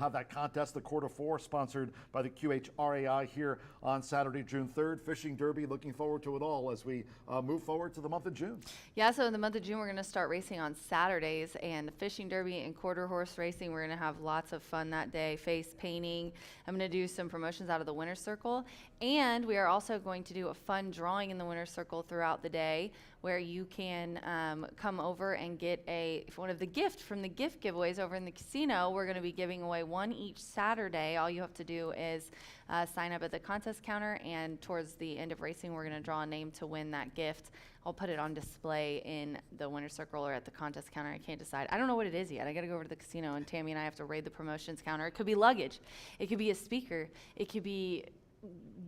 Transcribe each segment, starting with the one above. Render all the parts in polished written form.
have that contest, the Quarter 4, sponsored by the QHRAI here on Saturday, June 3rd. Fishing Derby, looking forward to it all as we move forward to the month of June. Yeah, so in the month of June, we're going to start racing on Saturdays, and the Fishing Derby and quarter horse racing, we're going to have lots of fun that day, face painting. I'm going to do some promotions out of the Winner's Circle, and we are also going to do a fun drawing in the Winner's Circle throughout the day where you can come over and get one of the gifts from the gift giveaways over in the casino. We're going to be giving away one each Saturday. All you have to do is sign up at the contest counter, and towards the end of racing, we're going to draw a name to win that gift. I'll put it on display in the Winner's Circle or at the contest counter. I can't decide. I don't know what it is yet. I got to go over to the casino, and Tammy and I have to raid the promotions counter. It could be luggage. It could be a speaker. It could be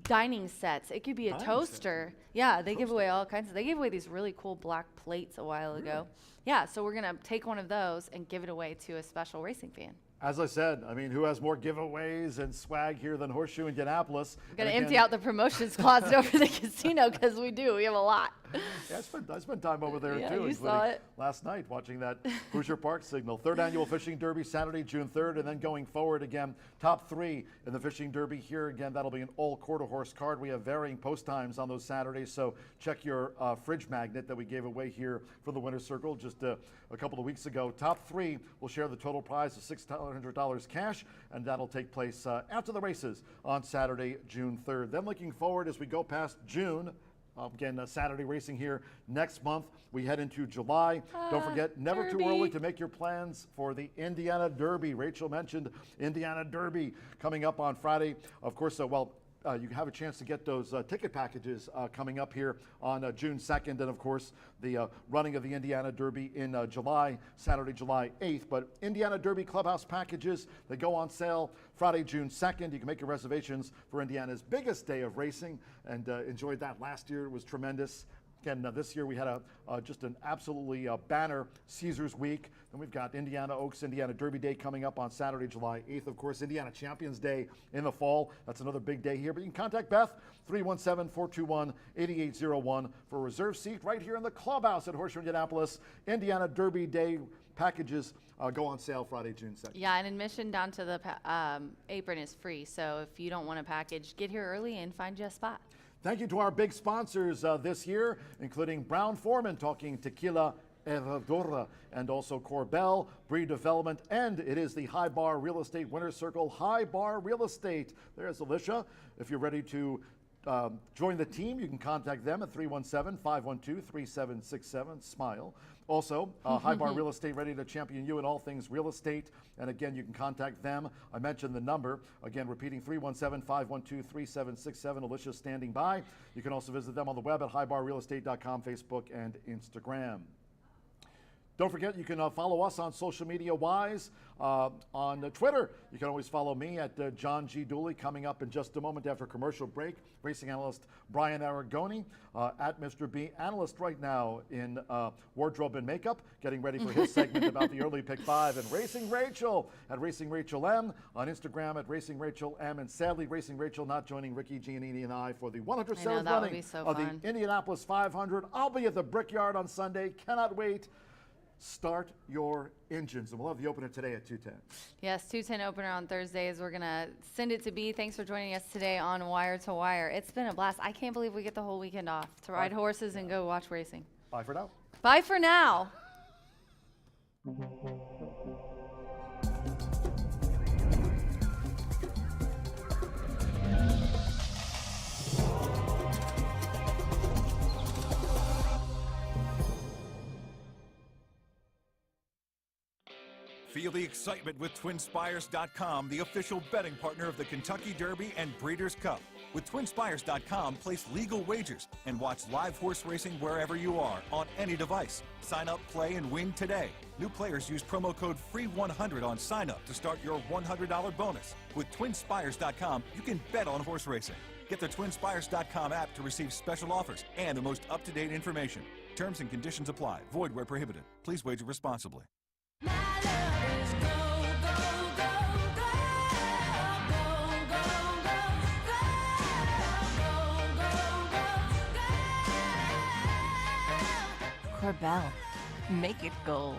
dining sets. It could be a toaster. Yeah, they give away all kinds of. They gave away these really cool black plates a while ago. Yeah, so we're going to take one of those and give it away to a special racing fan. As I said, I mean, who has more giveaways and swag here than Horseshoe Indianapolis? We're going to empty out the promotions closet over the casino because we do. We have a lot. Yeah, I spent time over there too. You saw it. Last night watching that Hoosier Park signal. Third annual Fishing Derby, Saturday, June 3rd, and then going forward again, top 3 in the Fishing Derby here. Again, that'll be an all quarter horse card. We have varying post times on those Saturdays, so check your fridge magnet that we gave away here for the Winner's Circle just a couple of weeks ago. Top 3 will share the total prize of $600 cash, and that'll take place after the races on Saturday, June 3rd. Then looking forward as we go past June, again, Saturday racing here next month. We head into July. Don't forget, never too early to make your plans for the Indiana Derby. Rachel mentioned Indiana Derby coming up on Friday. Of course, you have a chance to get those ticket packages coming up here on June 2nd. And of course, the running of the Indiana Derby in July, Saturday, July 8th. But Indiana Derby Clubhouse packages, they go on sale Friday, June 2nd. You can make your reservations for Indiana's biggest day of racing, and enjoyed that last year. It was tremendous. Again, this year we had just an absolutely banner Caesars Week. Then we've got Indiana Oaks, Indiana Derby Day coming up on Saturday, July 8th. Of course, Indiana Champions Day in the fall. That's another big day here. But you can contact Beth, 317-421-8801 for a reserve seat right here in the clubhouse at Horseshoe Indianapolis. Indiana Derby Day packages go on sale Friday, June 2nd. Yeah, and admission down to the apron is free. So if you don't want a package, get here early and find you a spot. Thank you to our big sponsors this year, including Brown Foreman, talking tequila Herradura, and also Corbel, Breed Development, and it is the High Bar Real Estate Winner's Circle, High Bar Real Estate. There's Alicia. If you're ready to join the team, you can contact them at 317-512-3767, SMILE. Also, High Bar Real Estate, ready to champion you in all things real estate. And again, you can contact them. I mentioned the number. Again, repeating 317-512-3767. Alicia's standing by. You can also visit them on the web at highbarrealestate.com, Facebook, and Instagram. Don't forget, you can follow us on social media-wise. On Twitter, you can always follow me at John G. Dooley. Coming up in just a moment after commercial break, racing analyst Brian Aragoni, at Mr. B, analyst right now in wardrobe and makeup, getting ready for his segment about the early pick 5, and Racing Rachel at Racing Rachel M, on Instagram at Racing Rachel M, and sadly, Racing Rachel not joining Ricky, Giannini, and I for the 107th running of the Indianapolis 500. I'll be at the Brickyard on Sunday. Cannot wait. Start your engines, and we'll have the opener today at 2:10. Yes, 2:10 opener on Thursdays. We're gonna send it to B. Thanks for joining us today on Wire to Wire. It's been a blast. I can't believe we get the whole weekend off to ride horses and go watch racing. Bye for now. Bye for now. Feel the excitement with TwinSpires.com, the official betting partner of the Kentucky Derby and Breeders' Cup. With TwinSpires.com, place legal wagers and watch live horse racing wherever you are on any device. Sign up, play, and win today. New players use promo code FREE100 on sign up to start your $100 bonus. With TwinSpires.com, you can bet on horse racing. Get the TwinSpires.com app to receive special offers and the most up-to-date information. Terms and conditions apply. Void where prohibited. Please wager responsibly. Corbel, make it gold.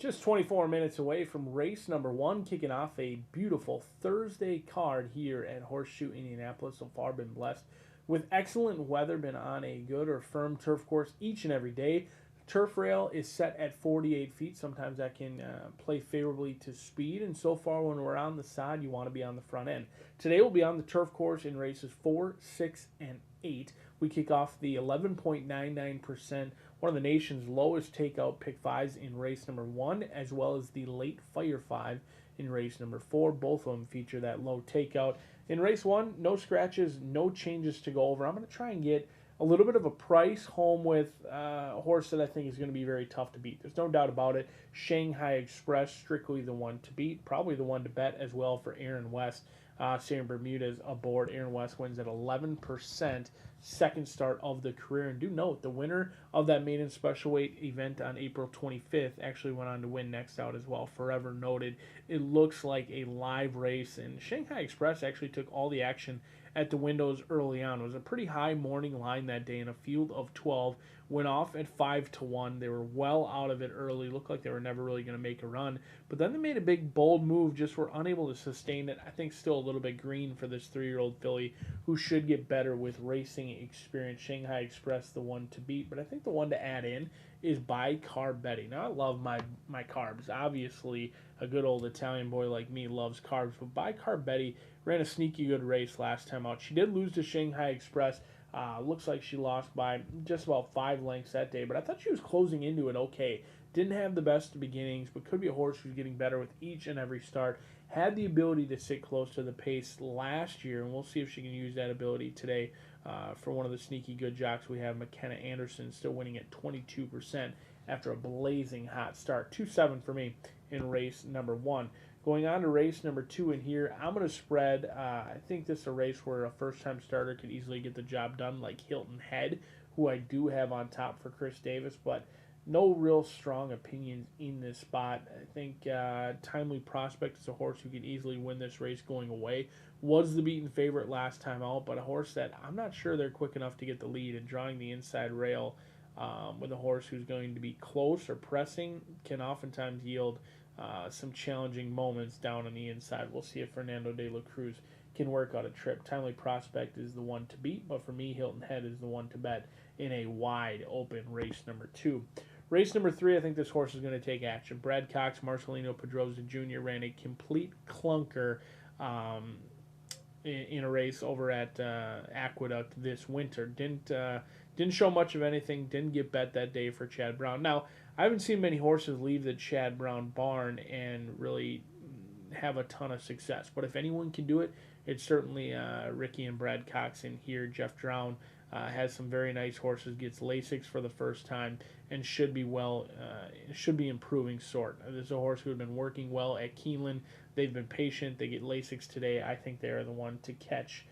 Just 24 minutes away from race number 1, kicking off a beautiful Thursday card here at Horseshoe Indianapolis. So far been blessed with excellent weather, been on a good or firm turf course each and every day. Turf rail is set at 48 feet. Sometimes that can play favorably to speed, and so far when we're on the side, you want to be on the front end. Today we'll be on the turf course in races 4, 6, and 8. We kick off the 11.99%, one of the nation's lowest takeout pick 5s in race number 1, as well as the late fire 5 in race number 4. Both of them feature that low takeout. In race 1, no scratches, no changes to go over. I'm going to try and get a little bit of a price home with a horse that I think is going to be very tough to beat. There's no doubt about it. Shanghai Express, strictly the one to beat, probably the one to bet as well for Aaron West. Sam Bermudez aboard. Aaron West wins at 11%, second start of the career. And do note, the winner of that maiden special weight event on April 25th actually went on to win next out as well. Forever noted. It looks like a live race, and Shanghai Express actually took all the action at the windows early on. It was a pretty high morning line that day in a field of 12. Went off at 5-1. They were well out of it early. Looked like they were never really going to make a run. But then they made a big, bold move. Just were unable to sustain it. I think still a little bit green for this 3-year-old filly who should get better with racing experience. Shanghai Express, the one to beat. But I think the one to add in is Bi-Carb Betty. Now, I love my carbs. Obviously, a good old Italian boy like me loves carbs. But Bi-Carb Betty ran a sneaky good race last time out. She did lose to Shanghai Express. Looks like she lost by just about 5 lengths that day, but I thought she was closing into it okay. Didn't have the best beginnings, but could be a horse who's getting better with each and every start. Had the ability to sit close to the pace last year, and we'll see if she can use that ability today for one of the sneaky good jocks we have. McKenna Anderson still winning at 22% after a blazing hot start. 2-7 for me in race number 1. Going on to race number 2 in here, I'm going to spread. I think this is a race where a first-time starter could easily get the job done, like Hilton Head, who I do have on top for Chris Davis, but no real strong opinions in this spot. I think Timely Prospect is a horse who could easily win this race going away. Was the beaten favorite last time out, but a horse that I'm not sure they're quick enough to get the lead, and drawing the inside rail with a horse who's going to be close or pressing can oftentimes yield some challenging moments down on the inside. We'll see if Fernando de la Cruz can work out a trip. Timely Prospect is the one to beat, but for me, Hilton Head is the one to bet in a wide open race number 2. Race number 3, I think this horse is going to take action. Brad Cox, Marcelino Pedroza Jr. ran a complete clunker in a race over at Aqueduct this winter. Didn't show much of anything. Didn't get bet that day for Chad Brown. Now, I haven't seen many horses leave the Chad Brown barn and really have a ton of success. But if anyone can do it, it's certainly Ricky and Brad Cox in here. Jeff Drown has some very nice horses, gets Lasix for the first time, and should be improving sort. This is a horse who had been working well at Keeneland. They've been patient. They get Lasix today. I think they are the one to cash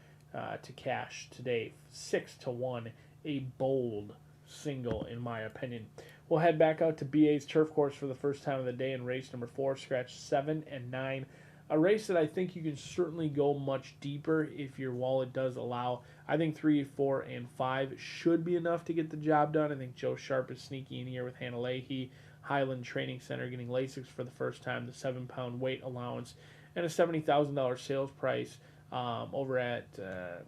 today. 6-1, a bold single in my opinion. We'll head back out to BA's turf course for the first time of the day in race number 4, scratch 7 and 9. A race that I think you can certainly go much deeper if your wallet does allow. I think 3, 4, and 5 should be enough to get the job done. I think Joe Sharp is sneaky in here with Hannah Leahy. Highland Training Center getting Lasix for the first time, the 7-pound weight allowance, and a $70,000 sales price over at, the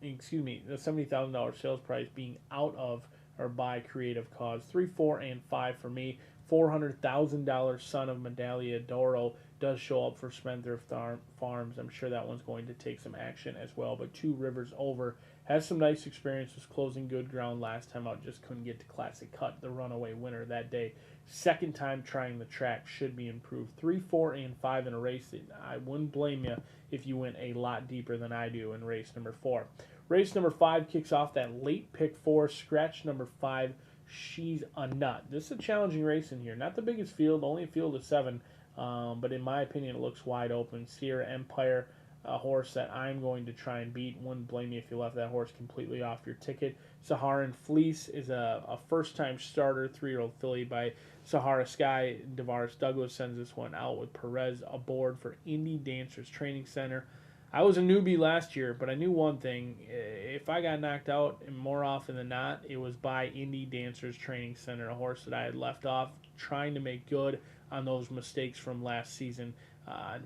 $70,000 sales price being out of or by Creative Cause. 3, 4, and 5 for me. $400,000 Son of Medaglia d'Oro does show up for Spendthrift Farms. I'm sure that one's going to take some action as well. But 2 Rivers Over has some nice experience, was closing good ground last time out, just couldn't get to Classic Cut, the runaway winner that day. Second time trying the track, should be improved. 3, 4, and 5 in a race that I wouldn't blame you if you went a lot deeper than I do in race number 4. Race number 5 kicks off that late pick 4, scratch number 5. She's a nut. This is a challenging race in here. Not the biggest field, only a field of 7, but in my opinion, it looks wide open. Sierra Empire, a horse that I'm going to try and beat. Wouldn't blame you if you left that horse completely off your ticket. Saharan Fleece is a first-time starter, 3-year-old filly by Sahara Sky. Devaris Douglas sends this one out with Perez aboard for Indy Dancers Training Center. I was a newbie last year, but I knew one thing. If I got knocked out, and more often than not, it was by Indy Dancers Training Center, a horse that I had left off trying to make good on those mistakes from last season.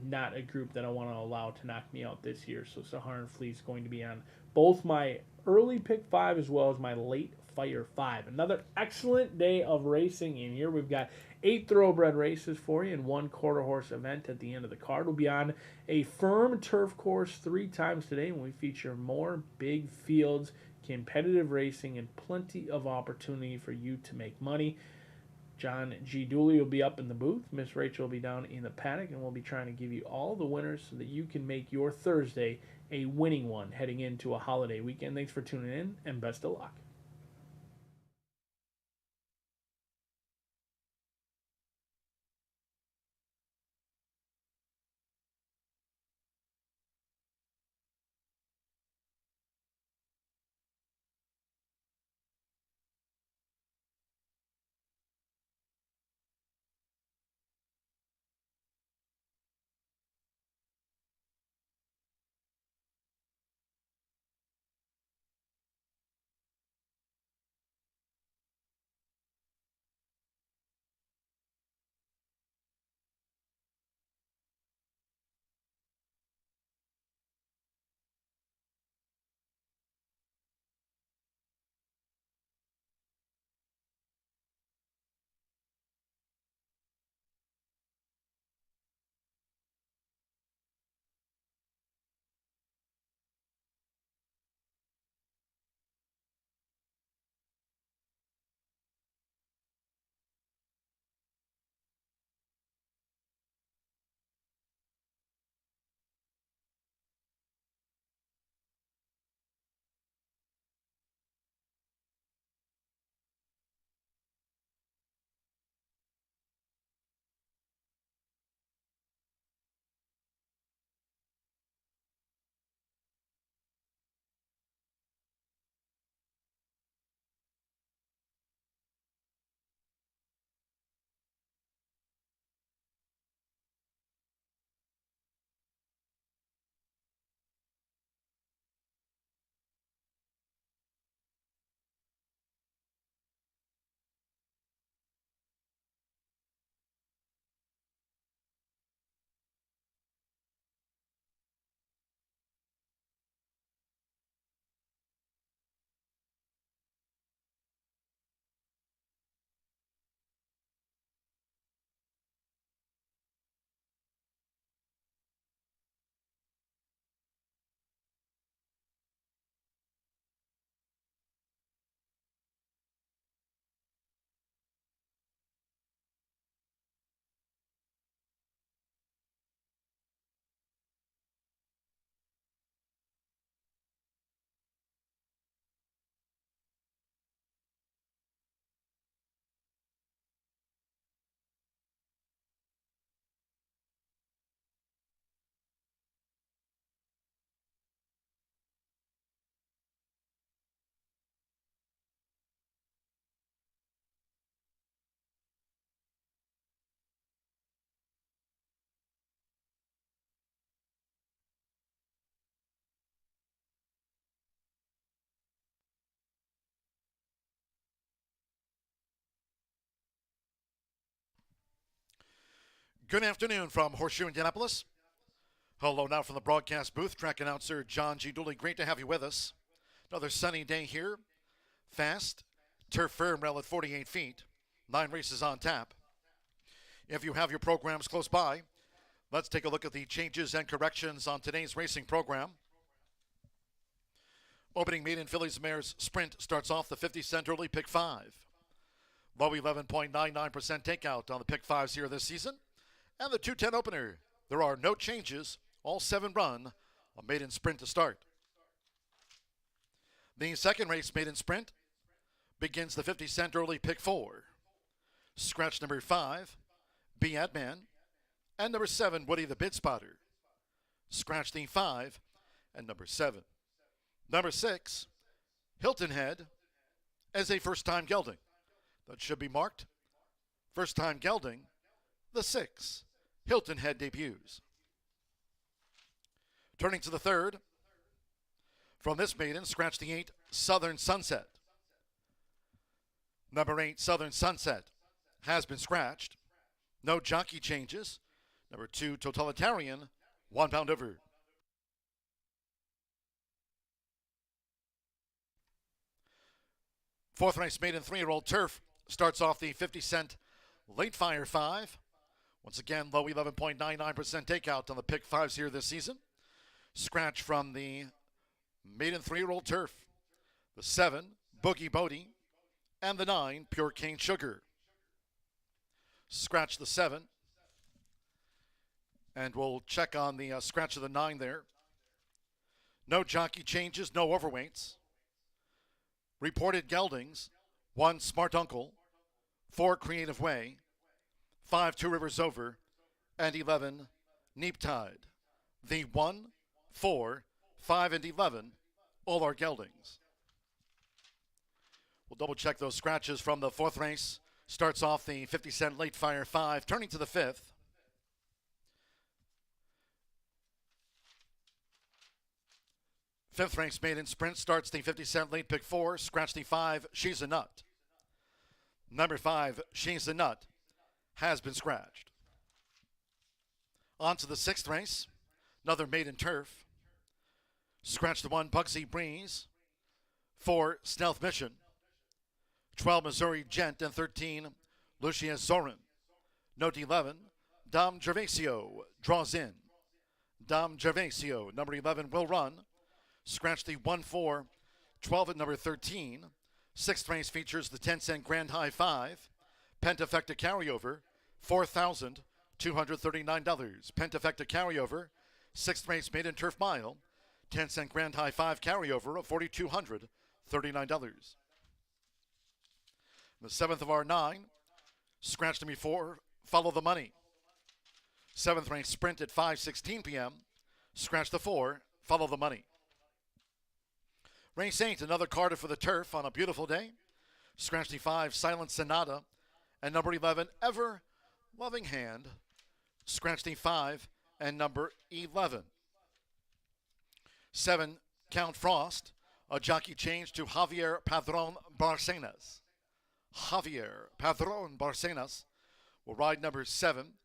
Not a group that I want to allow to knock me out this year. So Sahara Flea is going to be on both my early pick 5 as well as my late fire 5. Another excellent day of racing in here. We've got 8 thoroughbred races for you and 1 quarter horse event at the end of the card. We'll be on a firm turf course 3 times today, and we feature more big fields, competitive racing, and plenty of opportunity for you to make money. John G. Dooley will be up in the booth. Miss Rachel will be down in the paddock, and we'll be trying to give you all the winners so that you can make your Thursday a winning one heading into a holiday weekend. Thanks for tuning in, and best of luck. Good afternoon from Horseshoe Indianapolis. Hello now from the broadcast booth. Track announcer John G. Dooley. Great to have you with us. Another sunny day here. Fast. Turf firm rail at 48 feet. 9 races on tap. If you have your programs close by, let's take a look at the changes and corrections on today's racing program. Opening maiden Fillies Mares Sprint starts off the 50-cent early pick 5. Low 11.99% takeout on the pick 5s here this season. And the 210 opener. There are no changes. All 7 run. A maiden sprint to start. The second race, maiden sprint, begins the 50-cent early pick 4. Scratch number 5, Be Adman, and number 7, Woody the Bid Spotter. Scratch the 5 and number 7. Number 6, Hilton Head, as a first-time gelding. That should be marked. First-time gelding, the 6, Hilton Head debuts. Turning to the third, from this maiden, scratch the 8, Southern Sunset. Number 8, Southern Sunset, has been scratched. No jockey changes. Number 2, Totalitarian, 1 pound over. Fourth race maiden 3-year-old Turf starts off the 50-cent late fire 5. Once again, low 11.99% takeout on the pick 5s here this season. Scratch from the maiden 3-year-old Turf. The 7, Boogie Bodie, and the 9, Pure Cane Sugar. Scratch the 7. And we'll check on the scratch of the 9 there. No jockey changes, no overweights. Reported geldings, 1, Smart Uncle, 4, Creative Way, 5, Two Rivers Over, and 11, Neap Tide. The 1, 4, 5, and 11, all are geldings. We'll double check those scratches from the fourth race. Starts off the 50-cent late fire 5, turning to the fifth. Fifth race maiden sprint starts the 50-cent late pick 4. Scratch the 5, She's a Nut. Number 5, She's a Nut, has been scratched. On to the sixth race. Another maiden Turf. Scratch the 1, Bugsy Breeze. 4, Stealth Mission. 12, Missouri Gent, and 13, Lucia Zorin. Note 11, Dom Gervasio draws in. Dom Gervasio, number 11, will run. Scratch the 1, 4, 12 at number 13. Sixth race features the 10-cent Grand High 5. Pentafecta carryover, $4,239. Pentafecta carryover, sixth race maiden Turf Mile. 10-cent Grand High 5 carryover of $4,239. The seventh of our 9, scratch number 4, Follow the Money. Seventh race sprint at 5:16 p.m. Scratch the 4, Follow the Money. Race 8, another Carter for the Turf on a beautiful day. Scratch the 5, Silent Sonata, and number 11, Ever Loving Hand. Scratch the 5 and number 11. 7, Count Frost, a jockey change to Javier Padron Barcenas. Javier Padron Barcenas will ride number 7,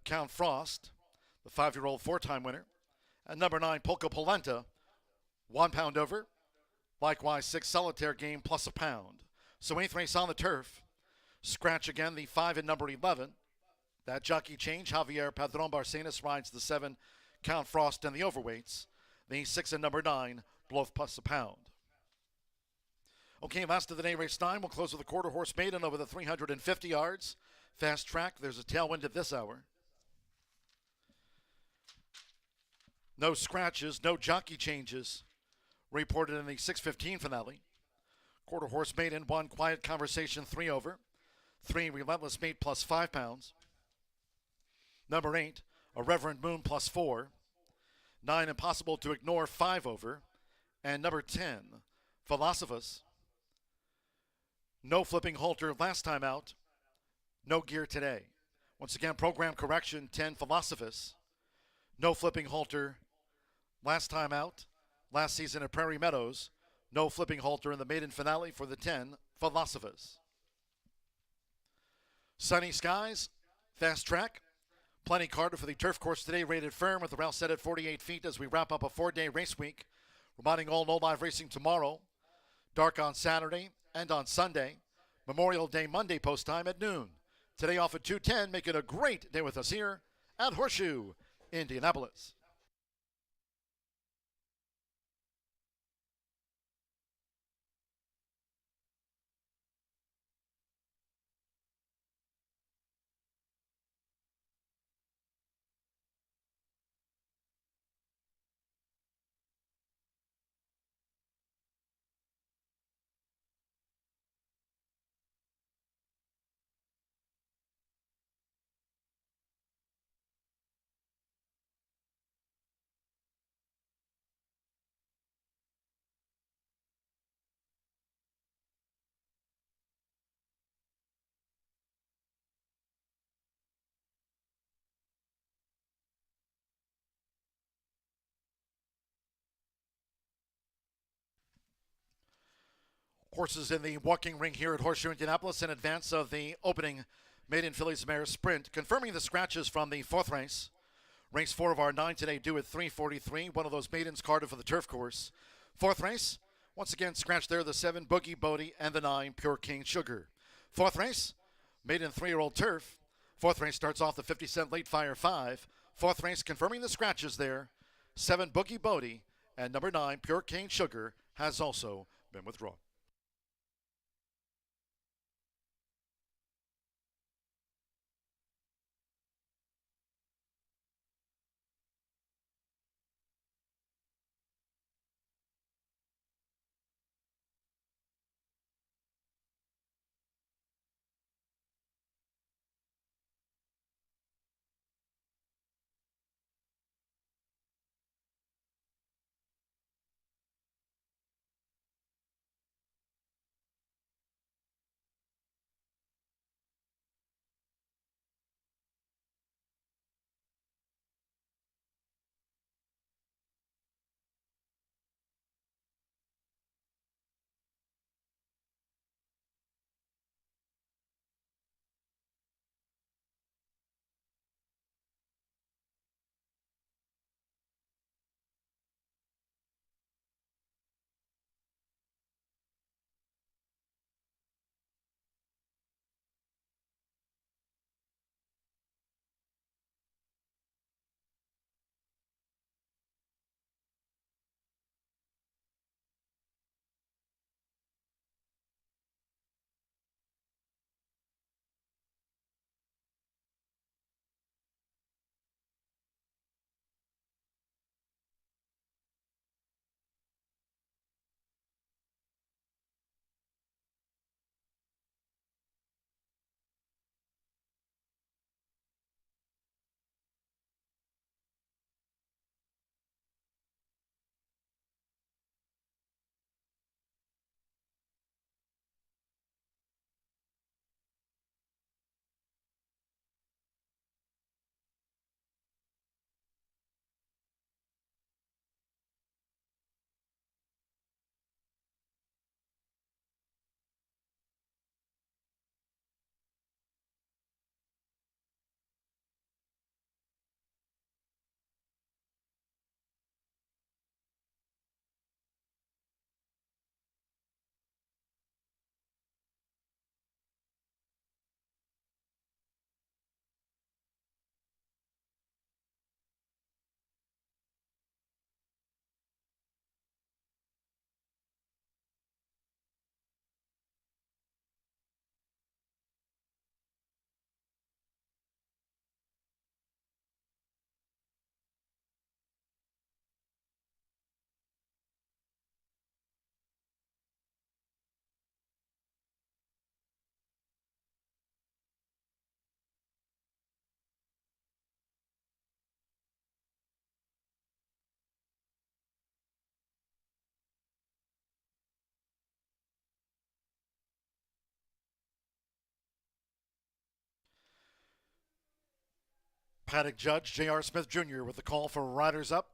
Count Frost, the 5-year-old 4-time winner, and number 9, Polka Polenta, 1 pound over. Likewise, 6, Solitaire Game plus a pound. So 8th race on the Turf. Scratch again the 5 and number 11. That jockey change, Javier Padron Barcenas rides the 7, Count Frost, and the overweights. The 6 and number 9, both plus a pound. Okay, last of the day, race 9. We'll close with a quarter horse maiden over the 350 yards. Fast track. There's a tailwind at this hour. No scratches, no jockey changes reported in the 6:15 finale. Quarter horse maiden, 1, Quiet Conversation, 3 over. 3, Relentless Mate plus 5 pounds. Number 8, A Reverend Moon plus 4. 9, Impossible to Ignore, 5 over. And number 10, Philosophus. No flipping halter last time out. No gear today. Once again, program correction, 10, Philosophus. No flipping halter last time out. Last season at Prairie Meadows. No flipping halter in the maiden finale for the 10, Philosophus. Sunny skies, fast track. Plenty Carter for the turf course today, rated firm with the rail set at 48 feet as we wrap up a 4-day race week. Reminding all no live racing tomorrow. Dark on Saturday and on Sunday. Memorial Day Monday post time at noon. Today off at 2:10. Make it a great day with us here at Horseshoe Indianapolis. Horses in the walking ring here at Horseshoe Indianapolis in advance of the opening maiden fillies mare sprint. Confirming the scratches from the fourth race. Race 4 of our 9 today due at 3:43. One of those maidens carded for the turf course. Fourth race, once again scratched there, the 7 Boogie Bodie and the 9 Pure King Sugar. Fourth race, maiden 3-year-old turf. Fourth race starts off the 50-cent late fire 5. Fourth race confirming the scratches there. 7 Boogie Bodie and number 9 Pure King Sugar has also been withdrawn. Paddock judge J.R. Smith Jr. with the call for riders up.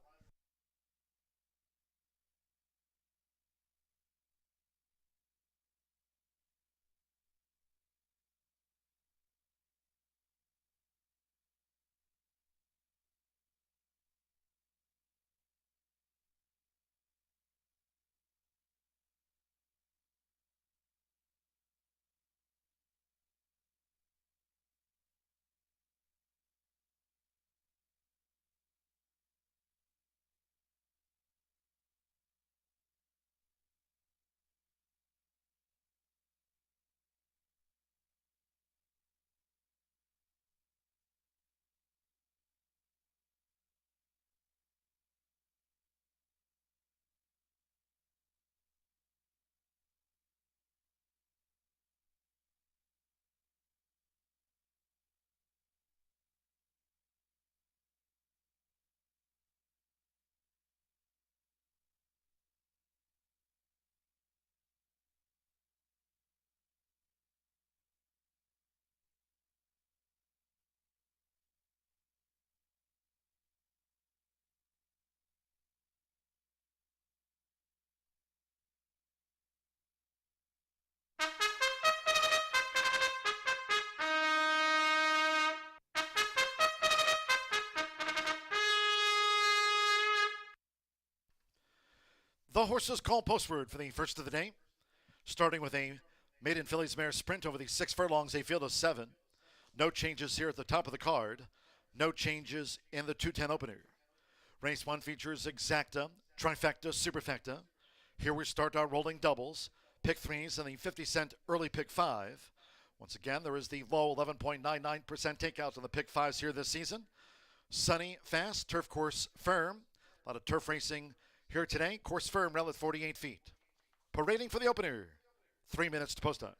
The horses call postward for the first of the day, starting with a maiden fillies mare sprint over the 6 furlongs, a field of 7. No changes here at the top of the card. No changes in the 210 opener. Race 1 features Exacta, Trifecta, Superfecta. Here we start our rolling doubles. Pick 3s and the 50-cent early pick 5. Once again, there is the low 11.99% takeout on the pick 5s here this season. Sunny, fast, turf course firm. A lot of turf racing here today. Course firm, rel at 48 feet. Parading for the opener. 3 minutes to post time.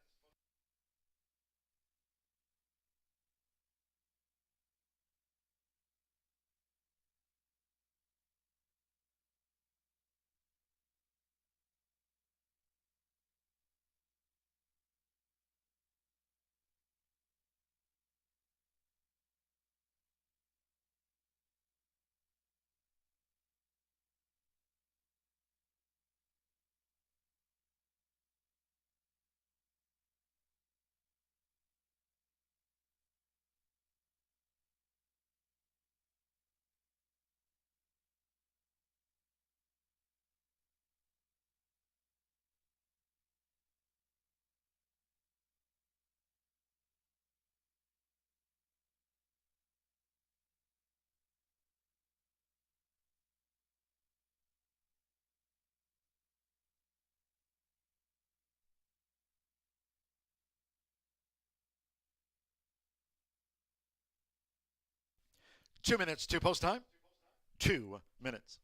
Two minutes to post time. 2 minutes.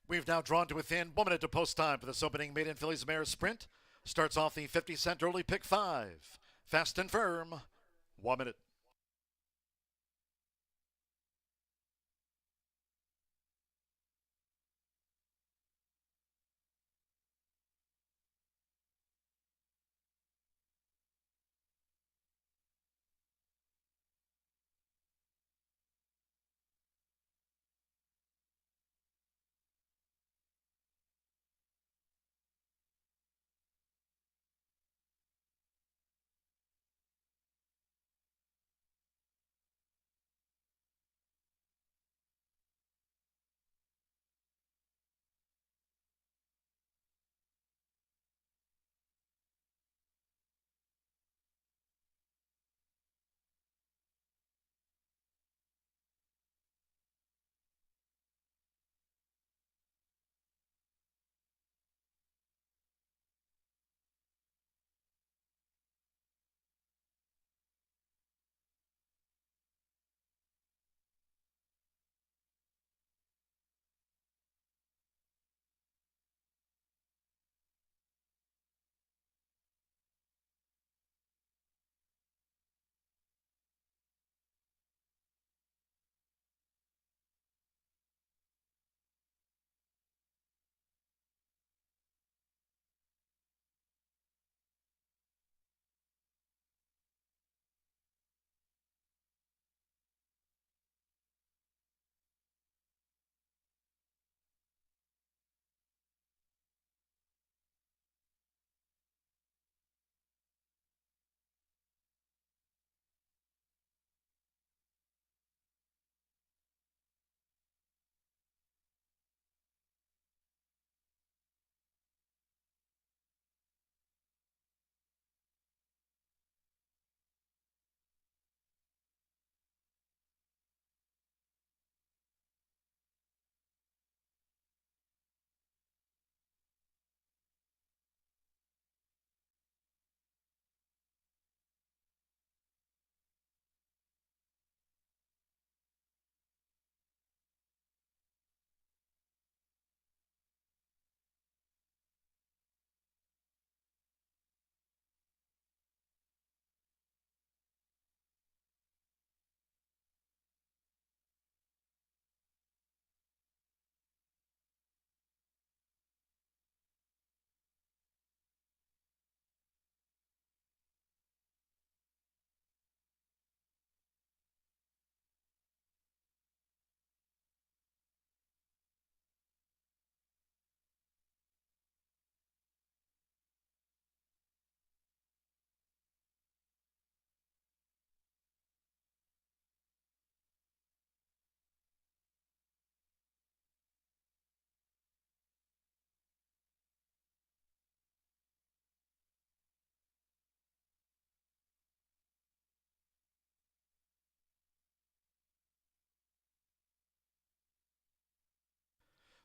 We've now drawn to within 1 minute to post time for this opening maiden fillies mare sprint. Starts off the 50-cent early pick 5. Fast and firm. 1 minute.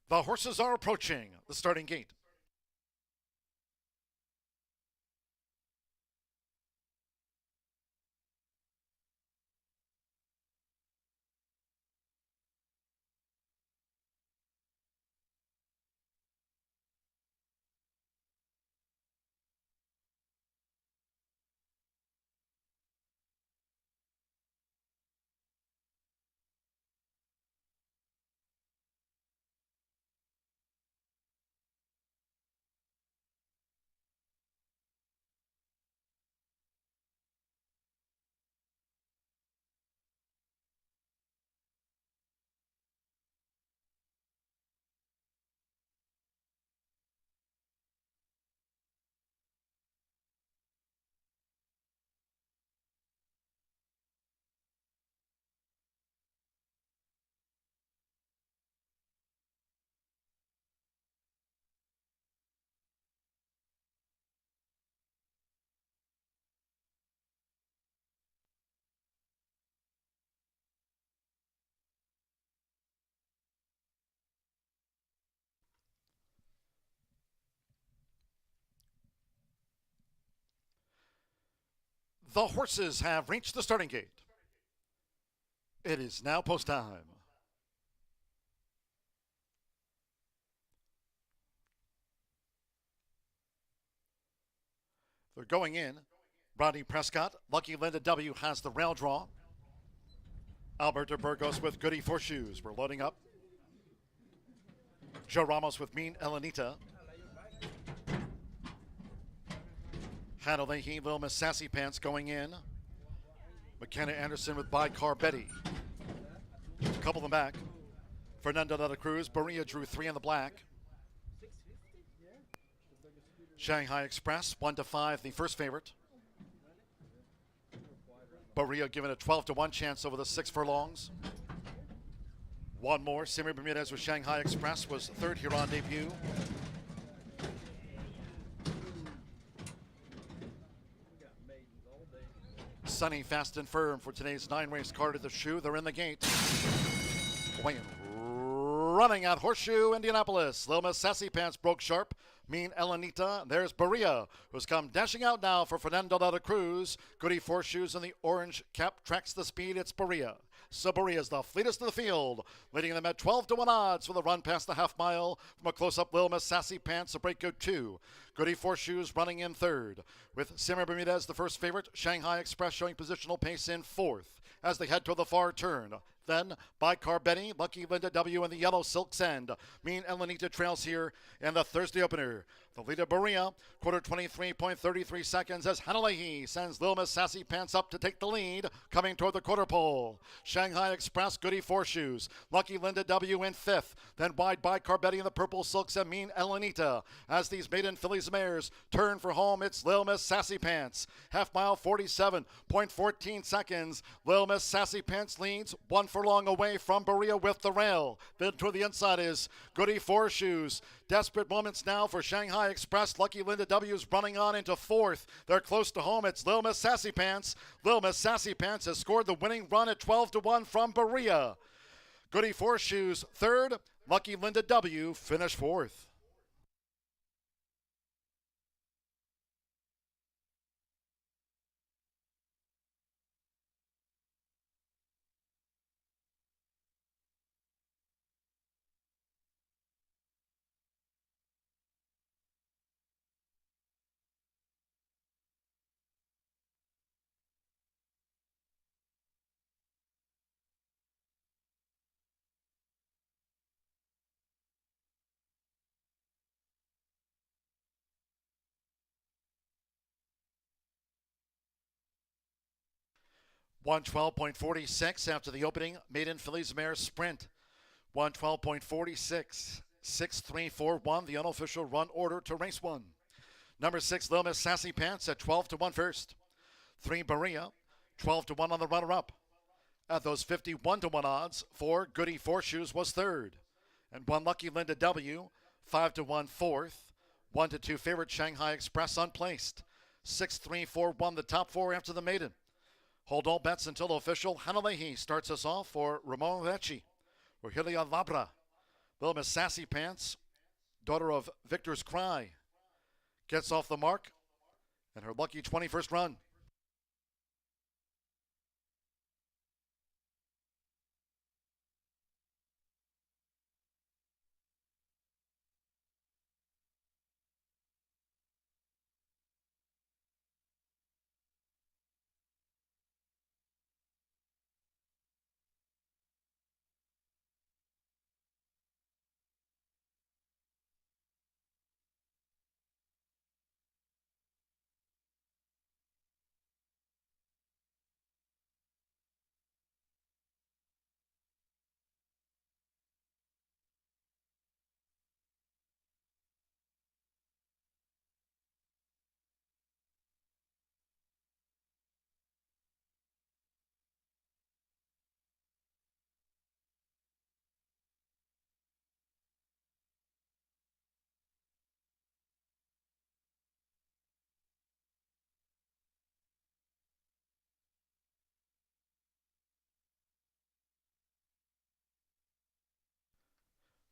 The horses are approaching the starting gate. The horses have reached the starting gate. It is now post time. They're going in. Rodney Prescott, Lucky Linda W has the rail draw. Alberto Burgos with Goody Four Shoes. We're loading up. Joe Ramos with Mean Elenita. Hannah Leahy, Little Miss Sassy Pants going in. McKenna Anderson with Bicar Betty. A couple of them back. Fernando de la Cruz, Berea drew 3 in the black. Shanghai Express, 1-5, the first favorite. Berea given a 12-1 chance over the 6 furlongs. One more, Simi Bermudez with Shanghai Express was third here on debut. Sunny, Fast and Firm for today's 9-race card at the shoe. They're in the gate. Going running at Horseshoe Indianapolis. Little Miss Sassy Pants broke sharp. Mean Elenita. There's Berea, who's come dashing out now for Fernando de la Cruz. Goody Four Shoes in the orange cap tracks the speed. It's Berea. So Berea is the fleetest of the field, leading them at 12-1 odds for the run past the half mile. From a close-up, Little Miss Sassy Pants, a break go 2. Goody Four Shoes running in third. With Simmer Bermudez, the first favorite. Shanghai Express showing positional pace in fourth as they head toward the far turn. Then, Bicar Betty, Lucky Linda W, and the Yellow Silk's End. Mean Elenita trails here in the Thursday opener. The leader, Berea, quarter 23.33 seconds as Hannah Leahy sends Little Miss Sassy Pants up to take the lead, coming toward the quarter pole. Shanghai Express, Goody Four Shoes, Lucky Linda W in fifth. Then wide Bicar Betty in the purple silks and Mean Elenita. As these maiden fillies mares turn for home, it's Little Miss Sassy Pants. Half mile, 47.14 seconds. Little Miss Sassy Pants leads 1 furlong away from Berea with the rail. Then to the inside is Goody Four Shoes. Desperate moments now for Shanghai Express. Lucky Linda W's running on into fourth. They're close to home. It's Little Miss Sassy Pants. Little Miss Sassy Pants has scored the winning run at 12-1 from Berea. Goody Four Shoes third. Lucky Linda W finished fourth. (112.46) after the opening maiden fillies mare sprint. 112.46. 6-3-4-1, the unofficial run order to race 1. Number 6, Little Miss Sassy Pants at 12-1 first. 3, Berea, 12-1 on the runner-up. At those 51-1 odds, 4, Goody Four Shoes was third. And 1, Lucky Linda W, 5-1 fourth. 1-2 favorite Shanghai Express unplaced. 6-3-4-1 the top 4 after the maiden. Hold all bets until official. Hannah Leahy starts us off for Ramon Vecchi. Virgilia Labra. Little Miss Sassy Pants, daughter of Victor's Cry, gets off the mark and her lucky 21st run.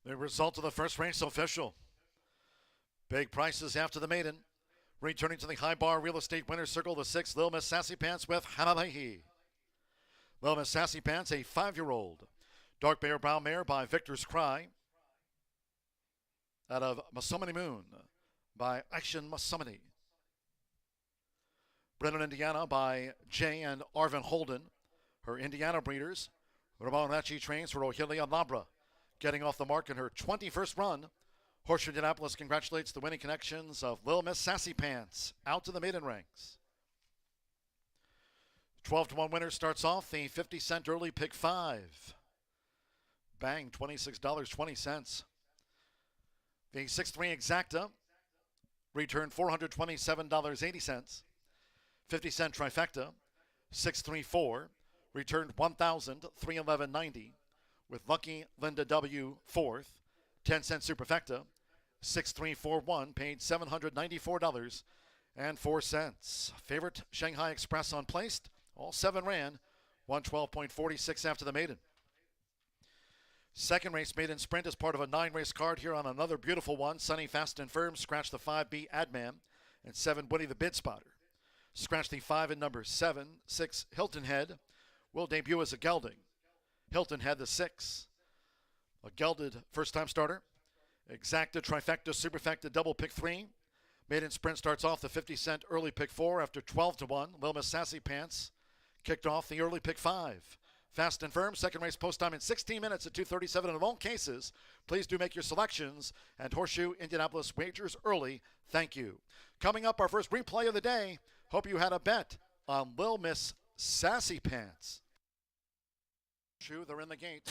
The result of the first race official. Big prices after the maiden. Returning to the high bar real estate winner's circle, the 6th, Lil Miss Sassy Pants with Hanalehi. Lil Miss Sassy Pants, a 5-year-old. Dark Bear Brown Mare by Victor's Cry. Out of Masomini Moon by Action Masomini. Brennan, Indiana by Jay and Arvin Holden. Her Indiana breeders. Ramon Rachi trains for Ohilia Labra. Getting off the mark in her 21st run. Horseshoe Indianapolis congratulates the winning connections of Lil Miss Sassy Pants out to the maiden ranks. 12-1 winner starts off the 50-cent early pick 5. Bang, $26.20. The 6-3 exacta returned $427.80. 50-cent trifecta 6-3-4 returned $1,311.90 with Lucky Linda W. 4th. 10-cent superfecta 6-3-4-1 paid $794.04. Favorite Shanghai Express on placed. All 7 ran 112.46 after the maiden. Second race maiden sprint as part of a 9-race card here on another beautiful one. Sunny Fast and Firm scratch the 5B Adman and 7 Woody the Bid Spotter. Scratch the 5 and number 7. 6 Hilton Head will debut as a gelding. Hilton Head the 6. A gelded first-time starter. Exacta, trifecta, superfecta, double pick 3. Maiden sprint starts off the 50-cent early pick 4 after 12-1. Lil Miss Sassy Pants kicked off the early pick 5. Fast and Firm, second race post time in 16 minutes at 2:37. In all cases, please do make your selections and Horseshoe Indianapolis wagers early. Thank you. Coming up, our first replay of the day. Hope you had a bet on Lil Miss Sassy Pants. They're in the gate.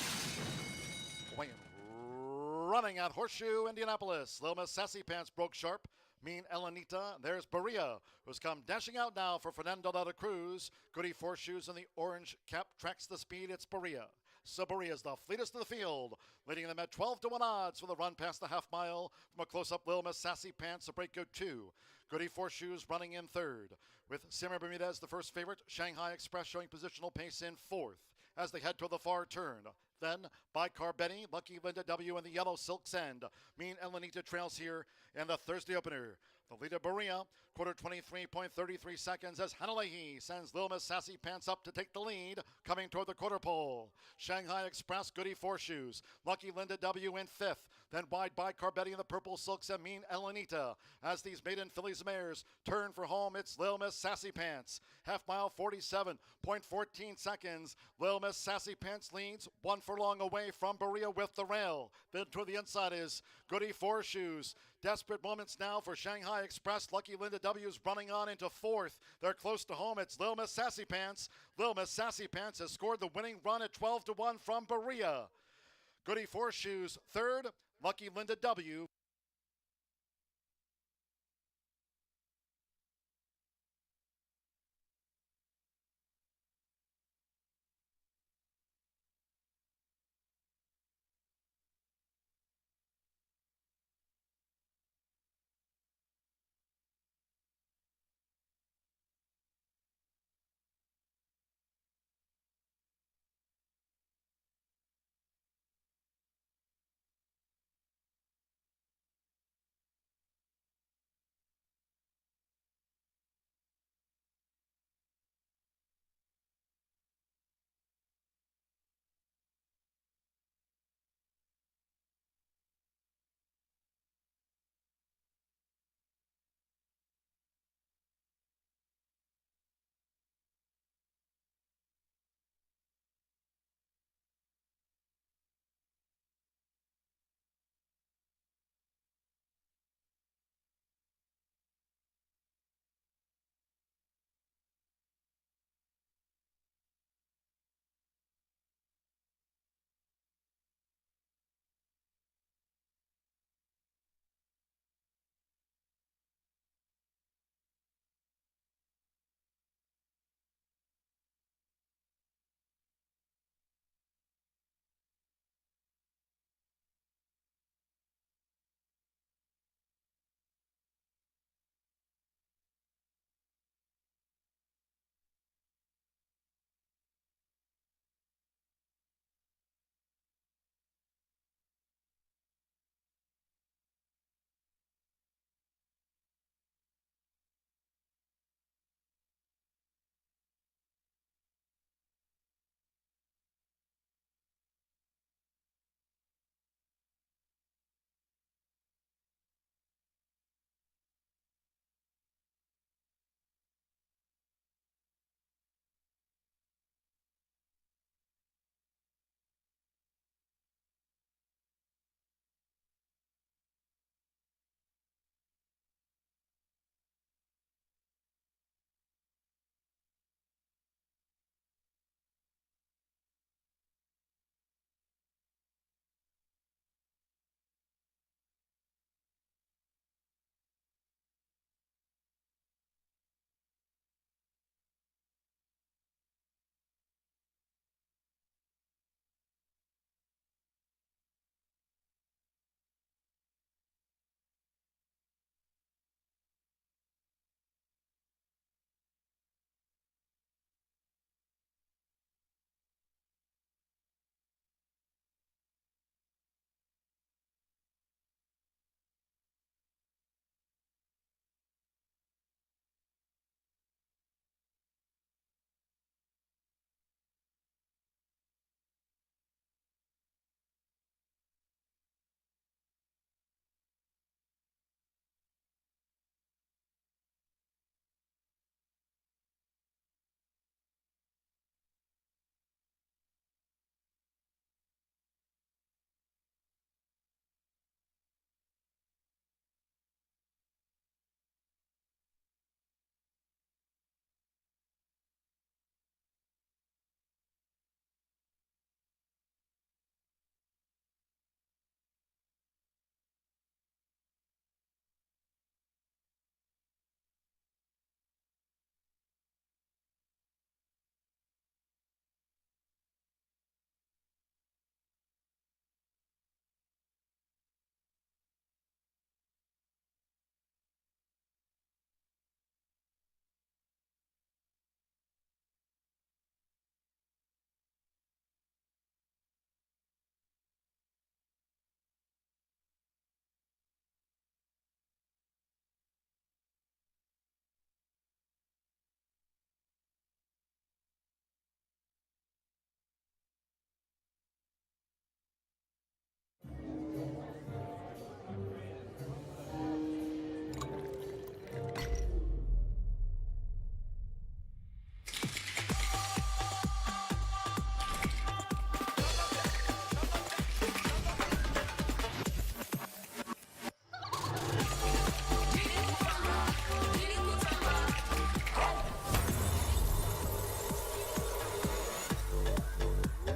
Running at Horseshoe Indianapolis. Lil Miss Sassy Pants broke sharp. Mean Elenita. There's Berea, who's come dashing out now for Fernando de la Cruz. Goody Four Shoes in the orange cap tracks the speed. It's Berea. So Berea's the fleetest of the field, leading them at 12-1 odds for the run past the half mile. From a close-up, Lil Miss Sassy Pants, a break go 2. Goody Four Shoes running in 3rd. With Simmer Bermudez, the first favorite. Shanghai Express showing positional pace in 4th as they head toward the far turn. Then, by Carbetti, Lucky Linda W. and the yellow Silk's End. Mean Elenita trails here in the Thursday opener. The leader, Berea, quarter 23.33 seconds as Hanalehi sends Lil Miss Sassy Pants up to take the lead, coming toward the quarter pole. Shanghai Express, Goody Four Shoes. Lucky Linda W. in 5th. Then wide by Carbetti and the purple Silks and Mean Elenita. As these maiden fillies mares turn for home, it's Lil Miss Sassy Pants. Half mile, 47.14 seconds. Lil Miss Sassy Pants leads 1 furlong away from Berea with the rail. Then toward the inside is Goody Four Shoes. Desperate moments now for Shanghai Express. Lucky Linda W's running on into 4th. They're close to home. It's Lil Miss Sassy Pants. Lil Miss Sassy Pants has scored the winning run at 12-1 from Berea. Goody Four Shoes 3rd. Lucky Linda W.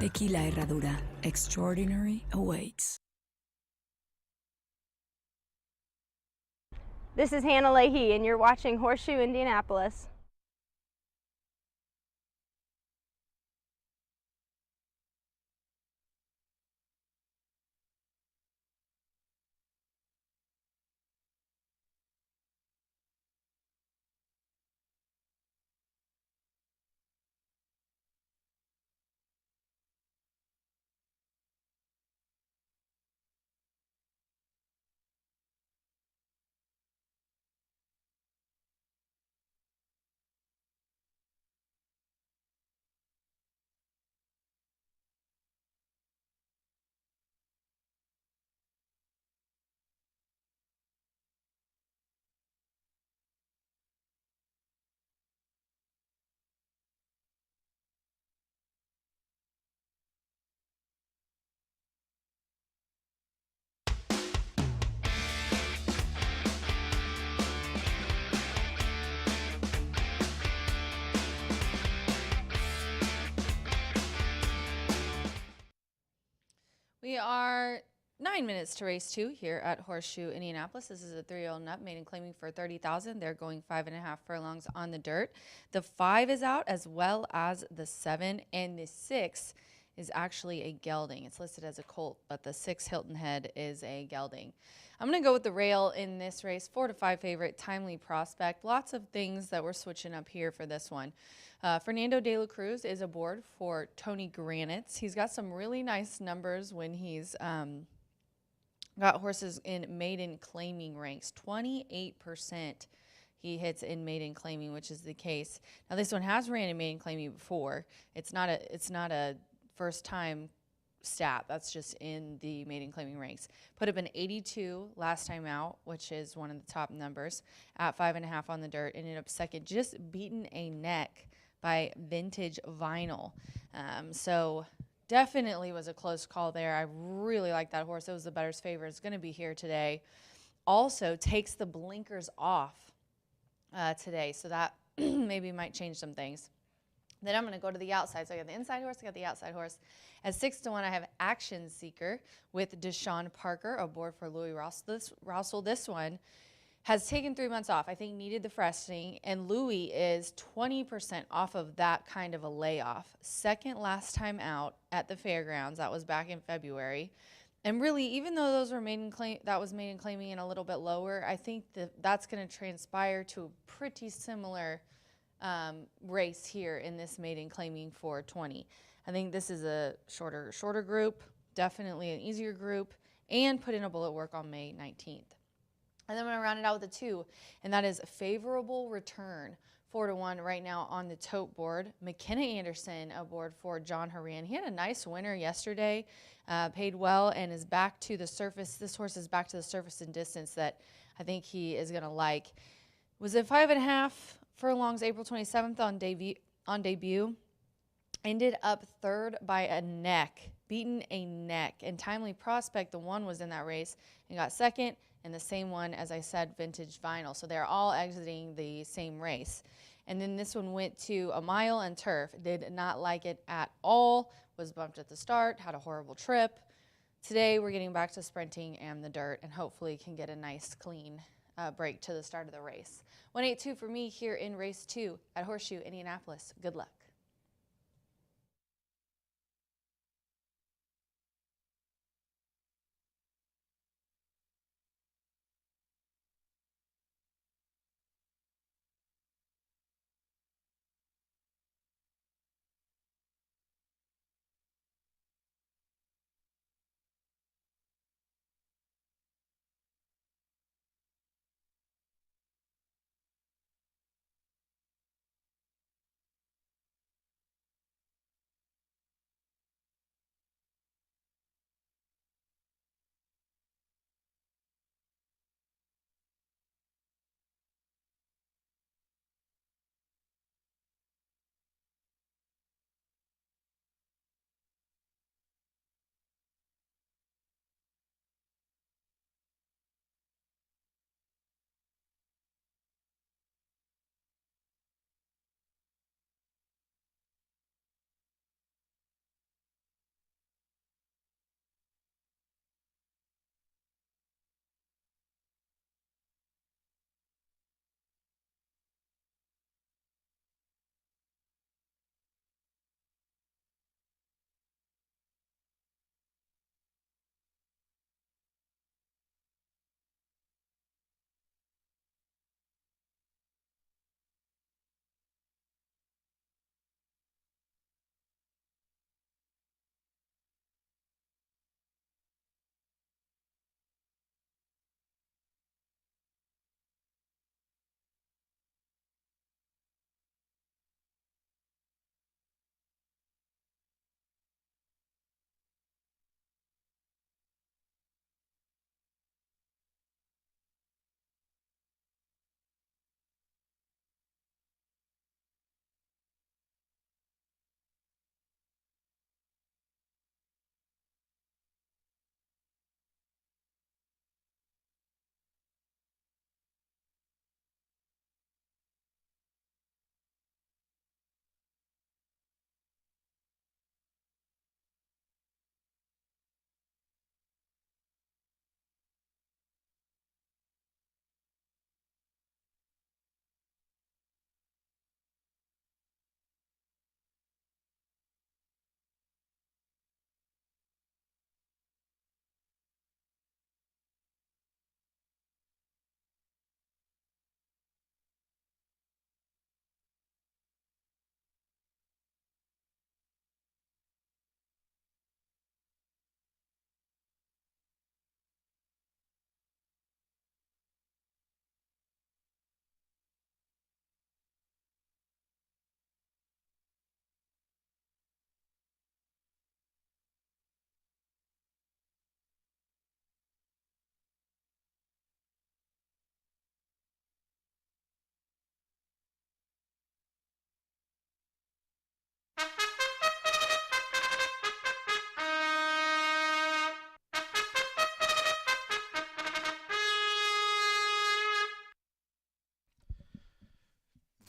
Tequila Herradura. Extraordinary awaits. This is Hannah Leahy, and you're watching Horseshoe Indianapolis. We are 9 minutes to race 2 here at Horseshoe Indianapolis. This is a 3-year-old nut maiden claiming for 30,000. They're going 5.5 furlongs on the dirt. The 5 is out as well as the 7, and the 6 is actually a gelding. It's listed as a colt, but the 6 Hilton Head is a gelding. I'm going to go with the rail in this race. 4 to 5 favorite, Timely Prospect. Lots of things that we're switching up here for this one. Fernando de la Cruz is aboard for Tony Granitz. He's got some really nice numbers when he's got horses in maiden claiming ranks. 28% he hits in maiden claiming, which is the case. Now this one has ran in maiden claiming before. It's not a first time stat. That's just in the maiden claiming ranks. Put up an 82 last time out, which is one of the top numbers, at 5.5 on the dirt. Ended up second, just beaten a neck by Vintage Vinyl. So definitely was a close call there. I really like that horse. It was the bettor's favorite. It's going to be here today. Also takes the blinkers off today, so that maybe might change some things. Then I'm going to go to the outside. So I got the inside horse, I got the outside horse. At 6 to 1, I have Action Seeker with Deshaun Parker aboard for Louis Rossel. This one has taken 3 months off. I think needed the freshening, and Louis is 20% off of that kind of a layoff. Second last time out at the fairgrounds. That was back in February. And really, even though those were maiden claiming and a little bit lower, I think that's going to transpire to a pretty similar race here in this maiden claiming for 20. I think this is a shorter group, definitely an easier group, and put in a bullet work on May 19th. And then I'm going to round it out with a 2, and that is Favorable Return. 4 to 1 right now on the tote board. McKenna Anderson aboard for John Horan. He had a nice winner yesterday, paid well, and is back to the surface. This horse is back to the surface and distance that I think he is going to like. Was it 5.5 furlongs April 27th on debut. Ended up third by a neck, beaten a neck. And Timely Prospect, the 1, was in that race and got second. And the same one, as I said, Vintage Vinyl. So they're all exiting the same race. And then this one went to a mile and turf. Did not like it at all. Was bumped at the start. Had a horrible trip. Today we're getting back to sprinting and the dirt, and hopefully can get a nice clean break to the start of the race. 182 for me here in race 2 at Horseshoe Indianapolis. Good luck.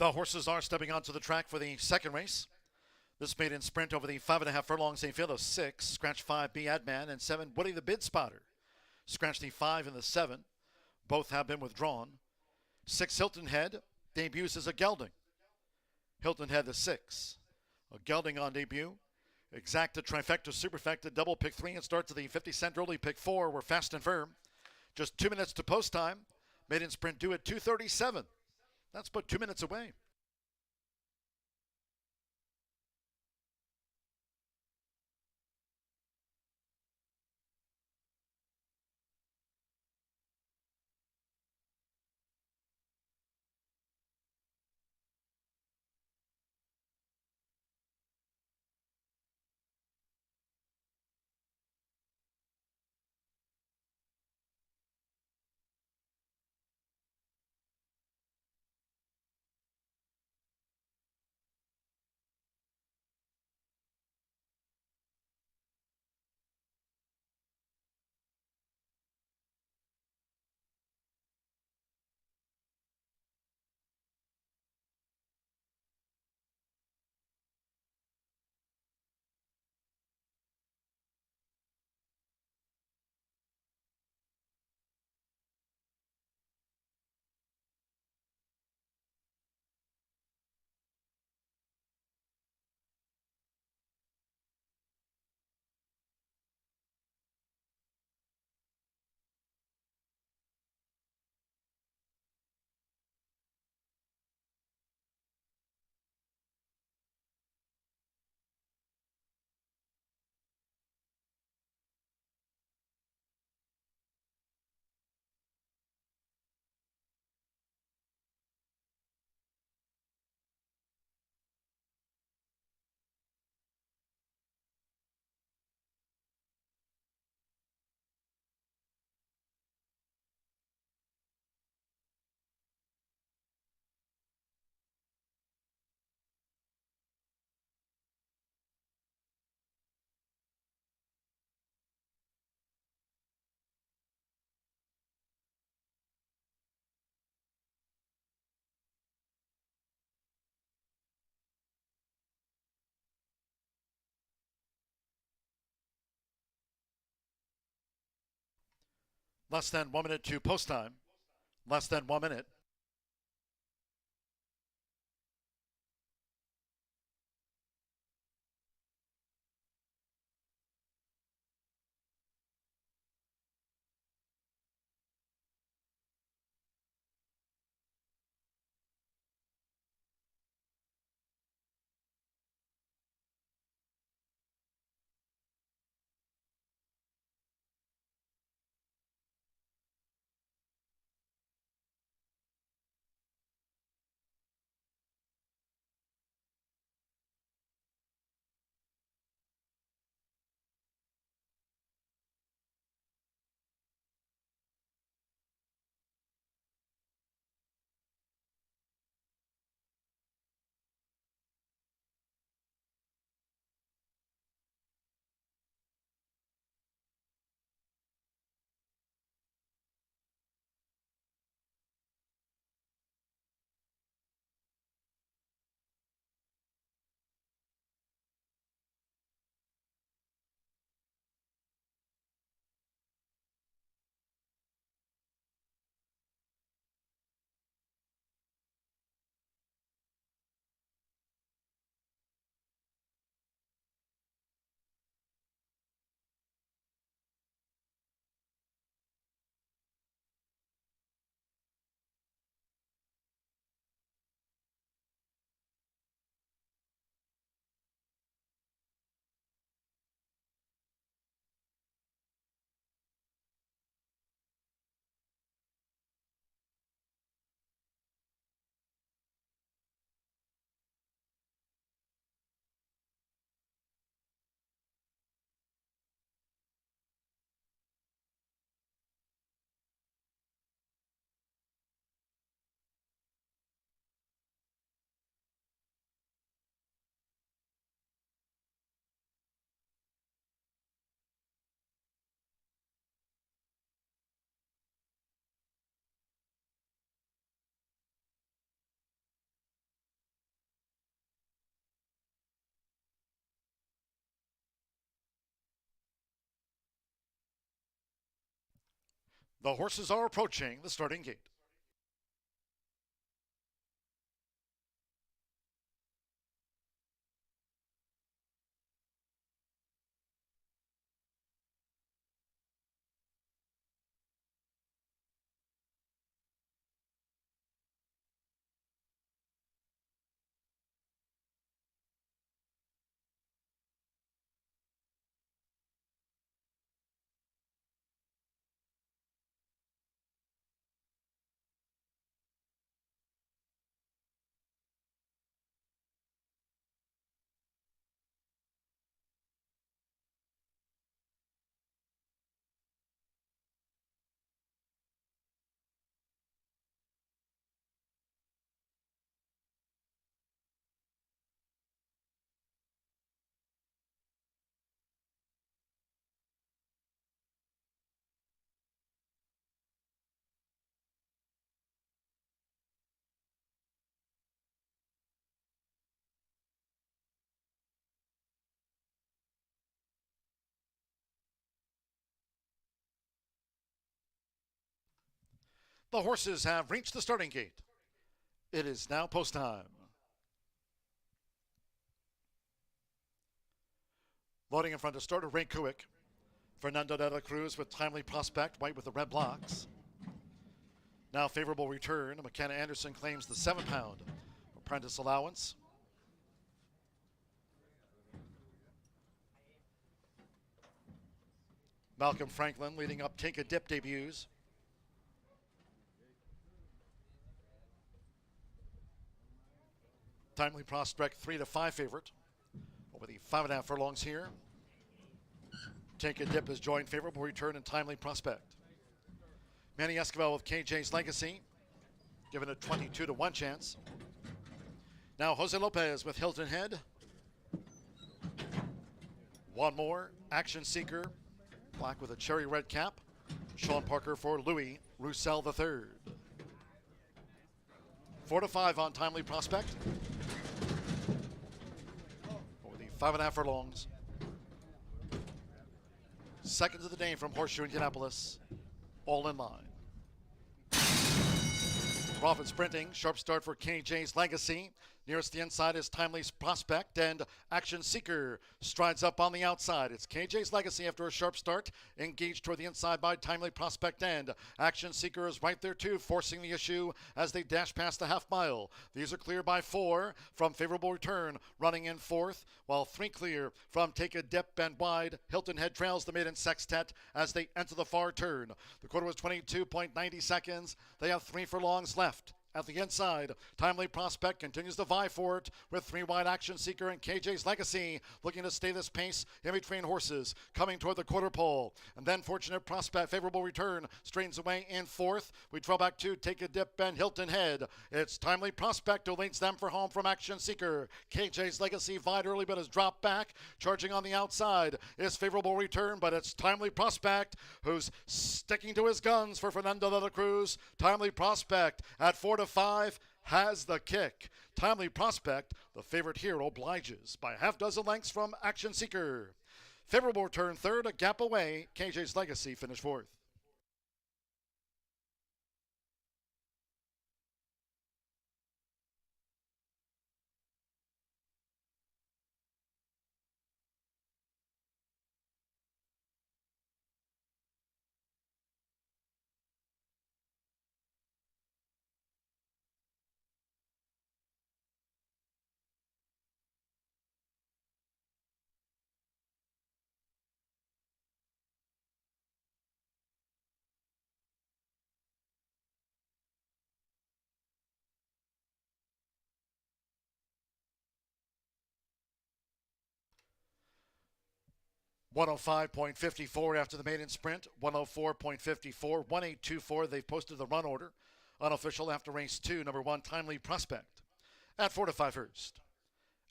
The horses are stepping onto the track for the second race. This maiden sprint over the 5.5 furlongs, a field of 6. Scratch 5, Be Adman, and 7, Woody the Bid Spotter. Scratch the 5 and the 7. Both have been withdrawn. 6, Hilton Head, debuts as a gelding. Hilton Head the 6. A gelding on debut. Exacta, trifecta, superfecta, double pick 3, and starts to the 50-cent early pick 4. We're fast and firm. Just 2 minutes to post time. Maiden sprint due at 2:37. That's but 2 minutes away. Less than 1 minute to post time. Less than 1 minute. The horses are approaching the starting gate. The horses have reached the starting gate. It is now post time. Loading in front to start, Ray Kuick. Fernando de la Cruz with Timely Prospect, white with the red blocks. Now favorable return. McKenna Anderson claims the 7-pound apprentice allowance. Malcolm Franklin leading up Take a Dip debuts. Timely Prospect 3 to 5 favorite. Over the 5.5 furlongs here. Take a Dip is joined favorable return and Timely Prospect. Manny Escobar with KJ's Legacy, given a 22 to 1 chance. Now Jose Lopez with Hilton Head. One more, Action Seeker, black with a cherry red cap. Sean Parker for Louis Roussel III. 4 to 5 on Timely Prospect. Over the 5.5 furlongs. Seconds of the day from Horseshoe Indianapolis. All in line. We're off and sprinting. Sharp start for KJ's Legacy. Nearest the inside is Timely Prospect, and Action Seeker strides up on the outside. It's KJ's Legacy after a sharp start, engaged toward the inside by Timely Prospect, and Action Seeker is right there too, forcing the issue as they dash past the half mile. These are clear by 4 from Favorable Return, running in 4th, while 3 clear from Take a Dip and wide. Hilton Head trails the maiden sextet as they enter the far turn. The quarter was 22.90 seconds. They have 3 furlongs left. At the inside, Timely Prospect continues to vie for it with 3 wide Action Seeker and KJ's Legacy looking to stay this pace in between horses coming toward the quarter pole. And then Fortunate Prospect, Favorable Return, straightens away in 4th. We draw back to Take a Dip and Hilton Head. It's Timely Prospect who leads them for home from Action Seeker. KJ's Legacy vied early but has dropped back. Charging on the outside is Favorable Return, but it's Timely Prospect who's sticking to his guns for Fernando de la Cruz. Timely Prospect at 4 to 5 has the kick. Timely Prospect, the favorite here, obliges by half dozen lengths from Action Seeker. Favorable Return 3rd, a gap away. KJ's Legacy finished 4th. .105.54 after the maiden sprint. 104.54. 1824. They've posted the run order. Unofficial after race 2. Number 1, Timely Prospect. At 4 to 5 first.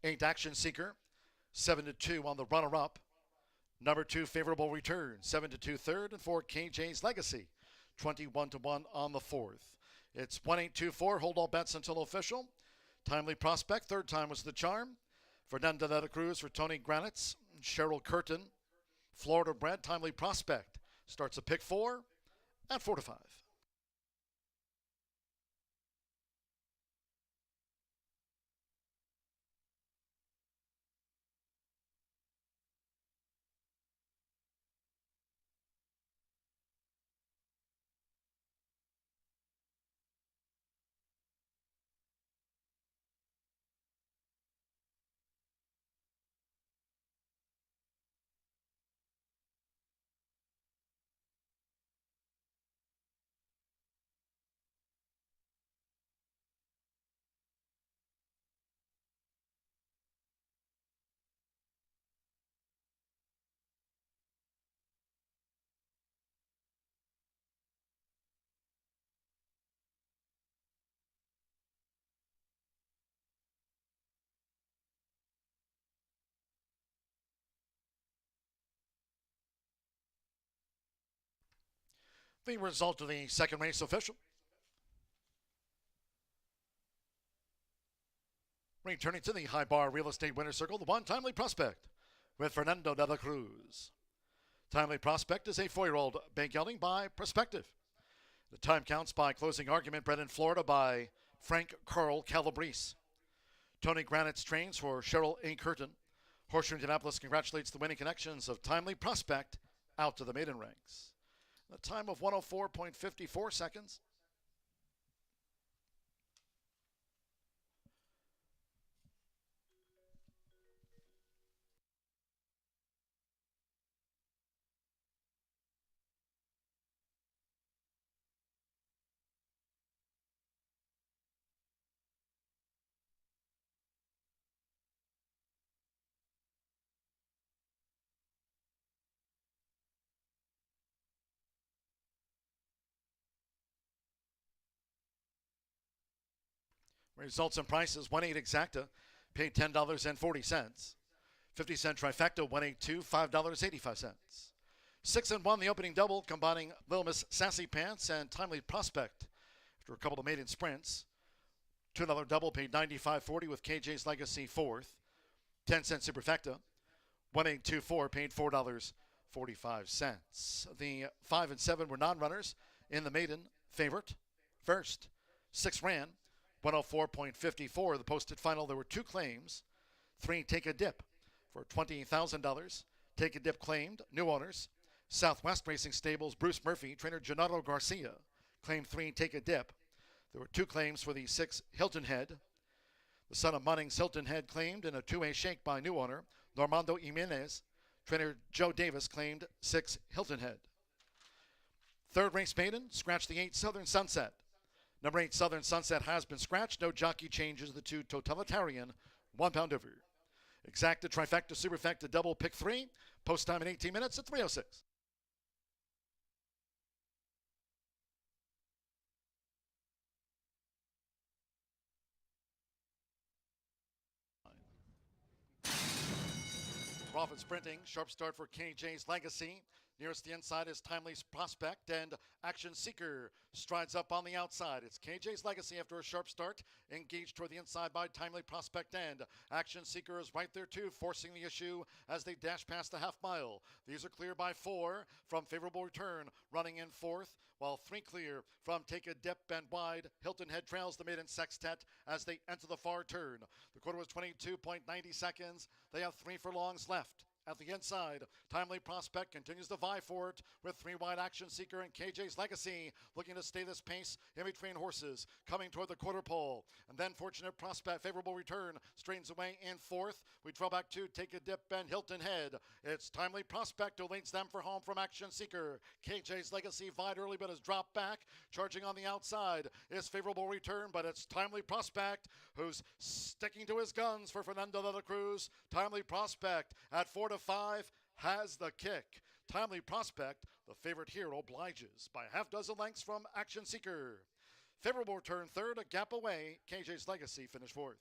8 Action Seeker. 7 to 2 on the runner-up. Number 2, Favorable Return. 7 to 2 third. And 4, KJ's Legacy. 21 to 1 on the 4th. It's 1824. Hold all bets until official. Timely Prospect. Third time was the charm. Fernando de la Cruz for Tony Granitz. Cheryl Curtin. Florida bred Timely Prospect starts a pick 4 at 4-5. The result of the second race official. Returning to the high bar real estate winner's circle, the one Timely Prospect with Fernando de la Cruz. Timely Prospect is a 4-year-old bank gelding by Prospective. The time counts by closing argument bred in Florida by Frank Carl Calabrese. Tony Granite's trains for Cheryl A. Curtin. Horseshoe Indianapolis congratulates the winning connections of Timely Prospect out to the maiden ranks. A time of 104.54 seconds. Results and prices: 1-8 exacta, paid $10.40. 50-cent trifecta, 182, $5.85. 6 and 1, the opening double, combining Little Miss Sassy Pants and Timely Prospect. After a couple of maiden sprints, $2 double paid $95.40 with KJ's Legacy fourth. 10-cent superfecta, 1824, paid $4.45. The 5 and 7 were non-runners in the maiden favorite. First, 6 ran, 104.54. The posted final, there were 2 claims. 3 Take a Dip for $20,000. Take a Dip claimed, new owners. Southwest Racing Stables, Bruce Murphy, trainer Gennaro Garcia, claimed 3 Take a Dip. There were 2 claims for the 6 Hilton Head. The son of Munnings, Hilton Head, claimed in a 2-way shake by new owner Normando Jimenez. Trainer Joe Davis claimed 6 Hilton Head. Third race maiden, scratch the 8 Southern Sunset. Number 8 Southern Sunset has been scratched. No jockey changes. The 2 Totalitarian, 1 pound over. Exacta, trifecta, superfecta, double, pick 3. Post time in 18 minutes at 3:06. Off and sprinting. Sharp start for KJ's Legacy. Nearest the inside is Timely's Prospect, and Action Seeker strides up on the outside. It's KJ's Legacy after a sharp start, engaged toward the inside by Timely Prospect, and Action Seeker is right there too, forcing the issue as they dash past the half mile. These are clear by 4 from Favorable Return, running in 4th, while 3 clear from Take a Dip and wide. Hilton Head trails the maiden sextet as they enter the far turn. The quarter was 22.90 seconds. They have 3 furlongs left. At the inside, Timely Prospect continues to vie for it with 3 wide. Action Seeker and KJ's Legacy looking to stay this pace in between horses, coming toward the quarter pole. And then Fortunate Prospect, Favorable Return, straightens away in 4th. We draw back to Take a Dip and Hilton Head. It's Timely Prospect who leads them for home from Action Seeker. KJ's Legacy vied early but has dropped back. Charging on the outside is Favorable Return, but it's Timely Prospect who's sticking to his guns for Fernando de la Cruz. Timely Prospect at 4-5 has the kick. Timely Prospect, the favorite here, obliges by a half dozen lengths from Action Seeker. Favorable Return third, a gap away. KJ's Legacy finished 4th.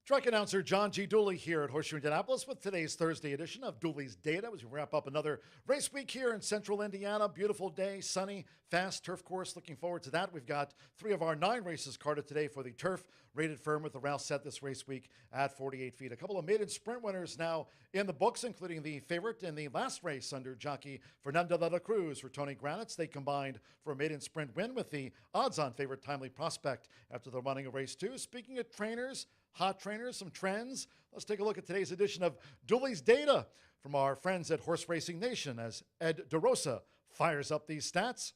Track announcer John G. Dooley here at Horseshoe Indianapolis with today's Thursday edition of Dooley's Data as we wrap up another race week here in central Indiana. Beautiful day, sunny, fast turf course. Looking forward to that. We've got 3 of our 9 races carded today for the turf rated firm with the Rouse set this race week at 48 feet. A couple of maiden sprint winners now in the books, including the favorite in the last race under jockey Fernando de la Cruz for Tony Granitz. They combined for a maiden sprint win with the odds-on favorite Timely Prospect after the running of race 2. Speaking of trainers, hot trainers, some trends. Let's take a look at today's edition of Dooley's Data from our friends at Horse Racing Nation as Ed DeRosa fires up these stats.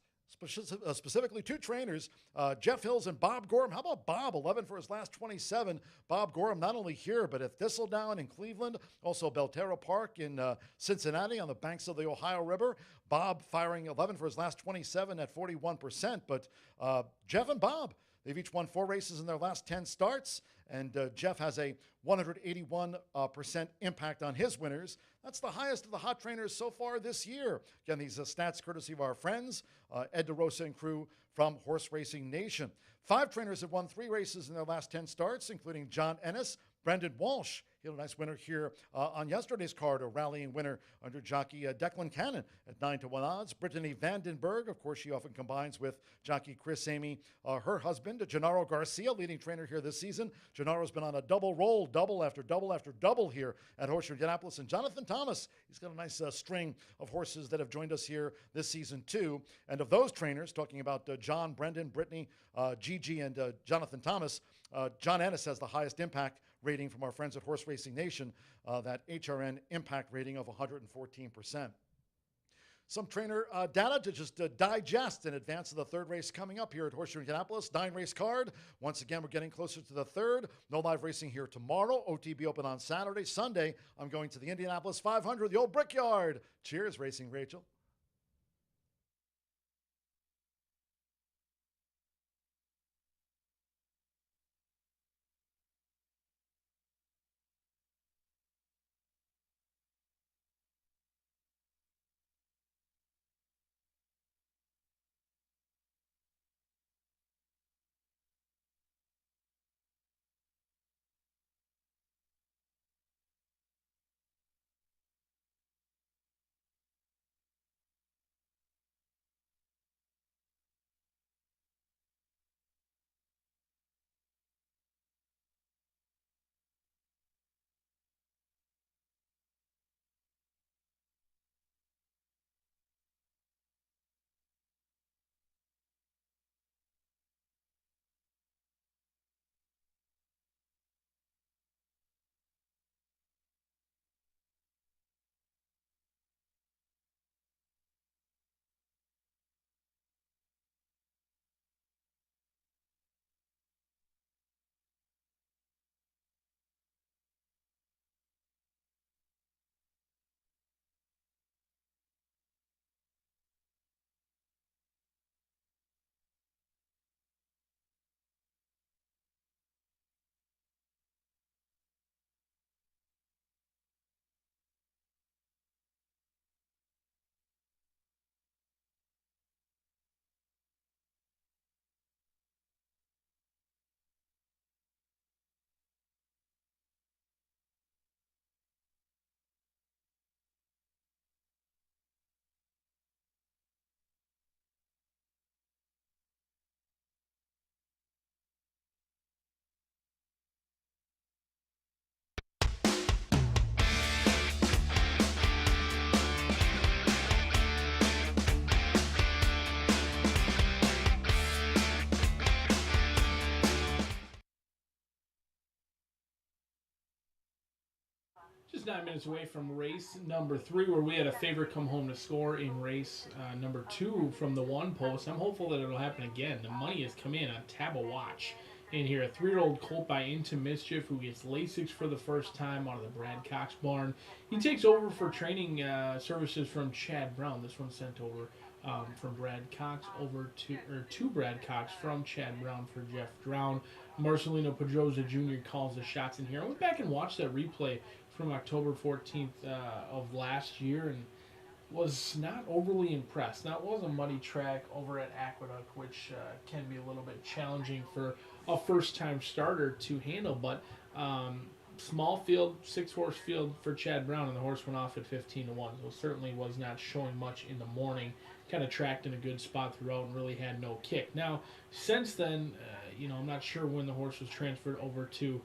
Specifically 2 trainers, Jeff Hills and Bob Gorham. How about Bob? 11 for his last 27. Bob Gorham not only here, but at Thistledown in Cleveland, also Belterra Park in Cincinnati on the banks of the Ohio River. Bob firing 11 for his last 27 at 41%. But Jeff and Bob, they've each won 4 races in their last 10 starts, and Jeff has a 181% impact on his winners. That's the highest of the hot trainers so far this year. Again, these stats courtesy of our friends, Ed DeRosa and crew from Horse Racing Nation. 5 trainers have won 3 races in their last 10 starts, including John Ennis, Brendan Walsh. He had a nice winner here on yesterday's card, a rallying winner under jockey Declan Cannon at 9-1 odds. Brittany Vandenberg, of course, she often combines with jockey Chris Amy, her husband, Gennaro Garcia, leading trainer here this season. Gennaro's been on a double roll, double after double after double here at Horseshoe Indianapolis. And Jonathan Thomas, he's got a nice string of horses that have joined us here this season too. And of those trainers, talking about John, Brendan, Brittany, Gigi, and Jonathan Thomas, John Ennis has the highest impact rating from our friends at Horse Racing Nation, that HRN impact rating of 114%. Some trainer data to just digest in advance of the 3rd race coming up here at Horseshoe Indianapolis. 9-race card. Once again, we're getting closer to the 3rd. No live racing here tomorrow. OTB open on Saturday. Sunday, I'm going to the Indianapolis 500, the old Brickyard. Cheers, Racing Rachel. Just 9 minutes away from race number 3, where we had a favorite come home to score in race number 2 from the 1 post. I'm hopeful that it'll happen again. The money has come in on Tabawatch in here. A 3-year-old colt by Into Mischief, who gets Lasix for the first time out of the Brad Cox barn. He takes over for training services from Chad Brown. This one sent over from Brad Cox over to Brad Cox from Chad Brown for Jeff Drown. Marcelino Pedroza Jr. calls the shots in here. I went back and watched that replay from October 14th of last year and was not overly impressed. Now, it was a muddy track over at Aqueduct, which can be a little bit challenging for a first-time starter to handle, but Small field, 6-horse field for Chad Brown, and the horse went off at 15-1. So certainly was not showing much in the morning. Kind of tracked in a good spot throughout and really had no kick. Now, since then, I'm not sure when the horse was transferred over to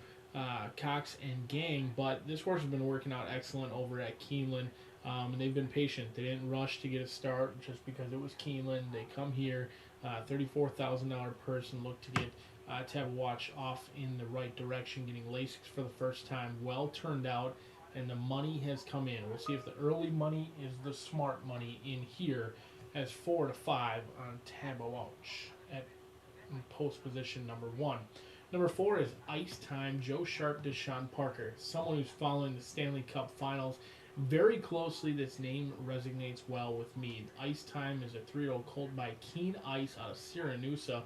Cox and Gang, but this horse has been working out excellent over at Keeneland. And they've been patient. They didn't rush to get a start just because it was Keeneland. They come here, $34,000 purse, and look to get to have a watch off in the right direction, getting Lasix for the first time. Well turned out, and the money has come in. We'll see if the early money is the smart money in here, as 4 to 5 on Tabouch at post position number 1. Number 4 is Ice Time, Joe Sharp, Deshaun Parker. Someone who's following the Stanley Cup Finals very closely. This name resonates well with me. Ice Time is a 3-year-old colt by Keen Ice out of Cyranusa.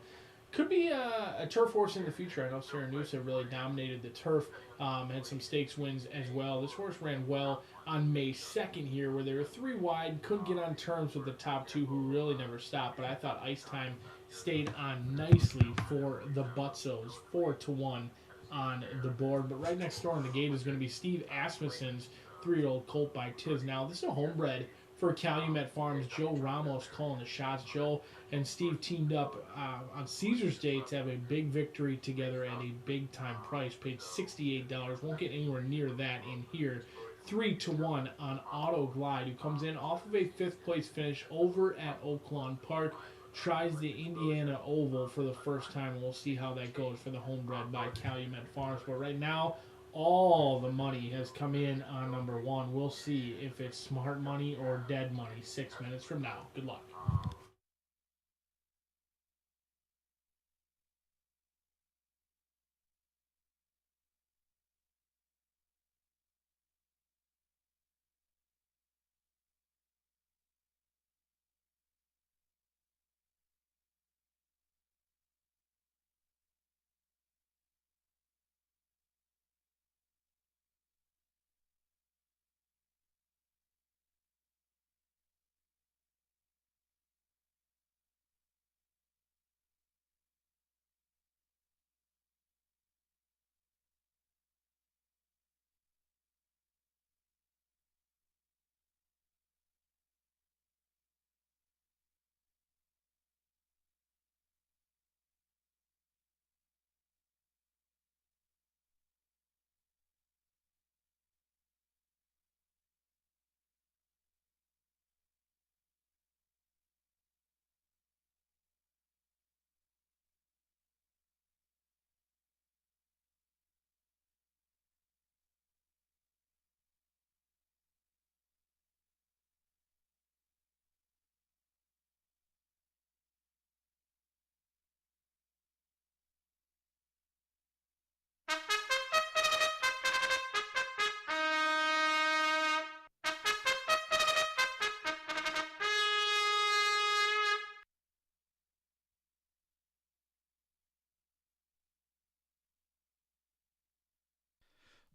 Could be a turf horse in the future. I know Cyranusa really dominated the turf, had some stakes wins as well. This horse ran well on May 2nd here, where they were 3 wide, couldn't get on terms with the top 2, who really never stopped. But I thought Ice Time stayed on nicely for the Butzos, 4-1 on the board. But right next door on the gate is going to be Steve Asmussen's 3-year-old colt by Tiz. Now, this is a homebred for Calumet Farms. Joe Ramos calling the shots. Joe and Steve teamed up on Caesar's Day to have a big victory together at a big-time price. Paid $68. Won't get anywhere near that in here. 3-1 on Auto Glide, who comes in off of a 5th-place finish over at Oaklawn Park. Tries the Indiana Oval for the first time. We'll see how that goes for the homebred by Calumet Farms. But right now, all the money has come in on number 1. We'll see if it's smart money or dead money 6 minutes from now. Good luck.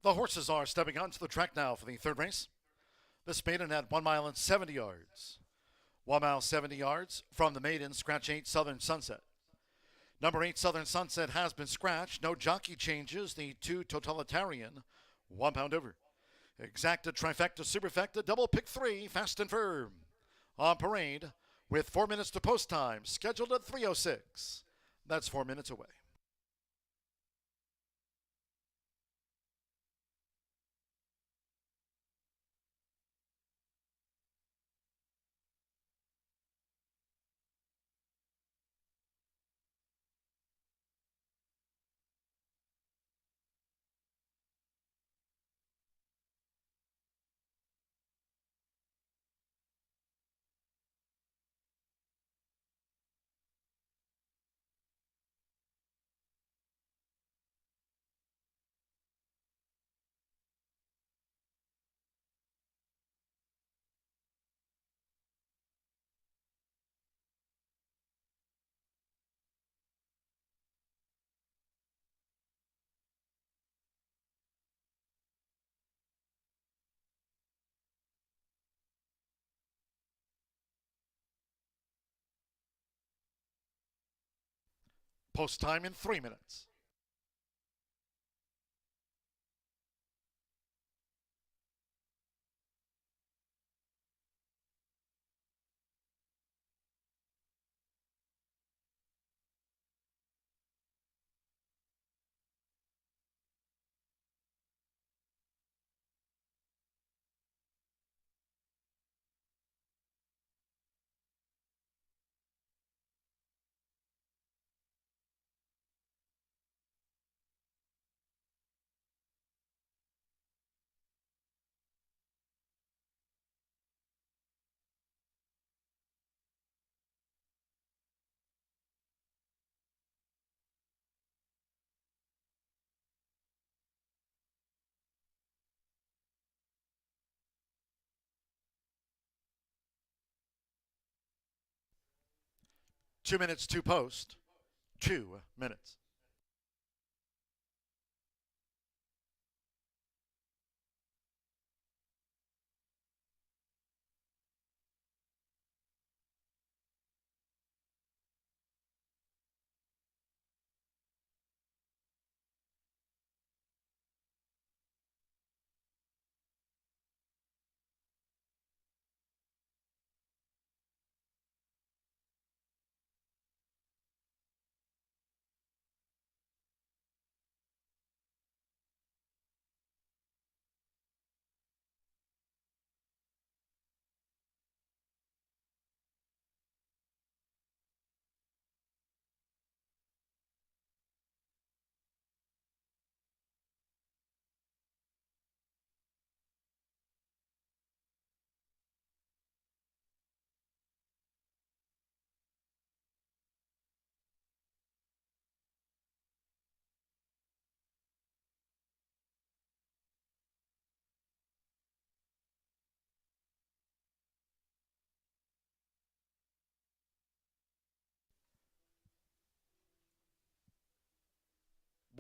The horses are stepping onto the track now for the 3rd race. This maiden at 1 mile and 70 yards. 1 mile 70 yards from the maiden, scratch 8 Southern Sunset. Number 8 Southern Sunset has been scratched. No jockey changes. The 2 Totalitarian, 1 pound over. Exacta, trifecta, superfecta, double pick 3, fast and firm. On parade with 4 minutes to post time, scheduled at 3:06. That's 4 minutes away. Post time in 3 minutes. 2 minutes to post. 2 minutes.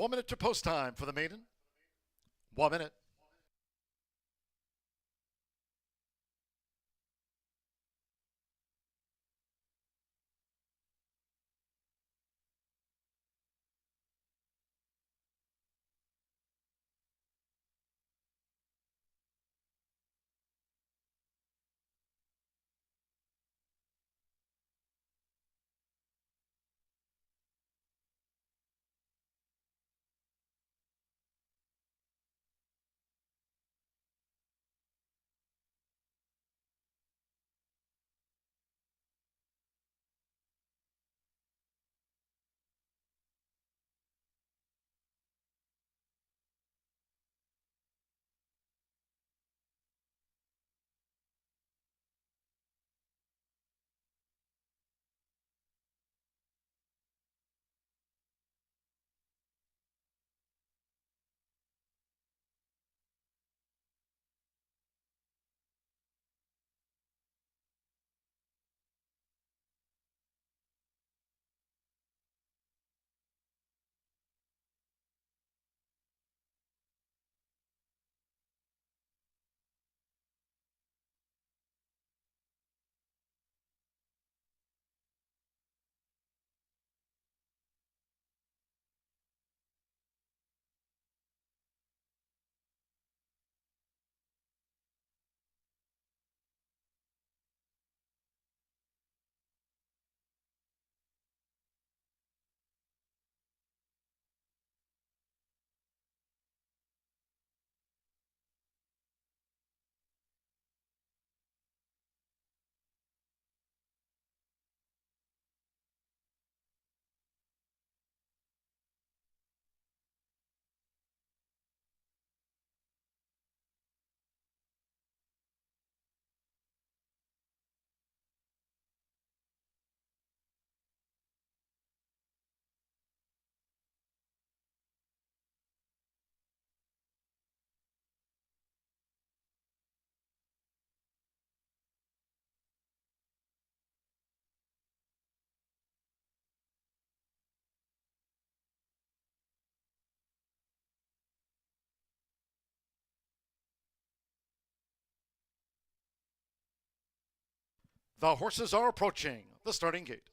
One minute to post time for the maiden. 1 minute. The horses are approaching the starting gate.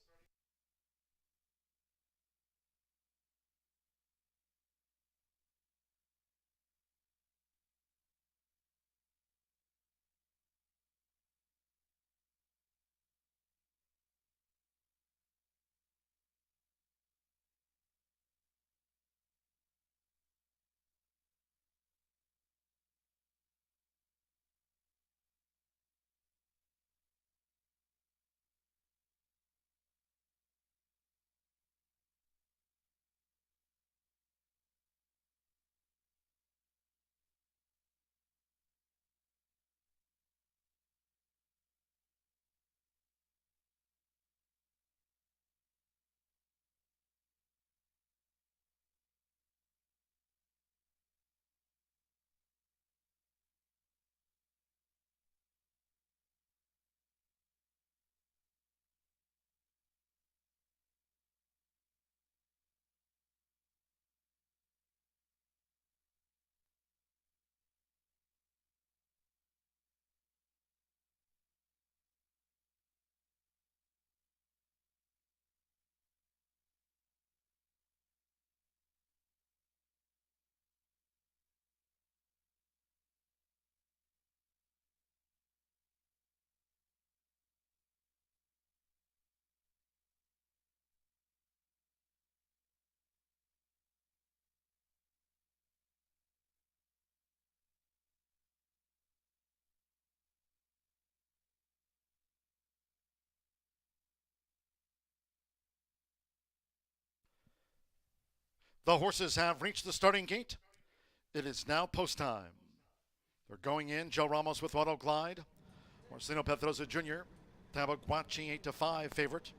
The horses have reached the starting gate. It is now post time. They're going in. Joe Ramos with Auto Glide. Marcelino Pedroza Jr. Tabaguachi 8-5 favorite.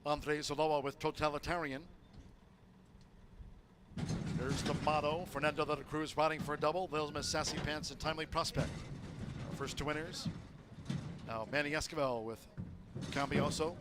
Andres Ulloa with Totalitarian. There's the motto. Fernando de la Cruz riding for a double. Little Miss Sassy Pants and Timely Prospect. Our first two winners. Now Manny Esquivel with Cambioso.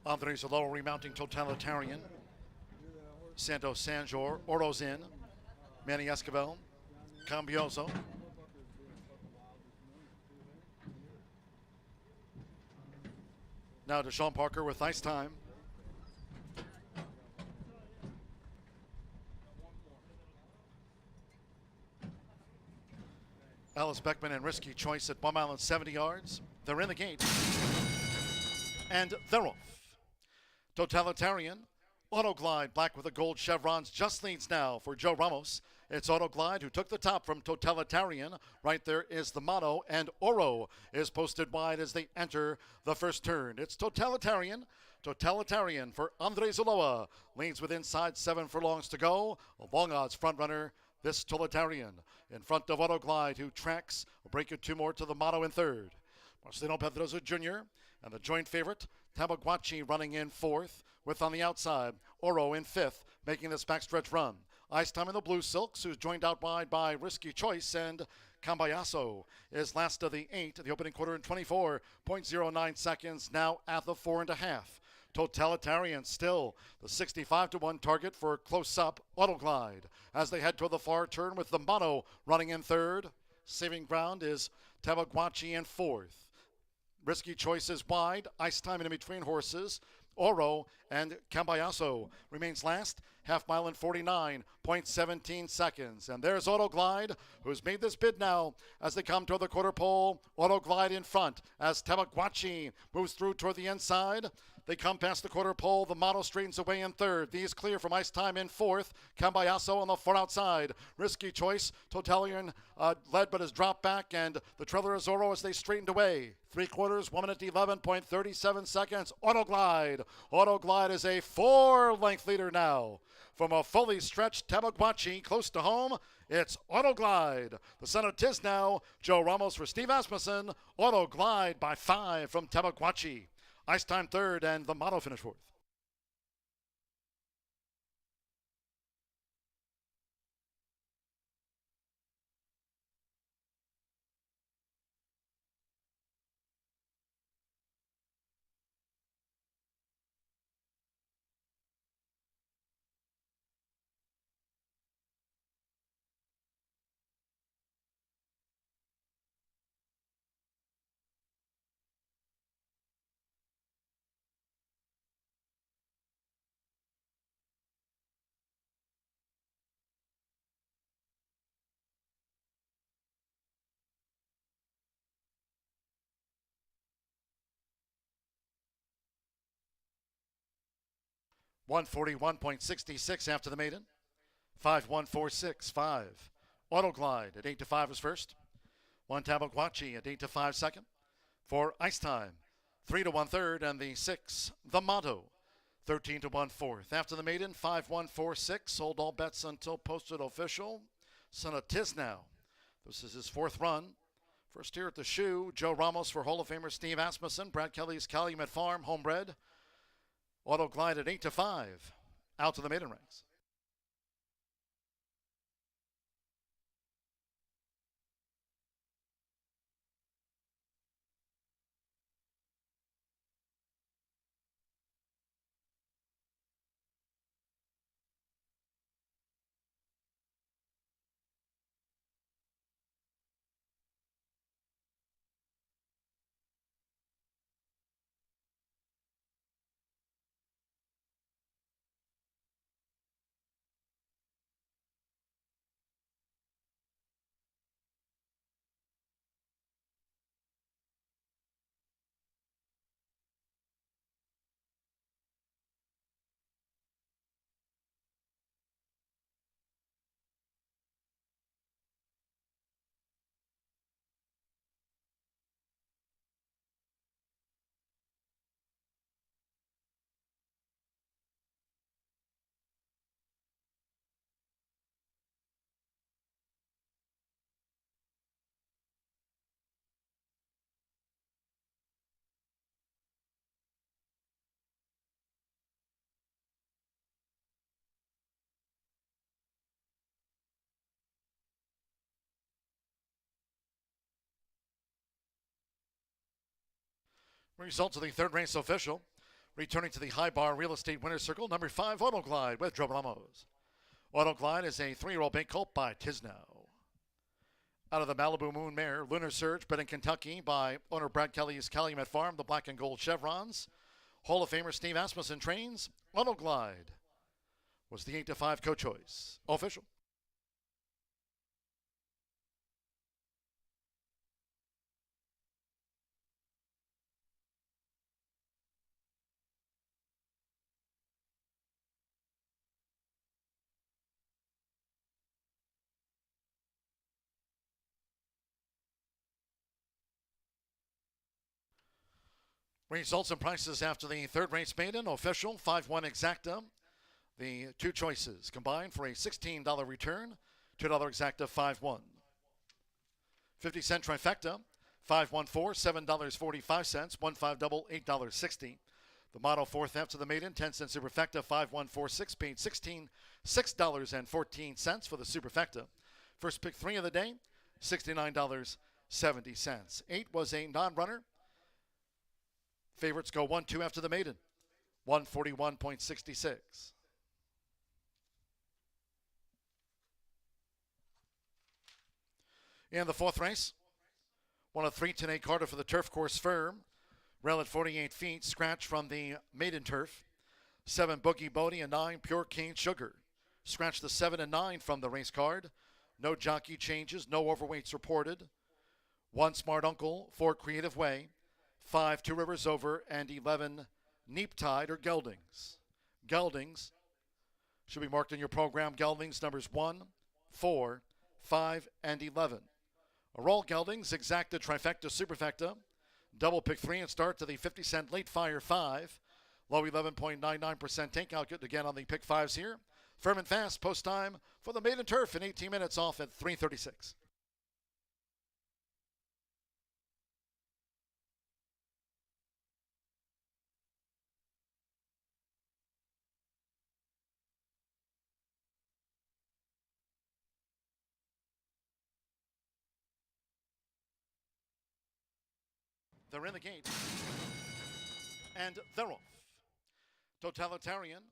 Andres Ulloa remounting Totalitarian. Santos Sanjor, Oro's in. Manny Esquivel, Cambioso. Now Deshaun Parker with Ice Time. Alice Beckman and Risky Choice at 1 mile and 70 yards. They're in the gate. And they're off. Totalitarian, Auto Glide, black with the gold chevrons, just leads now for Joe Ramos. It's Auto Glide who took the top from Totalitarian. Right there is the motto, and Oro is posted wide as they enter the first turn. It's Totalitarian. Totalitarian for Andres Ulloa. Leads with inside 7 furlongs to go. A long odds front runner, this Totalitarian. In front of Auto Glide, who tracks. Will break it 2 more to the motto in third. Marcelino Pedroza Jr. and the joint favorite, Tabaguachi, running in 4th, with on the outside, Oro in 5th, making this backstretch run. Ice Time in the Blue Silks, who's joined out wide by Risky Choice, and Cambayaso is last of the 8, the opening quarter in 24.09 seconds, now at the 4.5. Totalitarian still the 65-1 target for close-up Auto Glide as they head toward the far turn with the motto running in 3rd. Saving ground is Tabaguachi in 4th. Risky Choices wide, Ice Time in between horses. Oro and Cambayaso remains last, half mile in 49.17 seconds. And there's Auto Glide, who's made this bid now as they come toward the quarter pole. Auto Glide in front as Tabaguachi moves through toward the inside. They come past the quarter pole. The motto straightens away in 3rd. These clear from Ice Time in 4th. Cambayaso on the far outside. Risky Choice. Totalitarian led but has dropped back. And the trailer is Oro as they straightened away. 3/4, 1 minute 11.37 seconds. Auto Glide. Auto Glide is a 4-length leader now. From a fully stretched Tabaguachi close to home, it's Auto Glide. The center tis now. Joe Ramos for Steve Asmussen. Auto Glide by 5 from Tabaguachi. Ice Time 3rd, and the motto finish 4th. $141.66 after the maiden. 5-1-4-6-5. Auto Glide at 8-5 is first. 1 Tabaguachi at 8-5 second. 4 Ice Time. 3-1 third, and the 6 the motto. 13-1 fourth. After the maiden, 5-1-4-6. Hold all bets until posted official. Son of Tisnow. This is his 4th run. First here at the shoe, Joe Ramos for Hall of Famer Steve Asmussen. Brad Kelly's Calumet Farm, homebred. Auto Glide at 8-5. Out to the maiden ranks. Results of the third race official. Returning to the High Bar Real Estate Winner's Circle, number 5, Auto Glide with Joe Ramos. Auto Glide is a 3-year-old bay colt by Tisno. Out of the Malibu Moon Mare, Lunar Surge, bred in Kentucky by owner Brad Kelly's Calumet Farm, the black and gold chevrons. Hall of Famer Steve Asmussen trains. Auto Glide was the 8-5 co-choice. Official. Results and prices after the third race maiden. Official 5-1 exacta. The two choices combined for a $16 return. $2 exacta 5-1. 50-cent trifecta. 5-1-4, $7.45. 1-5 double, $8.60. The motto fourth after the maiden. 10-cent superfecta. 5-1-4-6 paid $6.14 for the superfecta. First pick 3 of the day. $69.70. 8 was a non-runner. Favorites go 1-2 after the maiden. 141.66. In the fourth race, 1 of 3 Tanae Carter for the turf course firm. Rail at 48 feet, scratch from the maiden turf. 7 Boogie Bodie and 9 Pure Cane Sugar. Scratch the 7 and 9 from the race card. No jockey changes, no overweights reported. 1 Smart Uncle, 4 Creative Way. 5 Two Rivers Over, and 11 Neap Tide or Geldings. Geldings should be marked in your program. Geldings numbers 1, 4, 5, and 11. Are all Geldings, exacta, trifecta, superfecta. Double pick 3 and start to the 50-cent late fire 5. Low 11.99% takeout. Good again on the pick 5s here. Firm and fast, post time for the maiden turf in 18 minutes off at 3:36. They're in the gate, and they're off. Totalitarian,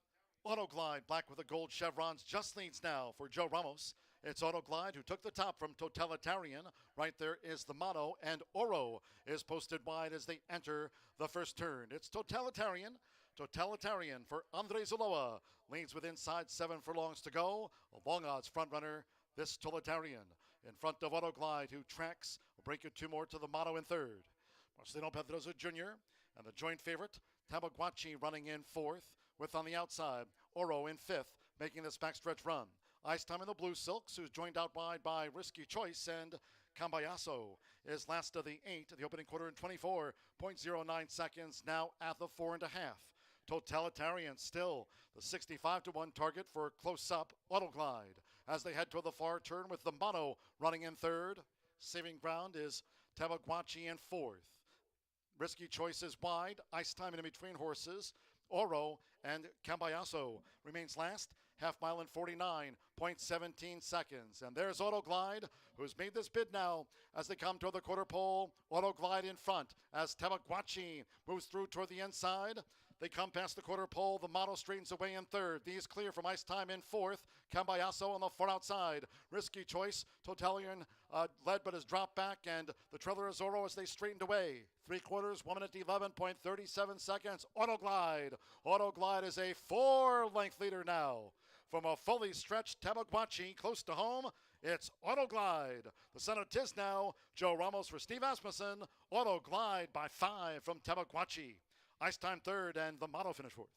Auto Glide, black with the gold chevrons, just leads now for Joe Ramos. It's Auto Glide who took the top from Totalitarian. Right there is the motto, and Oro is posted wide as they enter the first turn. It's Totalitarian. Totalitarian for Andre Zaloa. Leads with inside 7 furlongs to go. A long odds front runner, this Totalitarian. In front of Auto Glide, who tracks. Will break it 2 more to the motto in third. Marcelino Pedroza Jr. and the joint favorite, Tabaguachi, running in 4th, with on the outside, Oro in 5th, making this backstretch run. Ice Time in the Blue Silks, who's joined out wide by Risky Choice, and Cambayaso is last of the 8, the opening quarter in 24.09 seconds, now at the 4.5. Totalitarian still the 65-1 target for close-up Auto Glide as they head toward the far turn with the mono running in 3rd. Saving ground is Tabaguachi in 4th. Risky Choices wide. Ice Time in between horses. Oro and Cambayaso remains last. Half mile in 49.17 seconds. And there's Auto Glide, who's made this bid now as they come toward the quarter pole. Auto Glide in front as Tabaguachi moves through toward the inside. They come past the quarter pole. The motto straightens away in 3rd. These clear from Ice Time in 4th. Cambayaso on the far outside. Risky Choice. Totalitarian led but has dropped back. And the trailer is Oro as they straightened away. 3/4, 1 minute 11.37 seconds. Auto Glide. Auto Glide is a 4-length leader now. From a fully stretched Tabaguachi close to home, it's Auto Glide. The son of Tisno, Joe Ramos for Steve Asmussen. Auto Glide by 5 from Tabaguachi. Ice Time 3rd, and the motto finish 4th.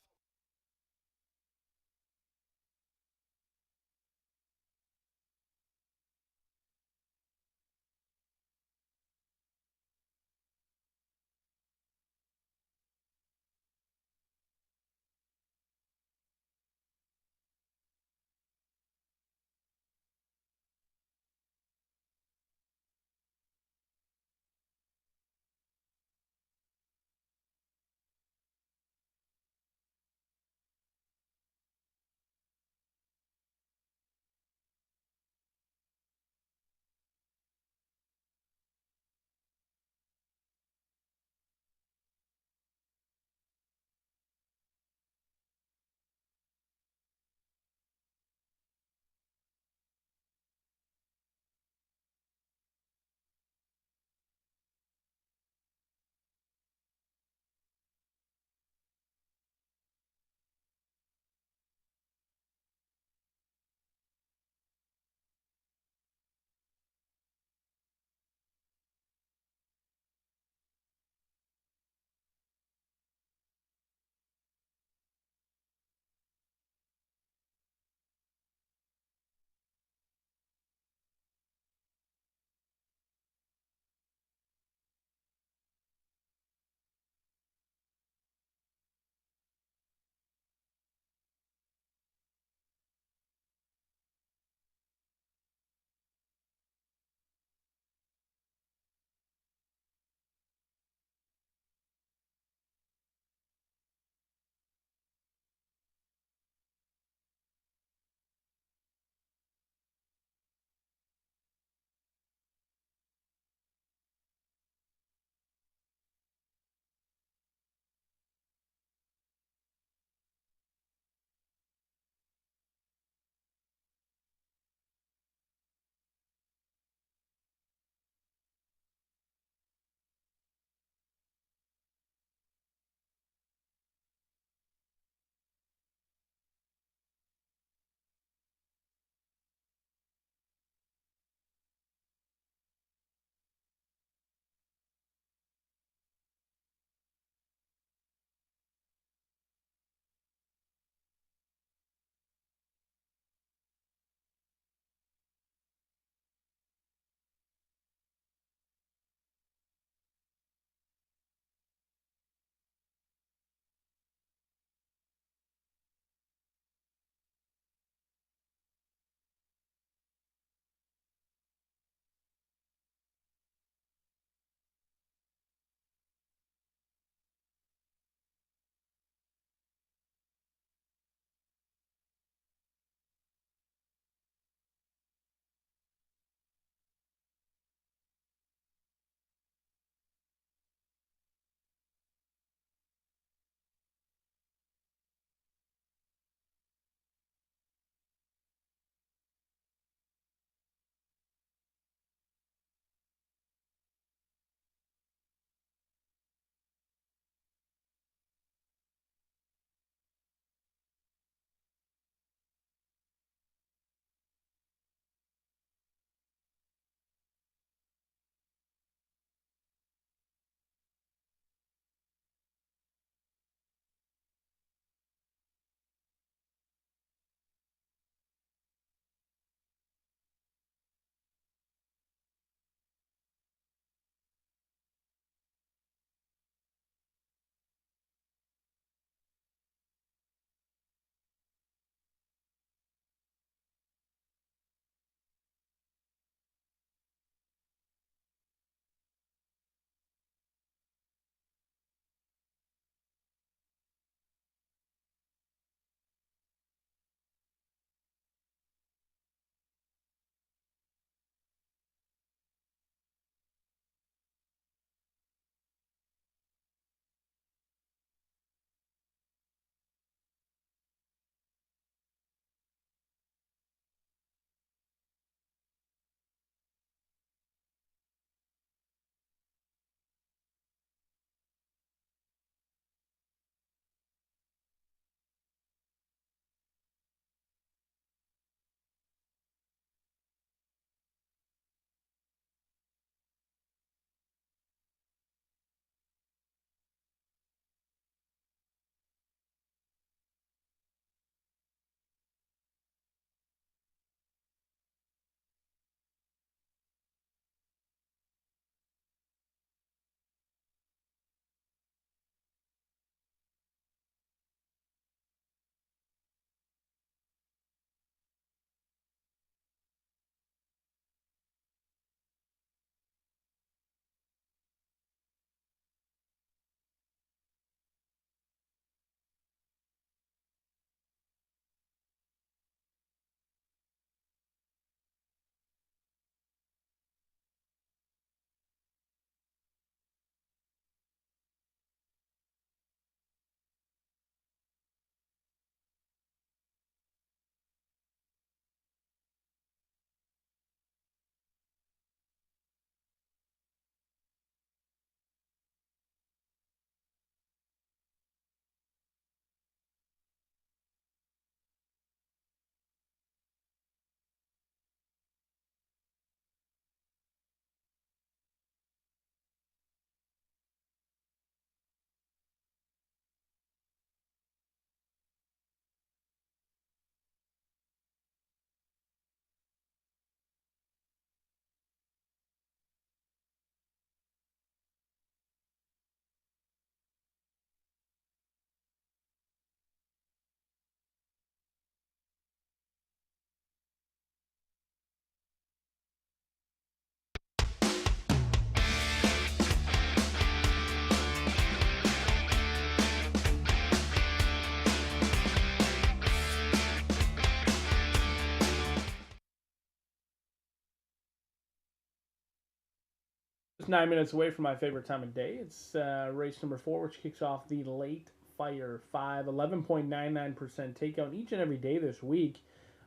Just 9 minutes away from my favorite time of day. It's race number 4, which kicks off the Late Fire 5, 11.99% takeout each and every day this week.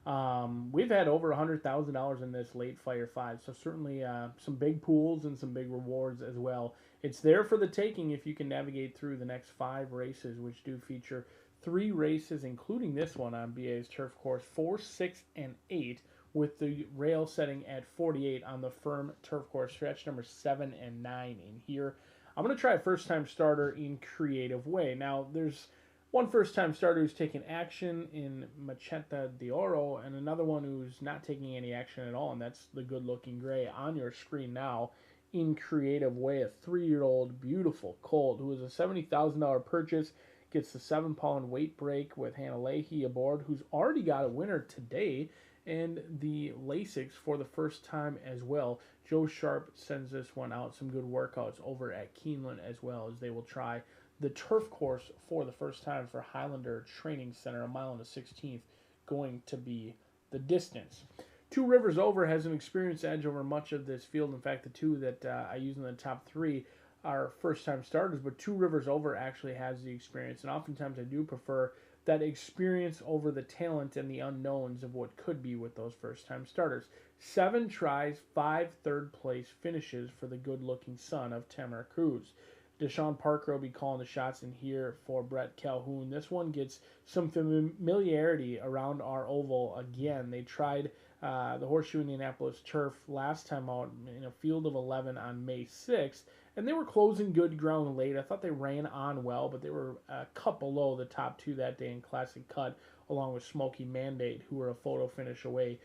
We've had over $100,000 in this Late Fire 5, so certainly some big pools and some big rewards as well. It's there for the taking if you can navigate through the next 5 races, which do feature 3 races, including this one on BA's turf course, 4, 6, and 8, with the rail setting at 48 on the firm turf course, stretch number 7 and 9 in here. I'm going to try a first-time starter in Creative Way. Now, there's one first-time starter who's taking action in Macheta de Oro, and another one who's not taking any action at all, and that's the good-looking gray on your screen now in Creative Way, a 3-year-old beautiful colt who is a $70,000 purchase, gets the 7-pound weight break with Hannah Leahy aboard, who's already got a winner today, and the Lasix for the first time as well. Joe Sharp sends this one out. Some good workouts over at Keeneland as well, as they will try the turf course for the first time for Highlander Training Center, a mile and a 16th, going to be the distance. Two Rivers Over has an experience edge over much of this field. In fact, the two that I use in the top 3 are first-time starters, but Two Rivers Over actually has the experience, and oftentimes I do prefer that experience over the talent and the unknowns of what could be with those first-time starters. 7 tries, 5 third-place finishes for the good-looking son of Tamara Cruz. Deshaun Parker will be calling the shots in here for Brett Calhoun. This one gets some familiarity around our oval again. They tried the Horseshoe Indianapolis turf last time out in a field of 11 on May 6th, and they were closing good ground late. I thought they ran on well, but they were a cut below the top 2 that day in Classic Cut, along with Smoky Mandate, who were a photo finish away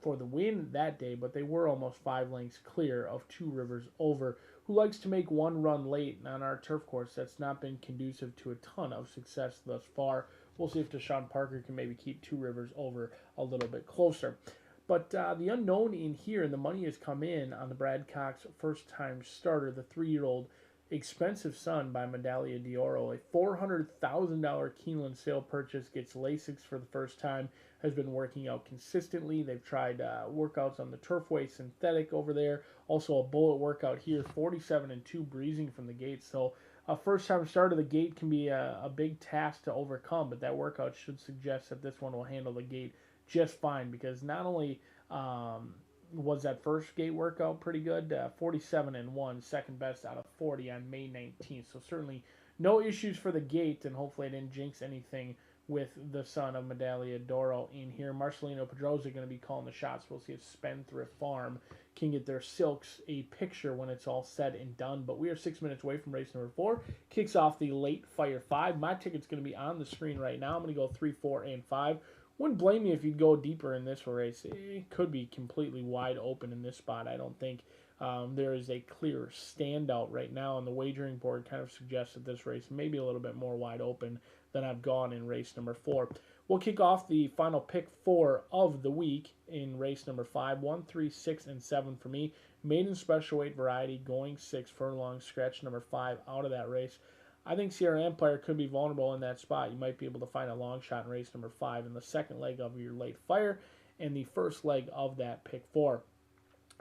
for the win that day, but they were almost 5 lengths clear of Two Rivers Over, who likes to make one run late on our turf course. That's not been conducive to a ton of success thus far. We'll see if Deshaun Parker can maybe keep Two Rivers Over a little bit closer. But the unknown in here, and the money has come in on the Brad Cox first-time starter, the 3-year-old Expensive Son by Medaglia d'Oro. A $400,000 Keeneland sale purchase, gets Lasix for the first time, has been working out consistently. They've tried workouts on the Turfway Synthetic over there. Also a bullet workout here, 47-2 breezing from the gate. So a first-time start of the gate can be a big task to overcome, but that workout should suggest that this one will handle the gate just fine, because not only was that first gate workout pretty good, 47-1, second best out of 40 on May 19th. So certainly no issues for the gate, and hopefully I didn't jinx anything with the son of Medaglia d'Oro in here. Marcelino Pedroza going to be calling the shots. We'll see if Spendthrift Farm can get their silks a picture when it's all said and done. But we are 6 minutes away from race number 4. Kicks off the Late Fire 5. My ticket's going to be on the screen right now. I'm going to go 3, 4, and 5. Wouldn't blame me if you'd go deeper in this race. It could be completely wide open in this spot. I don't think there is a clear standout right now, and the wagering board kind of suggests that this race may be a little bit more wide open than I've gone in race number 4. We'll kick off the final pick 4 of the week in race number 5. 1, 3, 6, and 7 for me. Maiden special weight variety, going 6 furlongs, scratch number 5 out of that race. I think Sierra Empire could be vulnerable in that spot. You might be able to find a long shot in race number 5 in the second leg of your Late Fire and the first leg of that pick 4.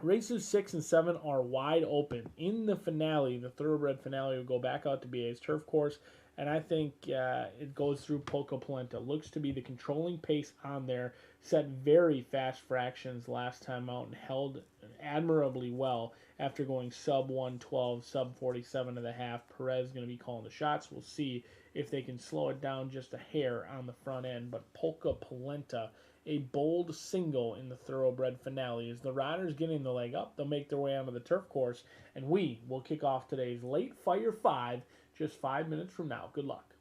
Races 6 and 7 are wide open. In the finale, the thoroughbred finale will go back out to BA's turf course, and I think it goes through Polka Polenta. Looks to be the controlling pace on there, set very fast fractions last time out and held admirably well after going sub 112, sub 47 and a half. Perez going to be calling the shots. We'll see if they can slow it down just a hair on the front end, but Polka Polenta, a bold single in the thoroughbred finale. As the riders getting the leg up, they'll make their way onto the turf course, and we will kick off today's Late Fire 5 just 5 minutes from now. Good luck.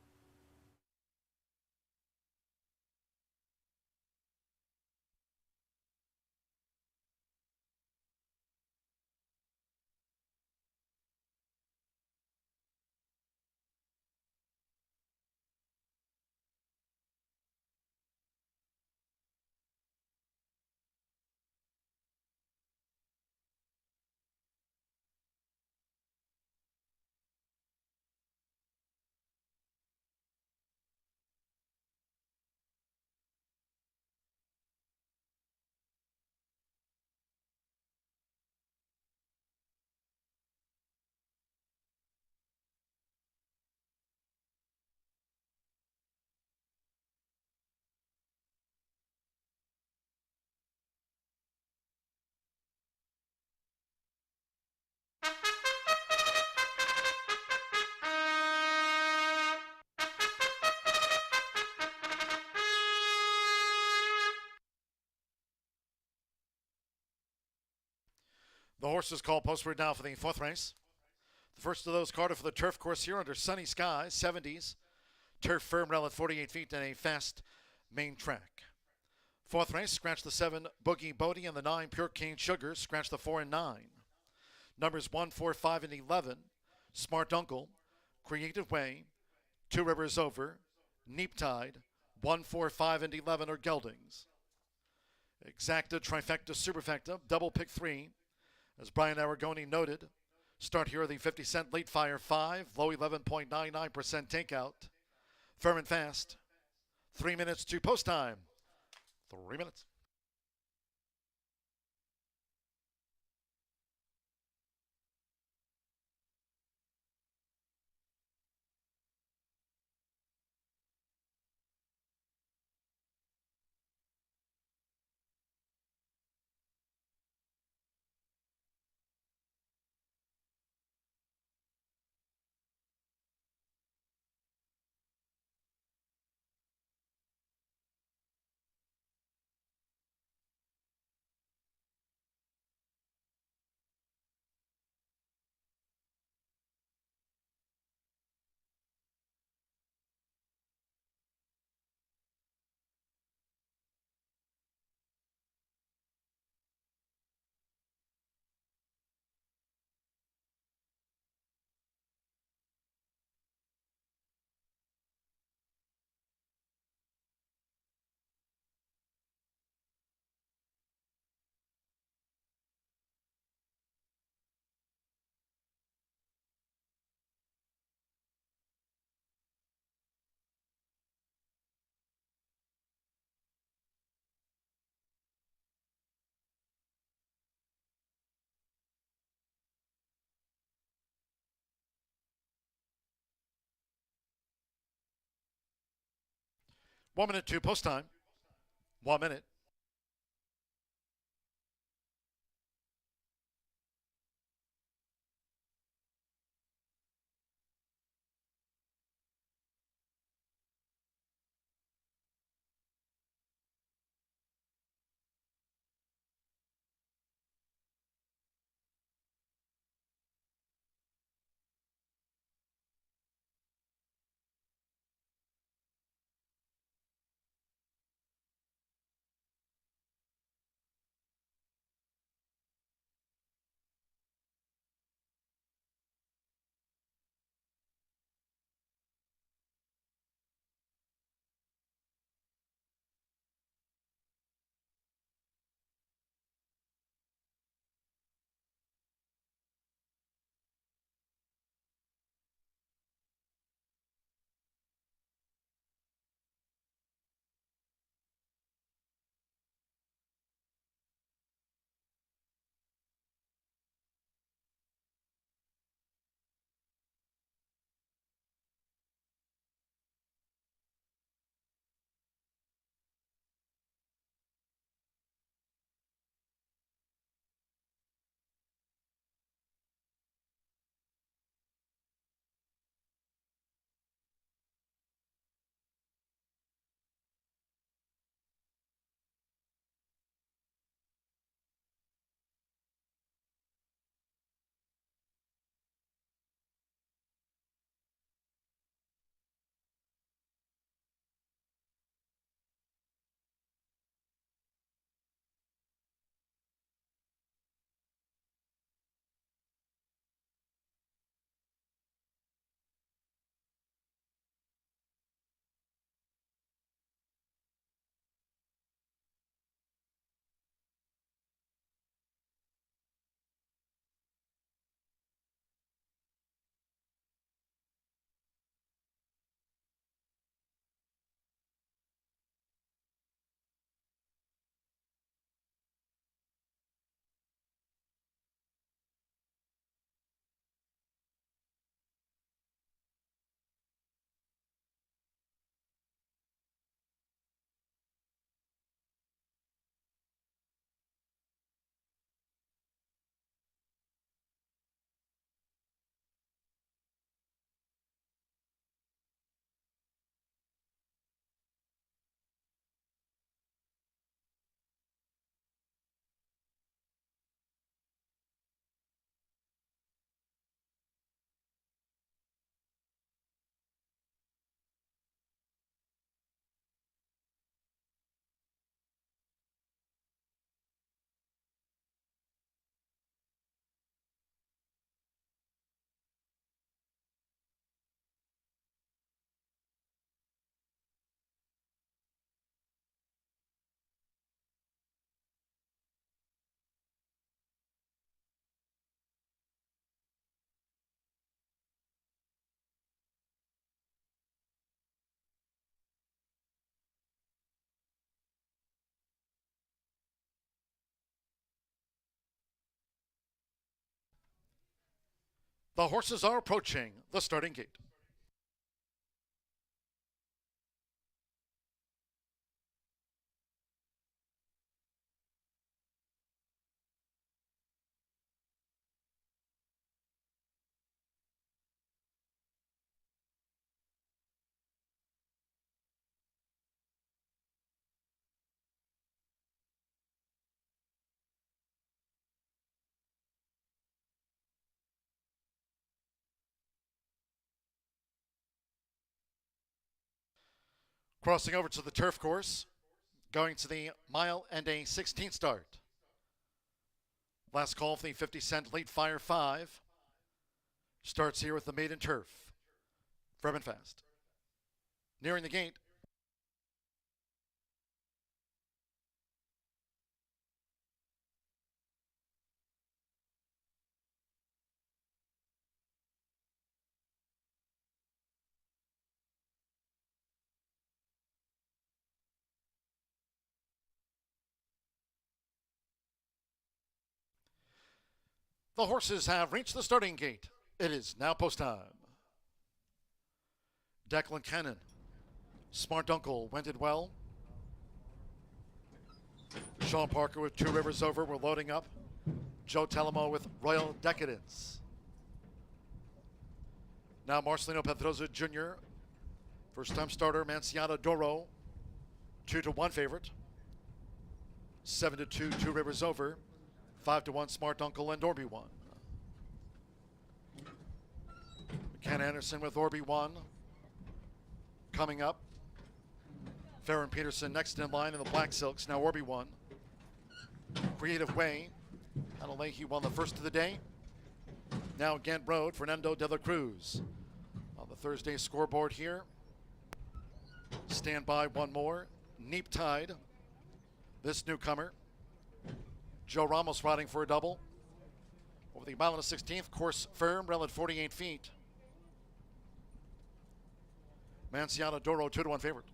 The horses called postward now for the fourth race. The first of those carded for the turf course here under sunny skies, 70s. Turf firm rail at 48 feet and a fast main track. Fourth race, scratch the 7 Boogie Bodie and the 9 Pure Cane Sugar. Scratch the 4 and 9. Numbers 1, 4, 5, and 11. Smart Uncle, Creative Way, Two Rivers Over, Neap Tide, 1, 4, 5, and 11 are geldings. Exacta, Trifecta, Superfecta, Double Pick 3. As Brian Aragoni noted, start here the 50 cent late fire 5, low 11.99% takeout. Firm and fast. 3 minutes to post time. 3 minutes. One minute to post time. 1 minute. The horses are approaching the starting gate. Crossing over to the turf course, going to the mile and a 16th start. Last call for the 50-cent Late Fire 5. Starts here with the maiden turf. Firm and fast. Nearing the gate. The horses have reached the starting gate. It is now post time. Declan Cannon, Smart Uncle, went well. Sean Parker with Two Rivers Over, we're loading up. Joe Telemo with Royal Decadence. Now Marcelino Pedroza Jr., first time starter, Manciata Doro, 2-1 favorite. 7-2, Two Rivers Over. 5-1, Smart Uncle and Orby 1. Ken Anderson with Orby 1. Coming up. Farron Peterson next in line in the Black Silks. Now Orby 1. Creative Way. Adelaide won the first of the day. Now Ghent Road, Fernando de la Cruz. On the Thursday scoreboard here. Stand by one more. Neap Tide. This newcomer. Joe Ramos riding for a double. Over the mile and a 16th, course firm, rel at 48 feet. Manciata Doro, 2-1 favorite.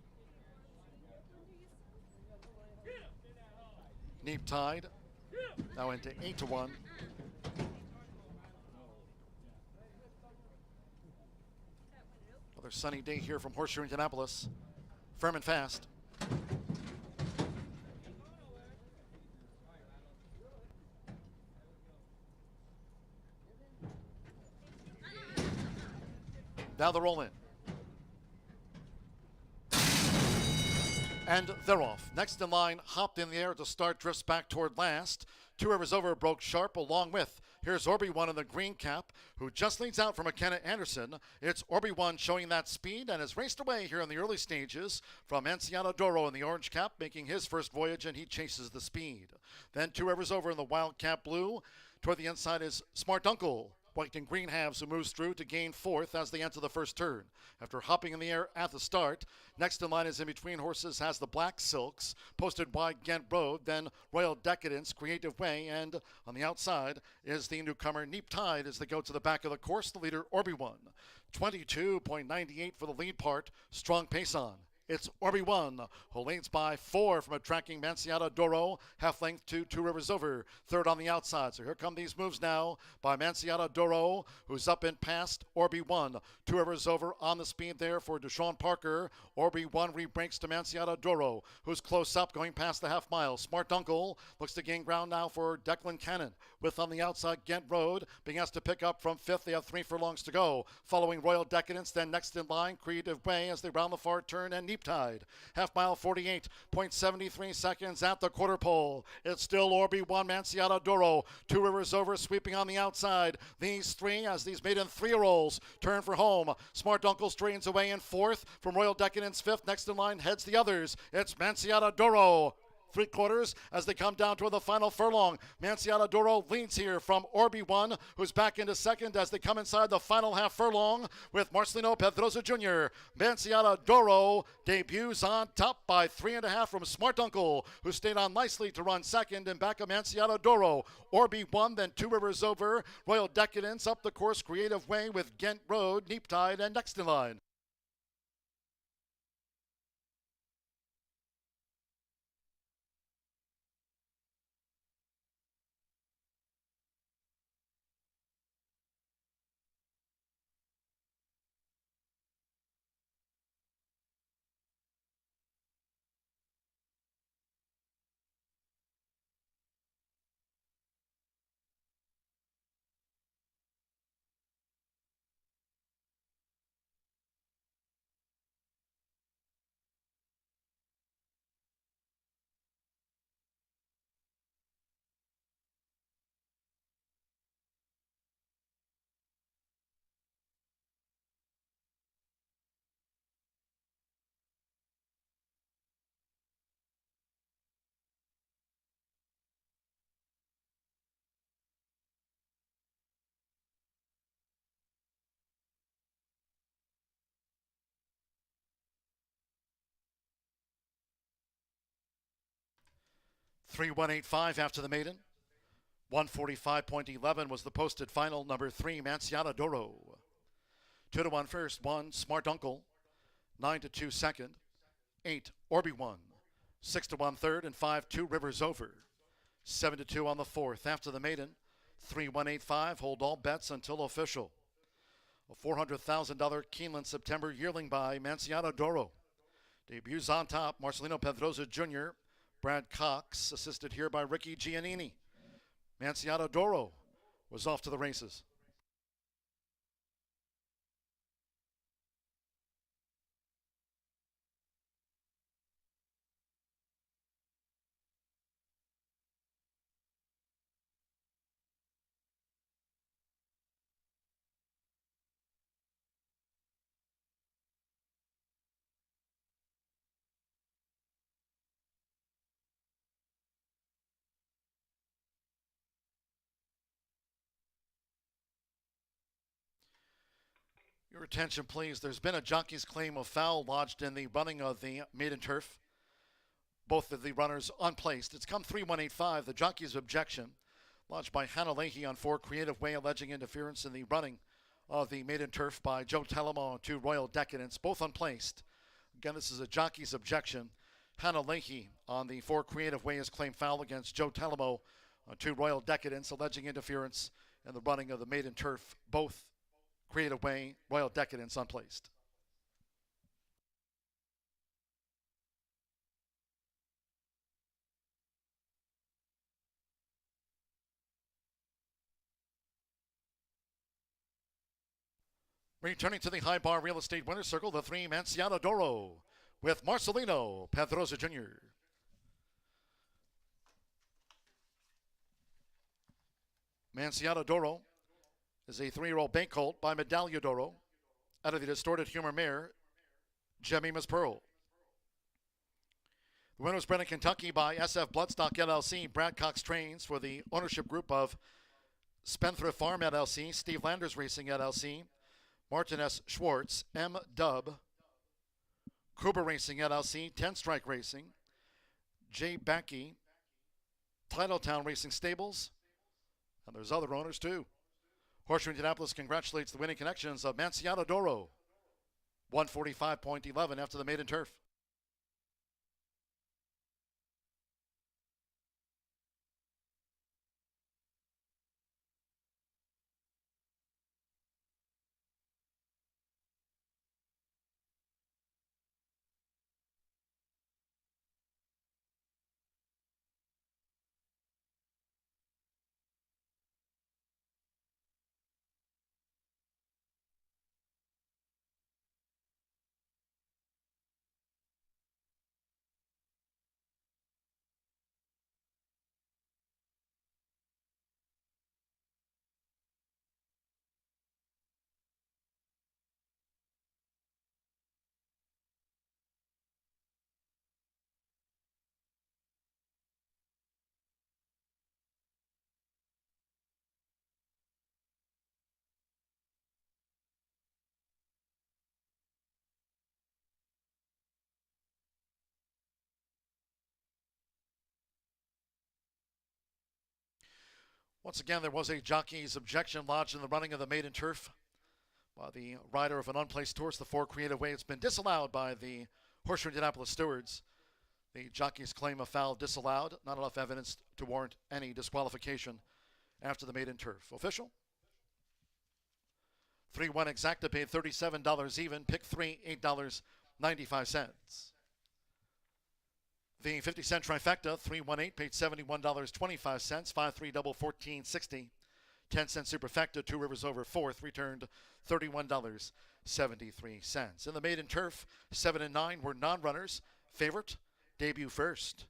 Neap Tide, now into 8-1. Another sunny day here from Horseshoe Indianapolis. Firm and fast. Now the roll in. And they're off. Next in line, hopped in the air to start, drifts back toward last. Two Rivers Over broke sharp along with. Here's Orby 1 in the green cap, who just leads out from McKenna Anderson. It's Orby 1 showing that speed and has raced away here in the early stages from Manciata Doro in the orange cap, making his first voyage, and he chases the speed. Then Two Rivers Over in the wild cap blue. Toward the inside is Smart Uncle, white and green halves, who moves through to gain fourth as they enter the first turn. After hopping in the air at the start, next in line is In Between Horses has the Black Silks, posted by Ghent Road, then Royal Decadence, Creative Way, and on the outside is the newcomer Neap Tide as they go to the back of the course. The leader Orby 1, 22.98 for the lead part, strong pace on. It's Orby 1, who leads by 4 from a tracking Manciata Doro, half length to Two Rivers Over, third on the outside. So here come these moves now by Manciata Doro, who's up and past Orby 1. Two Rivers Over on the speed there for Deshaun Parker. Orby 1 re-breaks to Manciata Doro, who's close up going past the half mile. Smart Uncle looks to gain ground now for Declan Cannon, with on the outside Ghent Road being asked to pick up from fifth. They have 3 furlongs to go. Following Royal Decadence, then next in line Creative Way as they round the far turn, and Neap Tide. Half mile 48.73 seconds at the quarter pole. It's still Orby 1, Manciata Doro. Two Rivers Over sweeping on the outside. These three, as these maiden 3-year-olds turn for home. Smart Uncle straightens away in fourth from Royal Decadence fifth. Next in line heads the others. It's Manciata Doro. 3/4 as they come down toward the final furlong. Manciata Doro leads here from Orby 1, who's back into second as they come inside the final half furlong with Marcelino Pedroza Jr. Manciata Doro debuts on top by 3.5 from Smart Uncle, who stayed on nicely to run second, and back of Manciata Doro. Orby 1, then Two Rivers Over. Royal Decadence up the course, Creative Way with Ghent Road, Neap Tide, and next in line. 3:185 after the maiden. 145.11 was the posted final. Number 3, Manciata-Doro. 2-1 first, 1, Smart Uncle. 9-2 second. 8, Orby-1. 6-1 third, and 5-2 Rivers Over. 7-2 on the fourth. After the maiden, 3:185. Hold all bets until official. A $400,000 Keeneland September yearling by Manciata-Doro. Debuts on top, Marcelino Pedroza Jr., Brad Cox, assisted here by Ricky Giannini. Manciata-Doro was off to the races. Your attention, please. There's been a jockey's claim of foul lodged in the running of the maiden turf. Both of the runners unplaced. It's come 3:185. The jockey's objection lodged by Hannah Leahy on 4 Creative Way, alleging interference in the running of the maiden turf by Joe Telemo to Royal Decadence, both unplaced. Again, this is a jockey's objection. Hannah Leahy on the 4 Creative Way has claimed foul against Joe Telemo to Royal Decadence, alleging interference in the running of the maiden turf, both Creative Way, Royal Decadence unplaced. Returning to the high bar real estate winner's circle, the 3 Manciata-Doro with Marcelino Pedroza Jr. Manciata-Doro is a 3-year-old bank colt by Medaglia Doro out of the Distorted Humor mare, Jemima's Pearl. The winner was bred in Kentucky by SF Bloodstock LLC. Brad Cox trains for the ownership group of Spendthrift Farm LLC, Steve Landers Racing LLC, Martin S. Schwartz, M. Dub, Kruber Racing LLC, 10 Strike Racing, J. Backey, Titletown Racing Stables, and there's other owners too. Horseshoe Indianapolis congratulates the winning connections of Manciata-Doro. 145.11 after the maiden turf. Once again, there was a jockey's objection lodged in the running of the maiden turf by the rider of an unplaced horse, the 4 Creative Way. It's been disallowed by the Horseshoe Indianapolis stewards. The jockey's claim of foul disallowed. Not enough evidence to warrant any disqualification after the maiden turf. Official? 3-1 exacta paid $37 even. Pick 3, $8.95. The 50-cent trifecta, 318, paid $71.25. 5-3 double, $14.60. 10-cent superfecta, 2 Rivers Over, fourth, returned $31.73. In the maiden turf, 7 and 9 were non-runners. Favorite, debut first.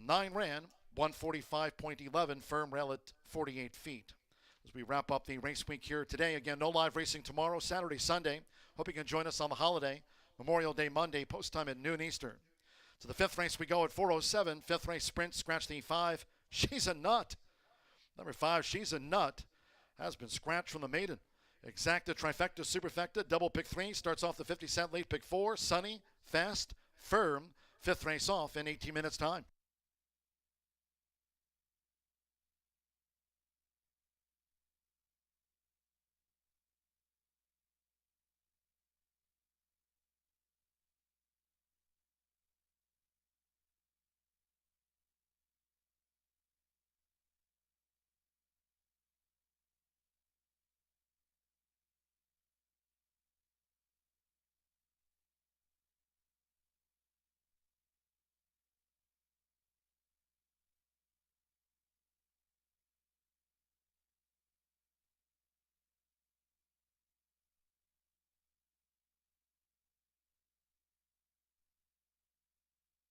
9 ran, 145.11, firm rail at 48 feet. As we wrap up the race week here today, again, no live racing tomorrow, Saturday, Sunday. Hope you can join us on the holiday. Memorial Day Monday, post time at noon Eastern. To the 5th race we go at 4:07. 5th race sprint, scratch the 5. She's a Nut. Number 5, She's a Nut, has been scratched from the maiden. Exacta, trifecta, superfecta, double pick 3. Starts off the 50-cent, late pick 4. Sunny, fast, firm. 5th race off in 18 minutes time.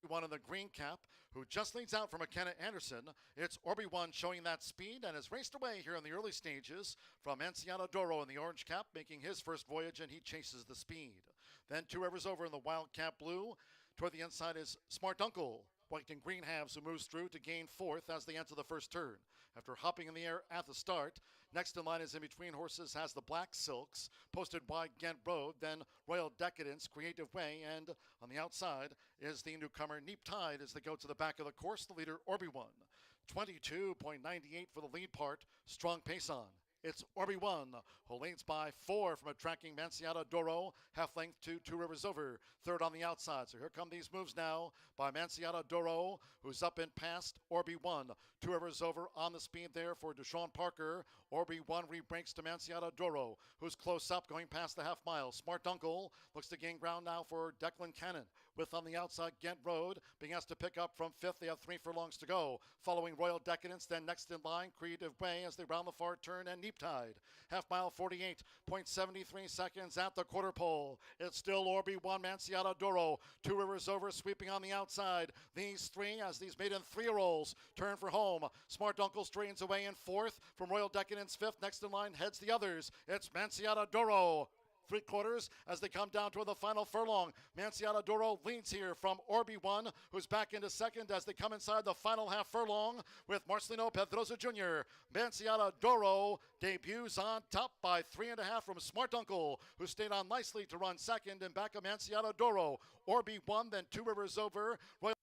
Orby-1 in the green cap, who just leads out from McKenna Anderson. It's Orby-1 showing that speed and has raced away here in the early stages from Enciano Doro in the orange cap, making his first voyage, and he chases the speed. Then Two Rivers Over in the Wildcat blue. Toward the inside is Smart Dunkel, white and green halves, who moves through to gain fourth as they enter the first turn. After hopping in the air at the start, next in line is In Between Horses has the Black Silks, posted by Ghent Road, then Royal Decadence, Creative Way, and on the outside is the newcomer Neap Tide as they go to the back of the course. The leader Orby-1, 22.98 for the lead part, strong pace on. It's Orby-1, who leads by 4 from a tracking Manciata Doro, half length to Two Rivers Over, third on the outside. So here come these moves now by Manciata Doro, who's up and past Orby-1. Two Rivers Over on the speed there for Deshaun Parker. Orby-1 re-breaks to Manciata Doro, who's close up going past the half mile. Smart Dunkel looks to gain ground now for Declan Cannon, with on the outside Ghent Road being asked to pick up from 5th. They have 3 furlongs to go. Following Royal Decadence, then next in line Creative Way as they round the far turn, and Neap Tide. Half mile 48.73 seconds at the quarter pole. It's still Orby-1, Manciata Doro. Two Rivers Over sweeping on the outside. These three, as these maiden 3-year-olds turn for home. Smart Dunkel straightens away in 4th from Royal Decadence 5th. Next in line heads the others. It's Manciata Doro. 3/4 as they come down toward the final furlong. Manciata Doro leads here from Orby-1, who's back into second as they come inside the final half furlong with Marcelino Pedrosa Jr. Manciata Doro debuts on top by 3.5 from Smart Dunkel, who stayed on nicely to run second, and back of Manciata Doro. Orby-1, then Two Rivers Over. Royal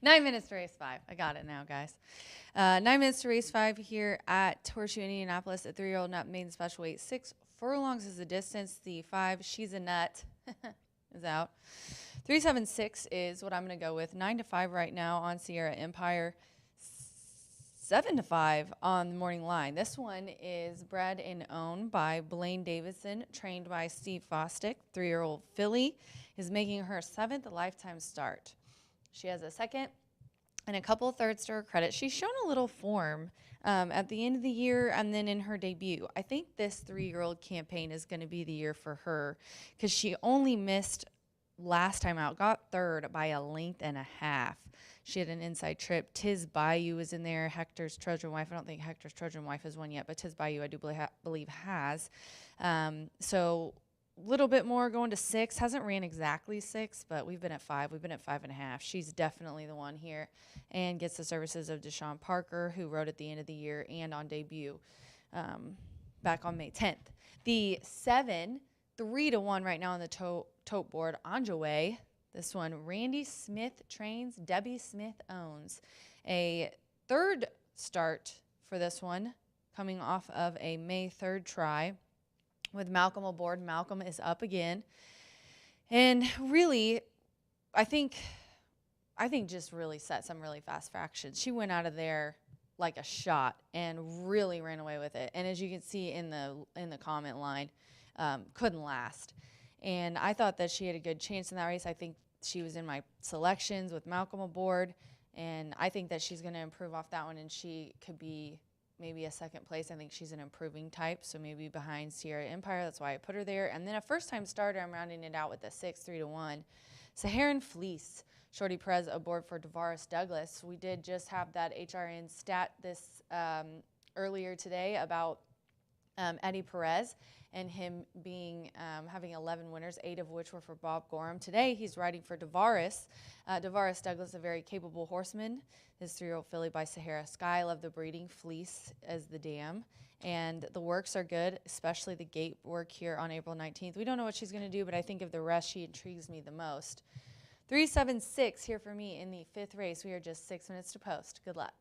9 minutes to race 5. I got it now, guys. 9 minutes to race 5 here at Horseshoe Indianapolis. A 3-year-old not maiden special weight. 6 furlongs is the distance. The 5, She's a Nut, is out. 376 is what I'm going to go with. 9-5 right now on Sierra Empire. 7-5 on the morning line. This one is bred and owned by Blaine Davidson, trained by Steve Fostick. 3-year-old filly is making her 7th lifetime start. She has a 2nd and a couple thirds to her credit. She's shown a little form at the end of the year and then in her debut. I think this 3-year-old campaign is going to be the year for her because she only missed last time out, got 3rd by a length and a half. She had an inside trip. Tiz Bayou was in there. Hector's Trojan Wife. I don't think Hector's Trojan Wife has won yet, but Tiz Bayou I do believe has. So a little bit more going to 6. Hasn't ran exactly 6, but we've been at 5. We've been at 5.5. She's definitely the one here and gets the services of Deshaun Parker, who rode at the end of the year and on debut back on May 10th. The 7, 3-1 right now on the tote board. Anjouay. This one, Randy Smith trains, Debbie Smith owns. A 3rd start for this one, coming off of a May 3rd try with Malcolm aboard. Malcolm is up again. And really, I think just really set some really fast fractions. She went out of there like a shot and really ran away with it. And as you can see in the comment line, couldn't last. And I thought that she had a good chance in that race. I think she was in my selections with Malcolm aboard, and I think that she's going to improve off that one, and she could be maybe a 2nd place. I think she's an improving type, so maybe behind Sierra Empire. That's why I put her there. And then a first-time starter, I'm rounding it out with a 6, 3-1. Saharan Fleece, Shorty Perez aboard for Tavares Douglas. We did just have that HRN stat this earlier today about Eddie Perez and him being having 11 winners, 8 of which were for Bob Gorham. Today he's riding for Tavares. Tavares Douglas, a very capable horseman. This 3-year-old filly by Sahara Sky. Love the breeding. Fleece as the dam. And the works are good, especially the gate work here on April 19th. We don't know what she's going to do, but I think of the rest, she intrigues me the most. 376 here for me in the 5th race. We are just 6 minutes to post. Good luck.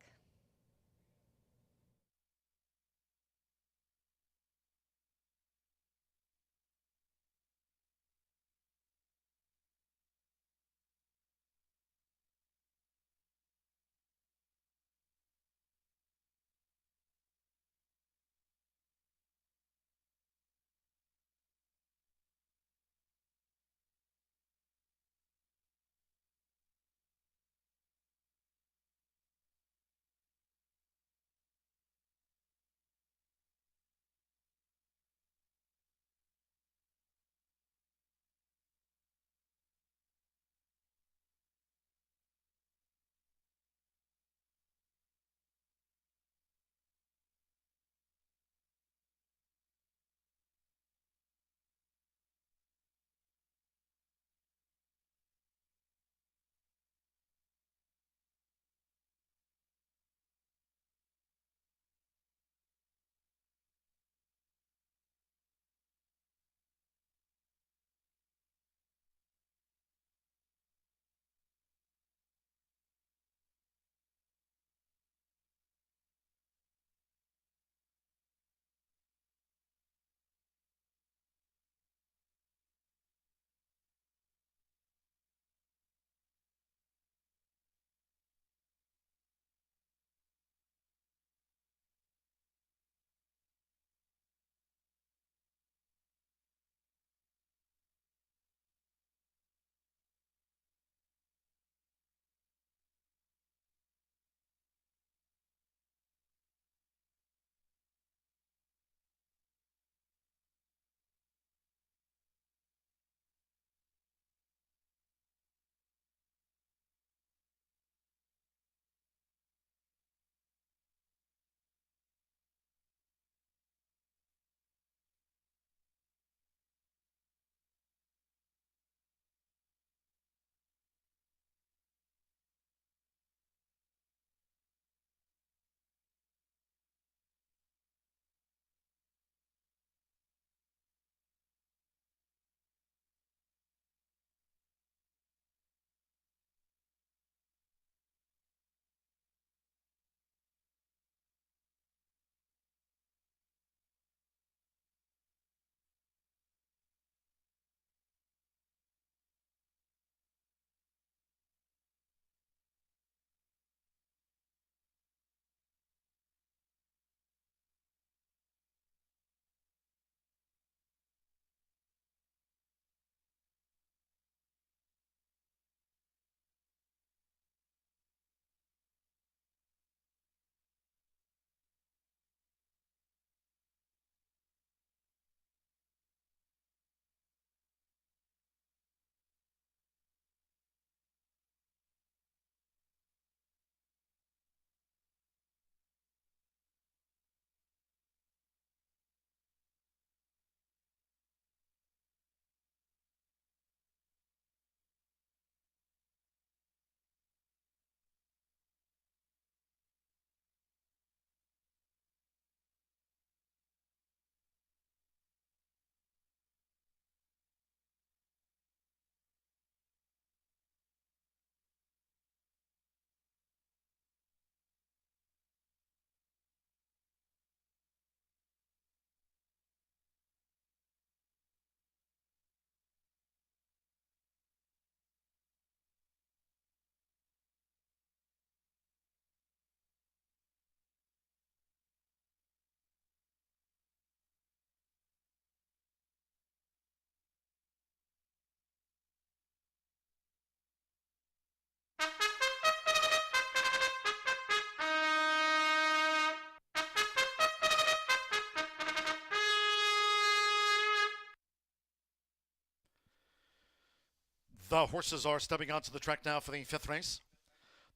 The horses are stepping onto the track now for the fifth race.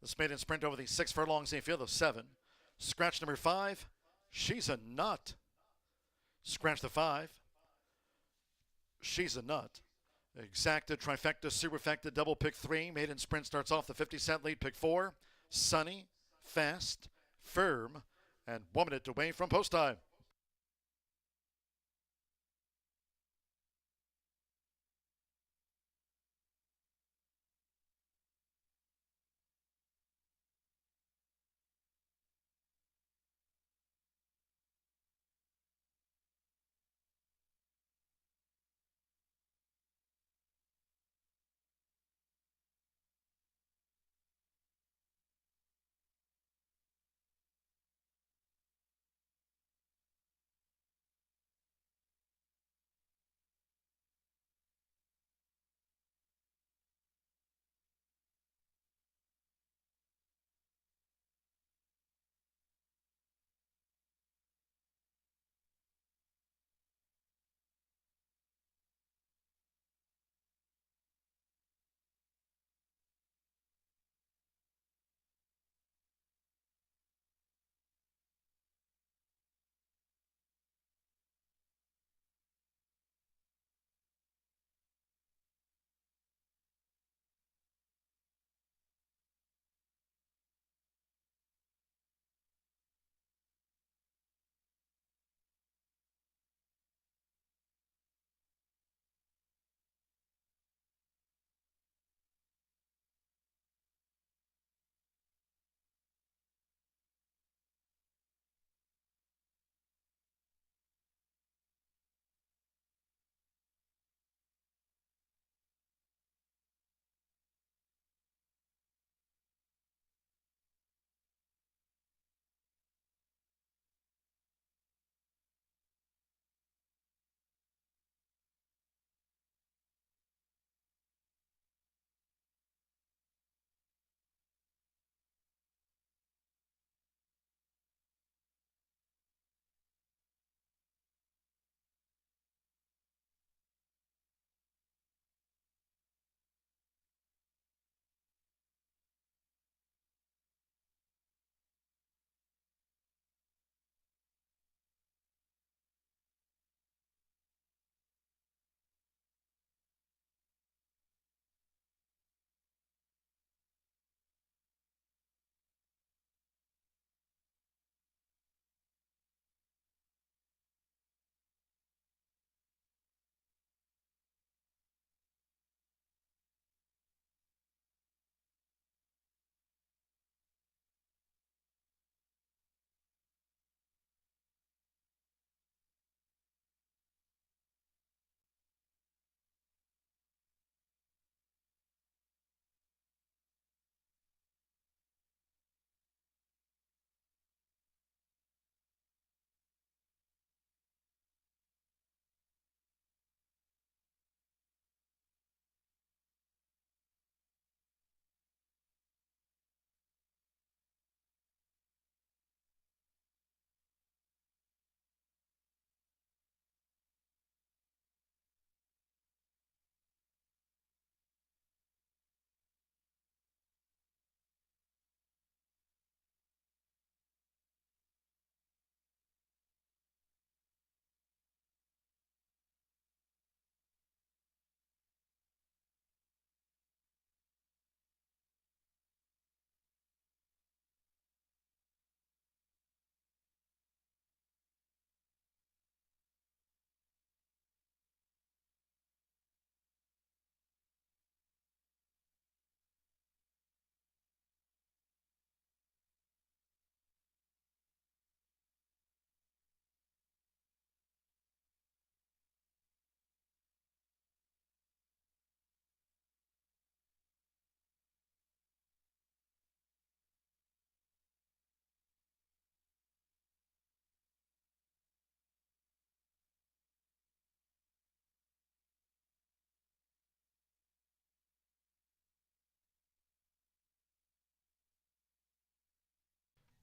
This maiden sprint over the 6 furlongs in a field of 7. Scratch number 5. She's a Nut. Scratch the 5. She's a Nut. Exacta, trifecta, superfecta, double pick 3. Maiden sprint starts off the 50-cent lead. Pick 4. Sunny, Fast, Firm, and 1 minute away from post time.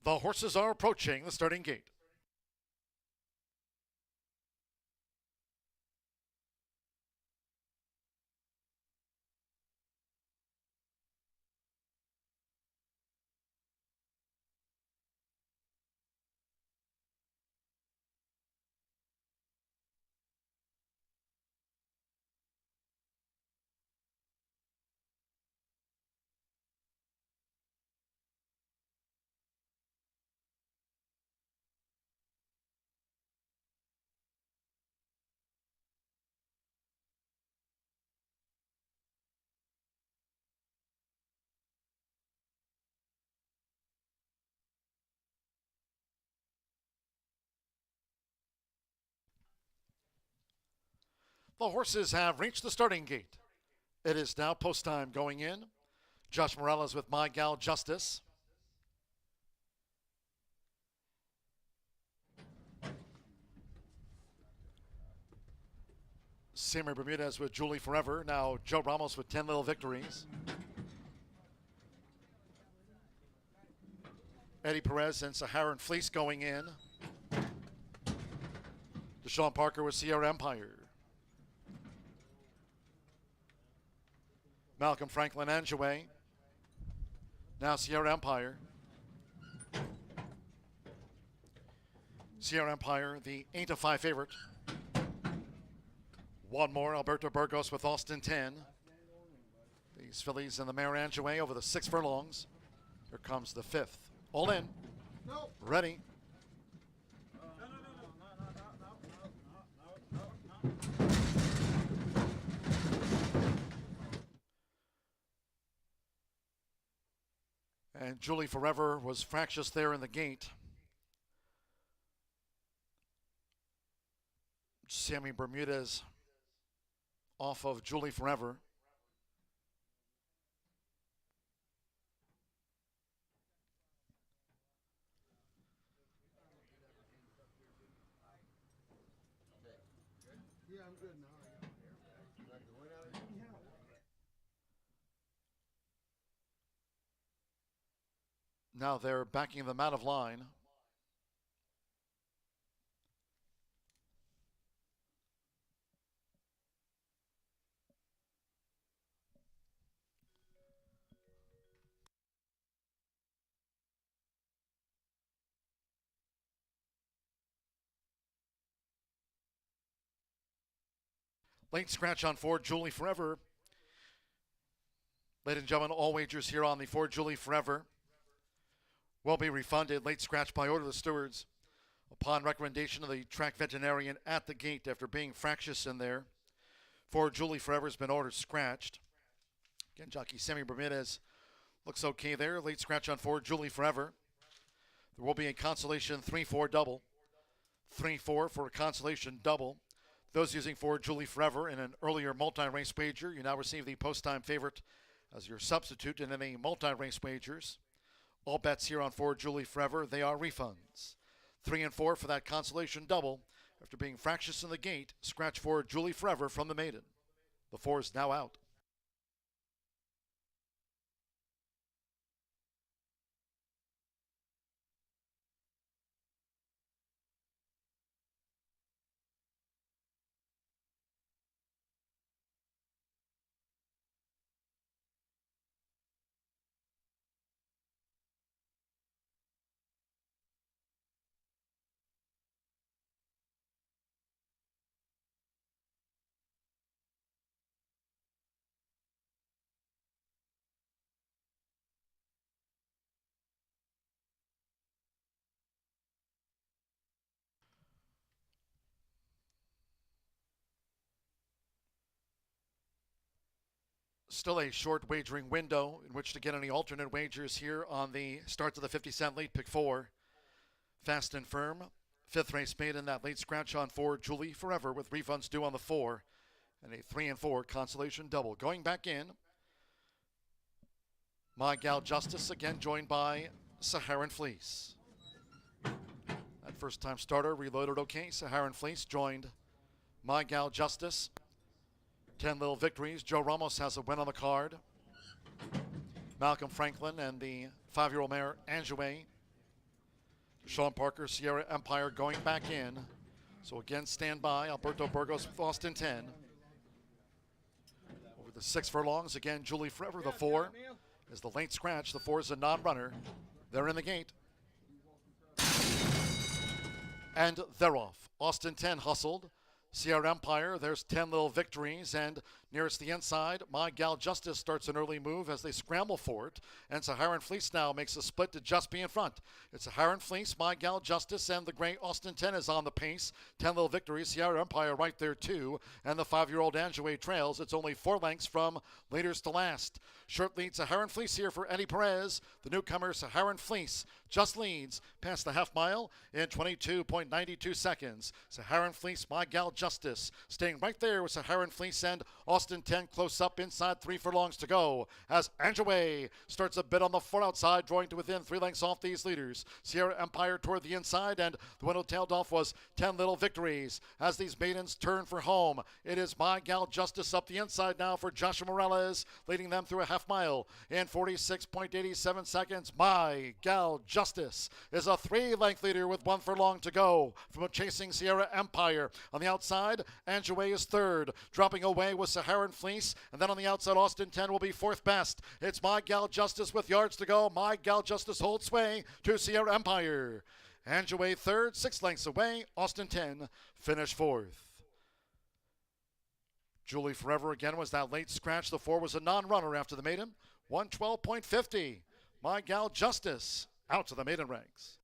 The horses are approaching the starting gate. The horses have reached the starting gate. It is now post time going in. Josh Morales with My Gal Justice. Sammy Bermudez with Julie Forever. Now Joe Ramos with 10 Little Victories. Eddie Perez and Saharan Fleece going in. Deshaun Parker with Sierra Empire. Malcolm Franklin Anjouet. Now Sierra Empire. Sierra Empire, the 8-5 favorite. One more, Alberto Burgos with Austin 10. These fillies and the mare Anjouet over the 6 furlongs. Here comes the 5th. All in. Ready. And Julie Forever was fractious there in the gate. Sammy Bermudez off of Julie Forever. Now they're backing them out of line. Late scratch on Ford Julie Forever. Ladies and gentlemen, all wagers here on the Ford Julie Forever will be refunded. Late scratch by order of the stewards upon recommendation of the track veterinarian at the gate after being fractious in there. Ford Julie Forever has been ordered scratched. Again, jockey Sammy Bermudez looks okay there. Late scratch on Ford Julie Forever. There will be a consolation 3-4 double. 3-4 for a consolation double. Those using Ford Julie Forever in an earlier multi-race wager, you now receive the post-time favorite as your substitute in any multi-race wagers. All bets here on Ford Julie Forever, they are refunds. 3-4 for that consolation double. After being fractious in the gate, scratch Ford Julie Forever from the maiden. The 4 is now out. Still a short wagering window in which to get any alternate wagers here on the start of the 50-cent late pick 4. Fast and firm. 5th race made in that late scratch on Ford Julie Forever with refunds due on the 4. And a 3-4 consolation double. Going back in, My Gal Justice again joined by Saharan Fleece. That first time starter reloaded okay. Saharan Fleece joined My Gal Justice. 10 Little Victories. Joe Ramos has a win on the card. Malcolm Franklin and the 5-year-old mare Anjouet. Sean Parker, Sierra Empire going back in. So again, stand by. Alberto Burgos with Austin 10. Over the 6 furlongs, again, Julie Forever, the 4. Is the late scratch. The 4 is a non-runner. They're in the gate. And they're off. Austin 10 hustled. Sierra Empire, there's 10 Little Victories, and nearest the inside, My Gal Justice starts an early move as they scramble for it, and Saharan Fleece now makes a split to just be in front. It's Saharan Fleece, My Gal Justice, and the great Austin 10 is on the pace. 10 Little Victories, Sierra Empire right there too, and the 5-year-old Anjouet trails. It's only 4 lengths from leaders to last. Short lead Saharan Fleece here for Eddie Perez. The newcomer Saharan Fleece just leads past the half mile in 22.92 seconds. Saharan Fleece, My Gal Justice, staying right there with Saharan Fleece and Austin 10 close up inside 3 furlongs to go. As Angeway starts a bit on the far outside, drawing to within 3 lengths off these leaders. Sierra Empire toward the inside, and the one who tailed off was 10 Little Victories. As these maidens turn for home, it is My Gal Justice up the inside now for Joshua Morales, leading them through a half mile in 46.87 seconds. My Gal Justice is a 3-length leader with 1 furlong to go from a chasing Sierra Empire. On the outside, Angeway is third, dropping away with Saharan Fleece, and then on the outside, Austin 10 will be 4th best. It's My Gal Justice with yards to go. My Gal Justice holds sway to Sierra Empire. Angeway third, 6 lengths away. Austin 10 finished 4th. Julie Forever again was that late scratch. The 4 was a non-runner after the maiden. 112.50. My Gal Justice out to the maiden ranks.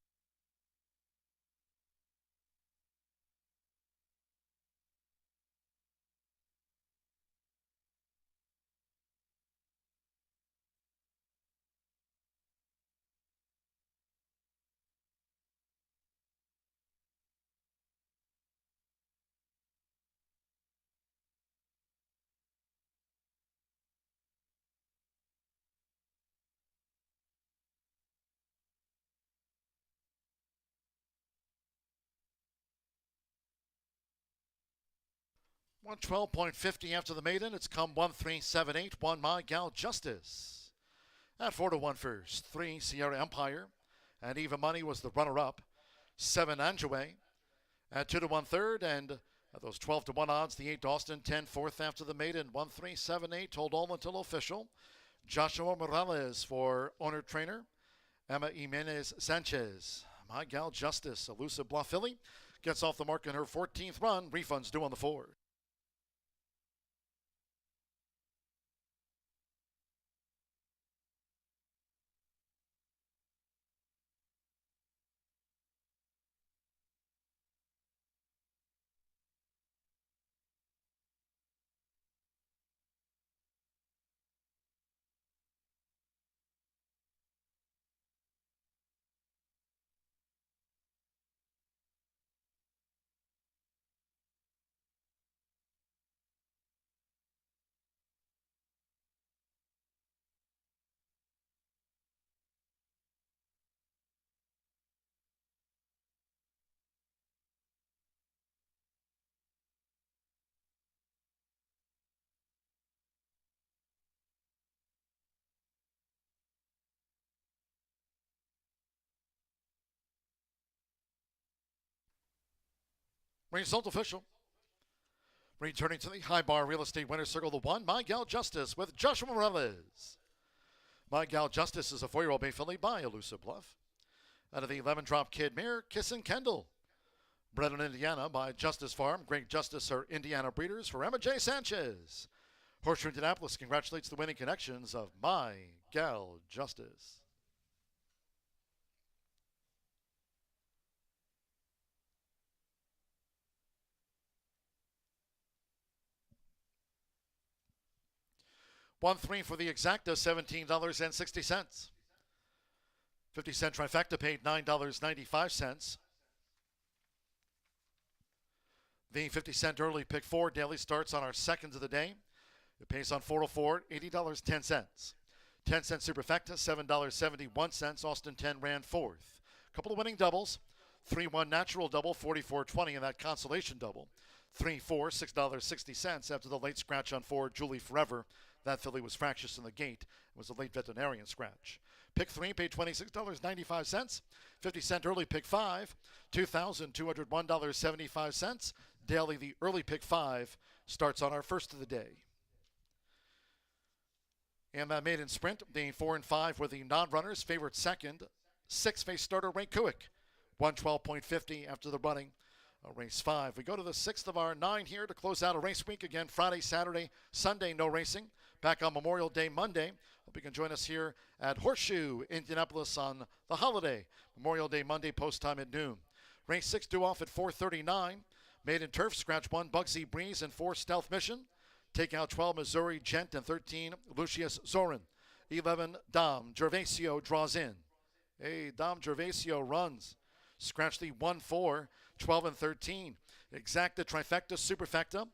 $112.50 after the maiden. It's come 1-3-7-8. 1 My Gal Justice. At 4-1 first. 3 Sierra Empire. And Even Money was the runner-up. 7 Angeway. At 2-1 third. And at those 12-1 odds, the 8 Austin 10 fourth after the maiden. 1-3-7-8. Told all until official. Joshua Morales for owner trainer. Emma Jimenez Sanchez. My Gal Justice. Elusive Bluff filly. Gets off the mark in her 14th run. Refunds due on the 4. Result official. Returning to the high bar real estate winner's circle, the 1 My Gal Justice with Joshua Morales. My Gal Justice is a 4-year-old bay filly by Elusive Bluff. Out of the 11 drop kid mare, Kissin' Kendall. Bred in Indiana by Justice Farm. Great Justice are Indiana breeders for Emma J. Sanchez. Horseshoe Indianapolis congratulates the winning connections of My Gal Justice. $1-3 for the exacta, $17.60. 50-cent trifecta paid $9.95. The 50-cent early pick 4 daily starts on our seconds of the day. It pays on 404, $80.10. 10-cent superfecta, $7.71. Austin 10 ran 4th. Couple of winning doubles. 3-1 natural double, $44.20, and that consolation double. 3-4, $6.60 after the late scratch on 4, Julie Forever. That filly was fractious in the gate. It was a late veterinarian scratch. Pick 3 paid $26.95. 50-cent early pick 5, $2,201.75. Daily, the early pick 5 starts on our first of the day. And that maiden sprint, the 4 and 5 were the non-runners. Favorite second, 6-face starter Ray Kuick. 112.50 after the running. Race 5. We go to the 6th of our 9 here to close out a race week. Again, Friday, Saturday, Sunday, no racing. Back on Memorial Day, Monday. Hope you can join us here at Horseshoe Indianapolis on the holiday. Memorial Day, Monday, post time at noon. Race 6 due off at 4:39. Maiden Turf, scratch 1, Bugsy Breeze, and 4, Stealth Mission. Take out 12, Missouri Gent, and 13, Lucius Zorin. 11, Dom Gervasio draws in. Hey, Dom Gervasio runs. Scratch the 1, 4, 12, and 13. Exacta, trifecta, superfecta.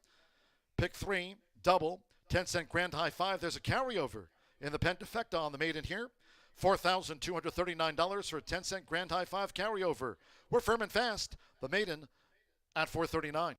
Pick 3, double, 10-cent grand high 5. There's a carryover in the pentafecta on the maiden here. $4,239 for a 10-cent grand high 5 carryover. We're firm and fast. The maiden at $439.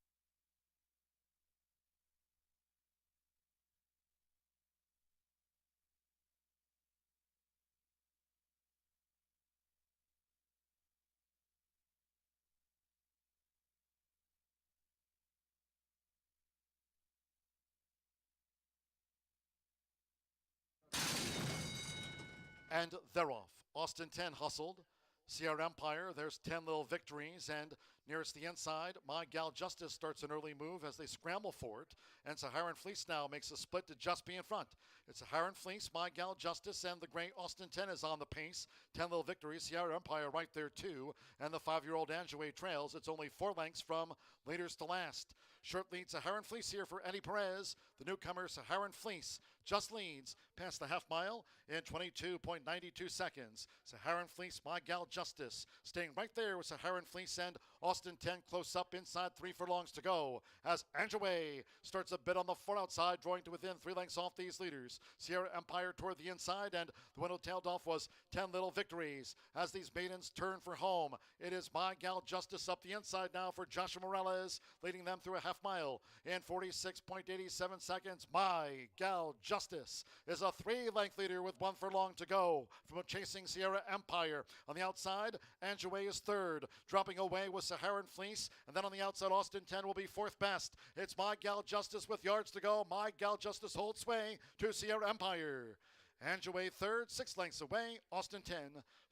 And they're off. Austin 10 hustled. Sierra Empire, there's 10 little victories, and nearest the inside, My Gal Justice starts an early move as they scramble for it, and Saharan Fleece now makes a split to just be in front. It's Saharan Fleece, My Gal Justice, and the great Austin 10 is on the pace. 10 little victories, Sierra Empire right there too, and the 5-year-old Anjouet trails. It's only 4 lengths from leaders to last. Short lead Saharan Fleece here for Eddie Perez. The newcomer Saharan Fleece just leads past the half mile in 22.92 seconds. Saharan Fleece, My Gal Justice, staying right there with Saharan Fleece and Austin 10 close up inside 3 furlongs to go as Anjouet starts a bit on the far outside, drawing to within 3 lengths off these leaders. Sierra Empire toward the inside, and the one who tailed off was 10 Little Victories as these maidens turn for home. It is My Gal Justice up the inside now for Joshua Morales, leading them through a half mile in 46.87 seconds. My Gal Justice is a 3-length leader with 1 furlong to go from chasing Sierra Empire. On the outside, Anjouet is third, dropping away with Saharan Fleece, and then on the outside, Austin 10 will be 4th best. It's My Gal Justice with yards to go. My Gal Justice holds sway to Sierra Empire. Anjouet third, 6 lengths away. Austin 10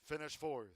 finished 4th.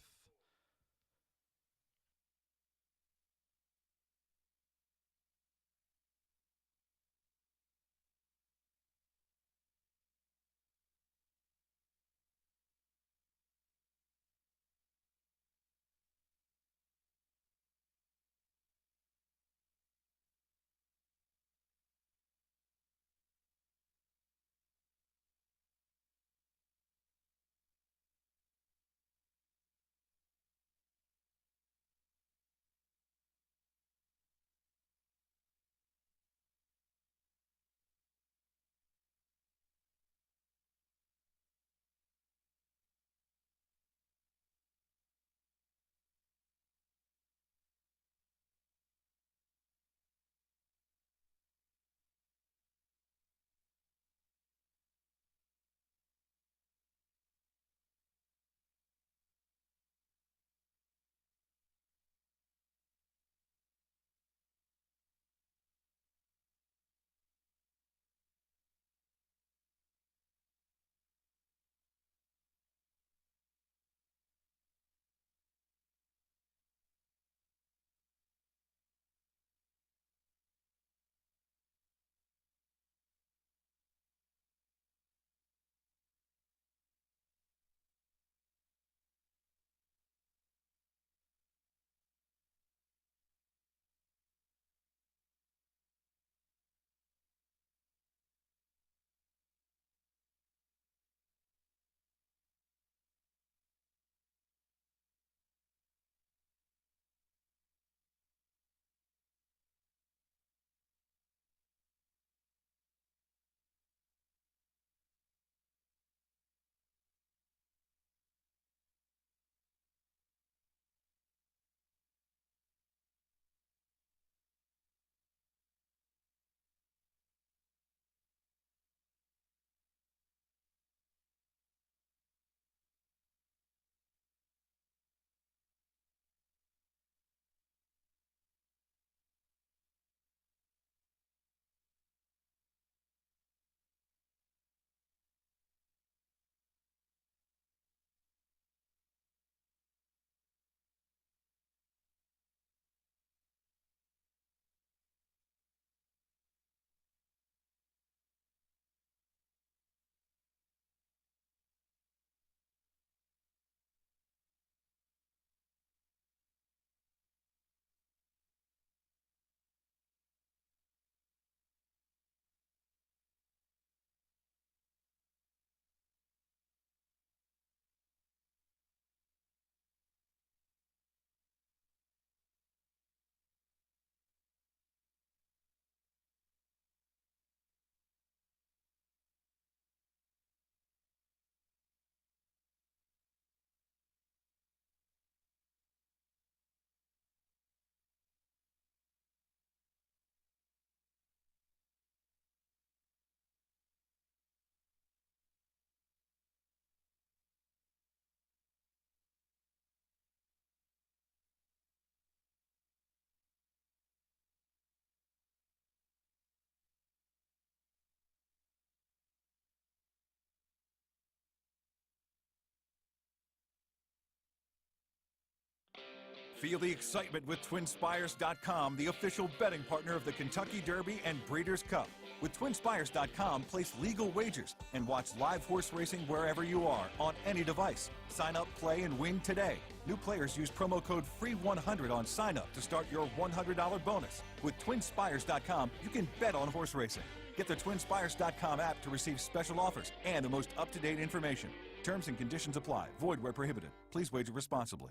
Feel the excitement with TwinSpires.com, the official betting partner of the Kentucky Derby and Breeders' Cup. With TwinSpires.com, place legal wagers and watch live horse racing wherever you are on any device. Sign up, play, and win today. New players use promo code FREE100 on sign up to start your $100 bonus. With TwinSpires.com, you can bet on horse racing. Get the TwinSpires.com app to receive special offers and the most up-to-date information. Terms and conditions apply. Void where prohibited. Please wager responsibly.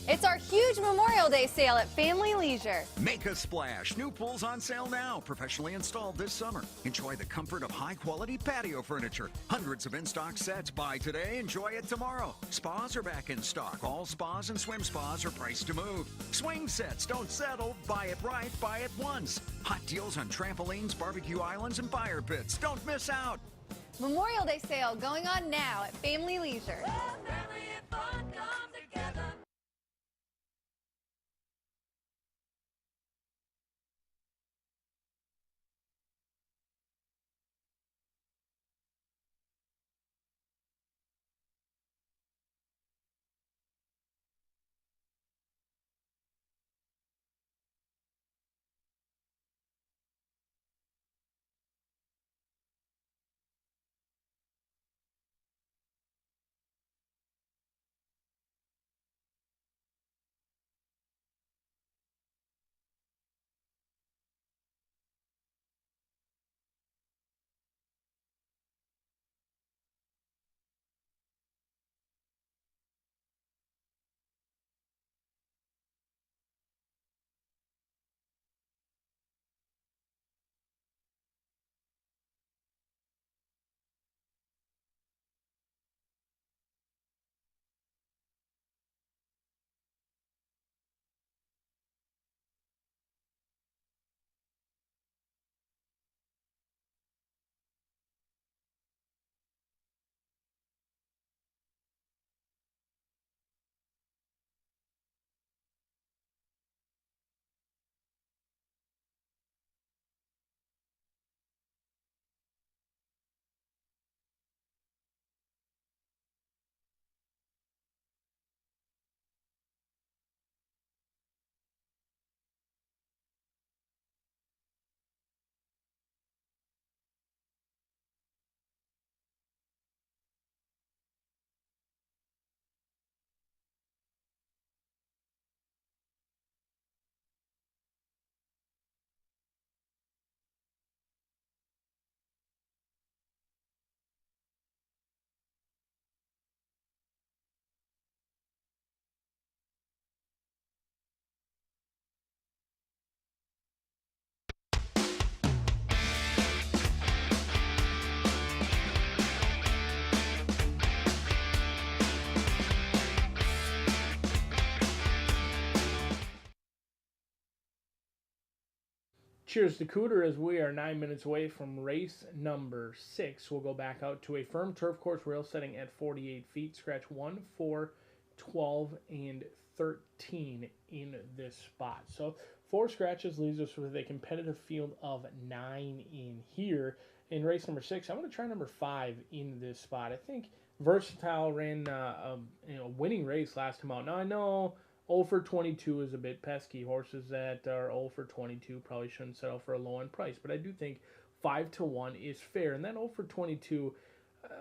It's our huge Memorial Day sale at Family Leisure. Make a splash. New pools on sale now. Professionally installed this summer. Enjoy the comfort of high-quality patio furniture. Hundreds of in-stock sets. Buy today, enjoy it tomorrow. Spas are back in stock. All spas and swim spas are priced to move. Swing sets. Don't settle. Buy it right. Buy it once. Hot deals on trampolines, barbecue islands, and fire pits. Don't miss out. Memorial Day sale going on now at Family Leisure. Cheers to Cooter as we are 9 minutes away from race number 6. We'll go back out to a firm turf course rail setting at 48 feet. Scratch 1, 4, 12, and 13 in this spot. So 4 scratches leaves us with a competitive field of 9 in here. In race number 6, I'm going to try number 5 in this spot. I think Versatile ran a winning race last time out. Now I know 0 for 22 is a bit pesky. Horses that are 0 for 22 probably shouldn't settle for a low-end price. But I do think 5-1 is fair. And that 0 for 22,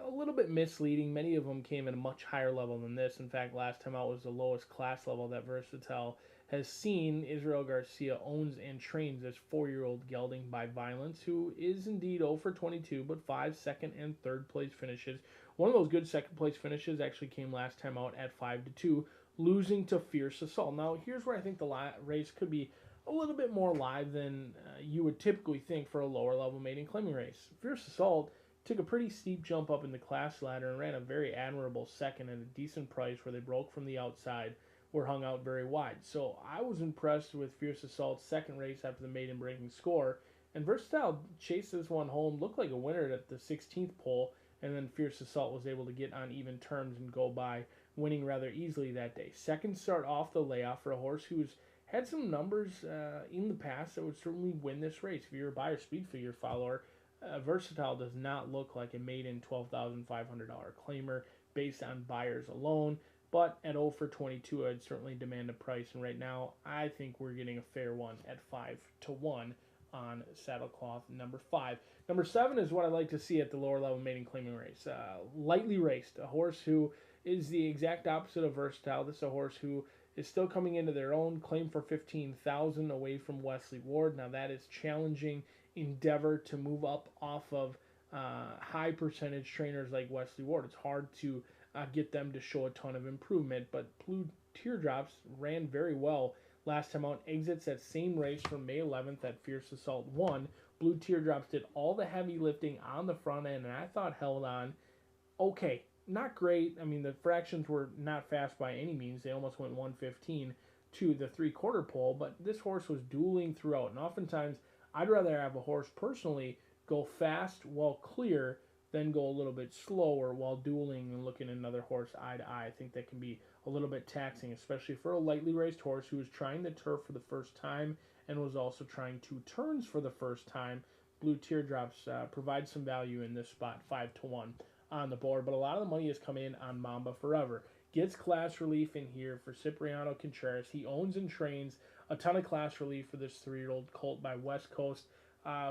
a little bit misleading. Many of them came at a much higher level than this. In fact, last time out was the lowest class level that Versatile has seen. Israel Garcia owns and trains this 4-year-old gelding by Violence, who is indeed 0 for 22, but 5 second and third place finishes. One of those good second place finishes actually came last time out at 5-2. Losing to Fierce Assault. Now, here's where I think the race could be a little bit more live than you would typically think for a lower level maiden claiming race. Fierce Assault took a pretty steep jump up in the class ladder and ran a very admirable second at a decent price where they broke from the outside, were hung out very wide. So I was impressed with Fierce Assault's second race after the maiden breaking score, and Versatile chased this one home, looked like a winner at the 16th pole, and then Fierce Assault was able to get on even terms and go by, winning rather easily that day. Second start off the layoff for a horse who's had some numbers in the past that would certainly win this race. If you're a buyer speed figure follower, Versatile does not look like a maiden $12,500 claimer based on buyers alone. But at 0 for 22, I'd certainly demand a price. And right now, I think we're getting a fair one at 5-1 on Saddlecloth number 5. Number 7 is what I like to see at the lower level maiden claiming race. Lightly raced, a horse who is the exact opposite of versatile. This is a horse who is still coming into their own, claim for 15,000 away from Wesley Ward. Now that is challenging endeavor to move up off of high percentage trainers like Wesley Ward. It's hard to get them to show a ton of improvement, but Blue Teardrops ran very well last time out. Exits that same race from May 11th at Fierce Assault 1. Blue Teardrops did all the heavy lifting on the front end, and I thought held on okay. Not great. I mean, the fractions were not fast by any means. They almost went 115 to the 3/4 pole, but this horse was dueling throughout. And oftentimes, I'd rather have a horse personally go fast while clear than go a little bit slower while dueling and looking at another horse eye to eye. I think that can be a little bit taxing, especially for a lightly raced horse who was trying the turf for the first time and was also trying 2 turns for the first time. Blue Teardrops provide some value in this spot, 5-1 on the board, but a lot of the money has come in on Mamba Forever. Gets class relief in here for Cipriano Contreras. He owns and trains a ton of class relief for this 3-year-old colt by West Coast,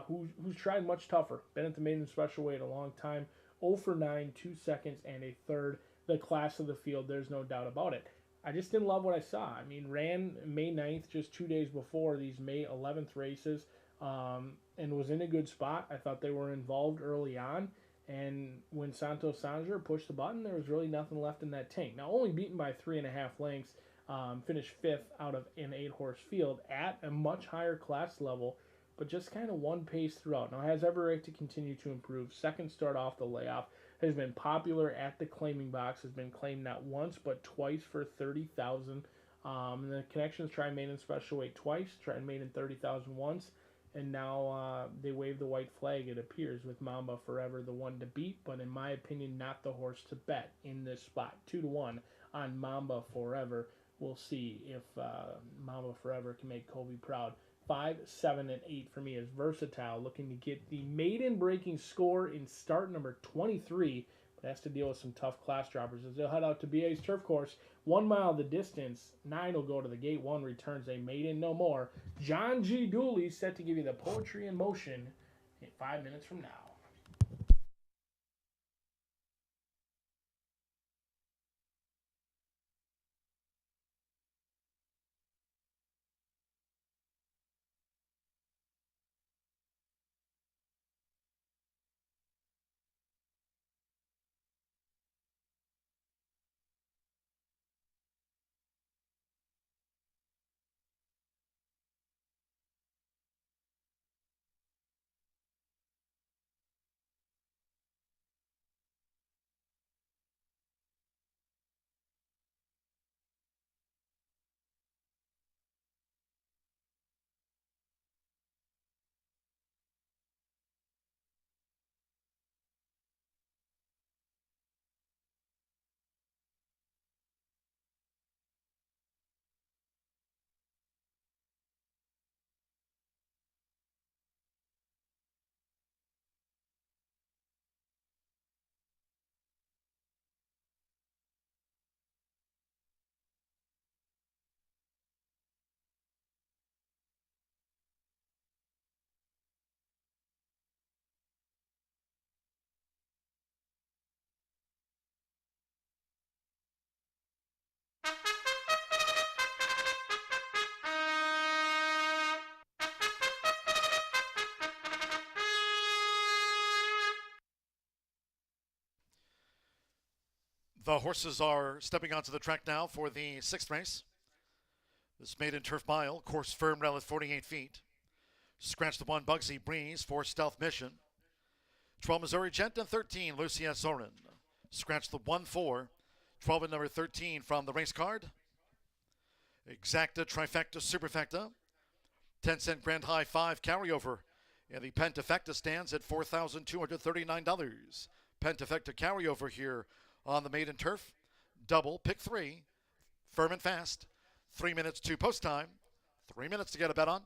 who's tried much tougher. Been at the maiden special weight a long time. 0 for 9, 2 seconds, and a third. The class of the field, there's no doubt about it. I just didn't love what I saw. I mean, ran May 9th, just 2 days before these May 11th races, and was in a good spot. I thought they were involved early on. And when Santos Sanger pushed the button, there was really nothing left in that tank. Now, only beaten by 3.5 lengths, finished 5th out of an 8-horse field at a much higher class level, but just kind of one pace throughout. Now, has every right to continue to improve. Second start off the layoff, has been popular at the claiming box, has been claimed not once but twice for 30,000. The Connections tried maiden special weight twice, tried maiden 30,000 once. And now they wave the white flag, it appears, with Mamba Forever the one to beat, but in my opinion, not the horse to bet in this spot. 2-1 on Mamba Forever. We'll see if Mamba Forever can make Kobe proud. 5, 7, and 8 for me is Versatile, looking to get the maiden breaking score in start number 23, but has to deal with some tough class droppers as they'll head out to BA's turf course. 1 mile the distance. 9 will go to the gate. 1 returns a maiden no more. John G. Dooley set to give you the poetry in motion in 5 minutes from now. The horses are stepping onto the track now for the 6th race. This maiden turf mile, course firm rail at 48 feet. Scratch the 1 Bugsy Breeze for Stealth Mission. 12 Missouri Gent and 13 Lucia Zorin. Scratch the 1-4. 12 and number 13 from the race card. Exacta, Trifecta, Superfecta. 10-cent Grand High 5 carryover. And the Pentafecta stands at $4,239. Pentafecta carryover here on the maiden turf. Double, pick 3. Firm and fast. 3 minutes to post time. 3 minutes to get a bet on.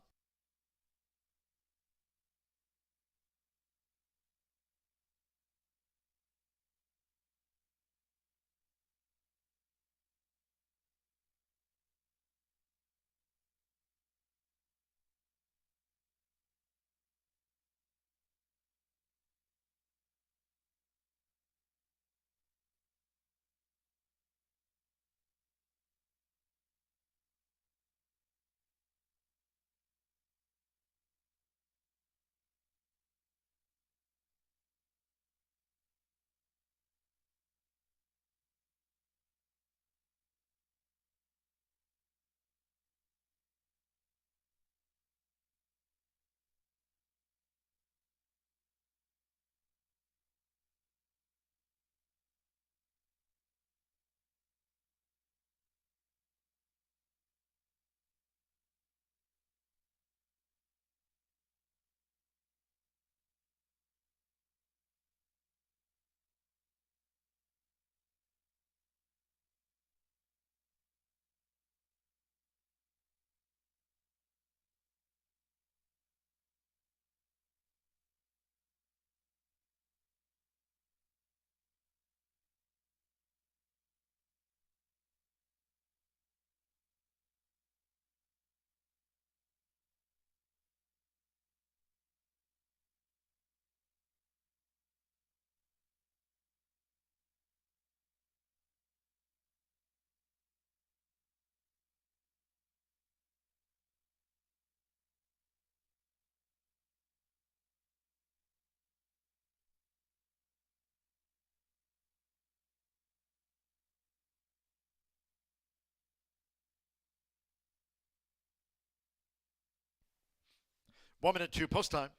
1 minute to post time.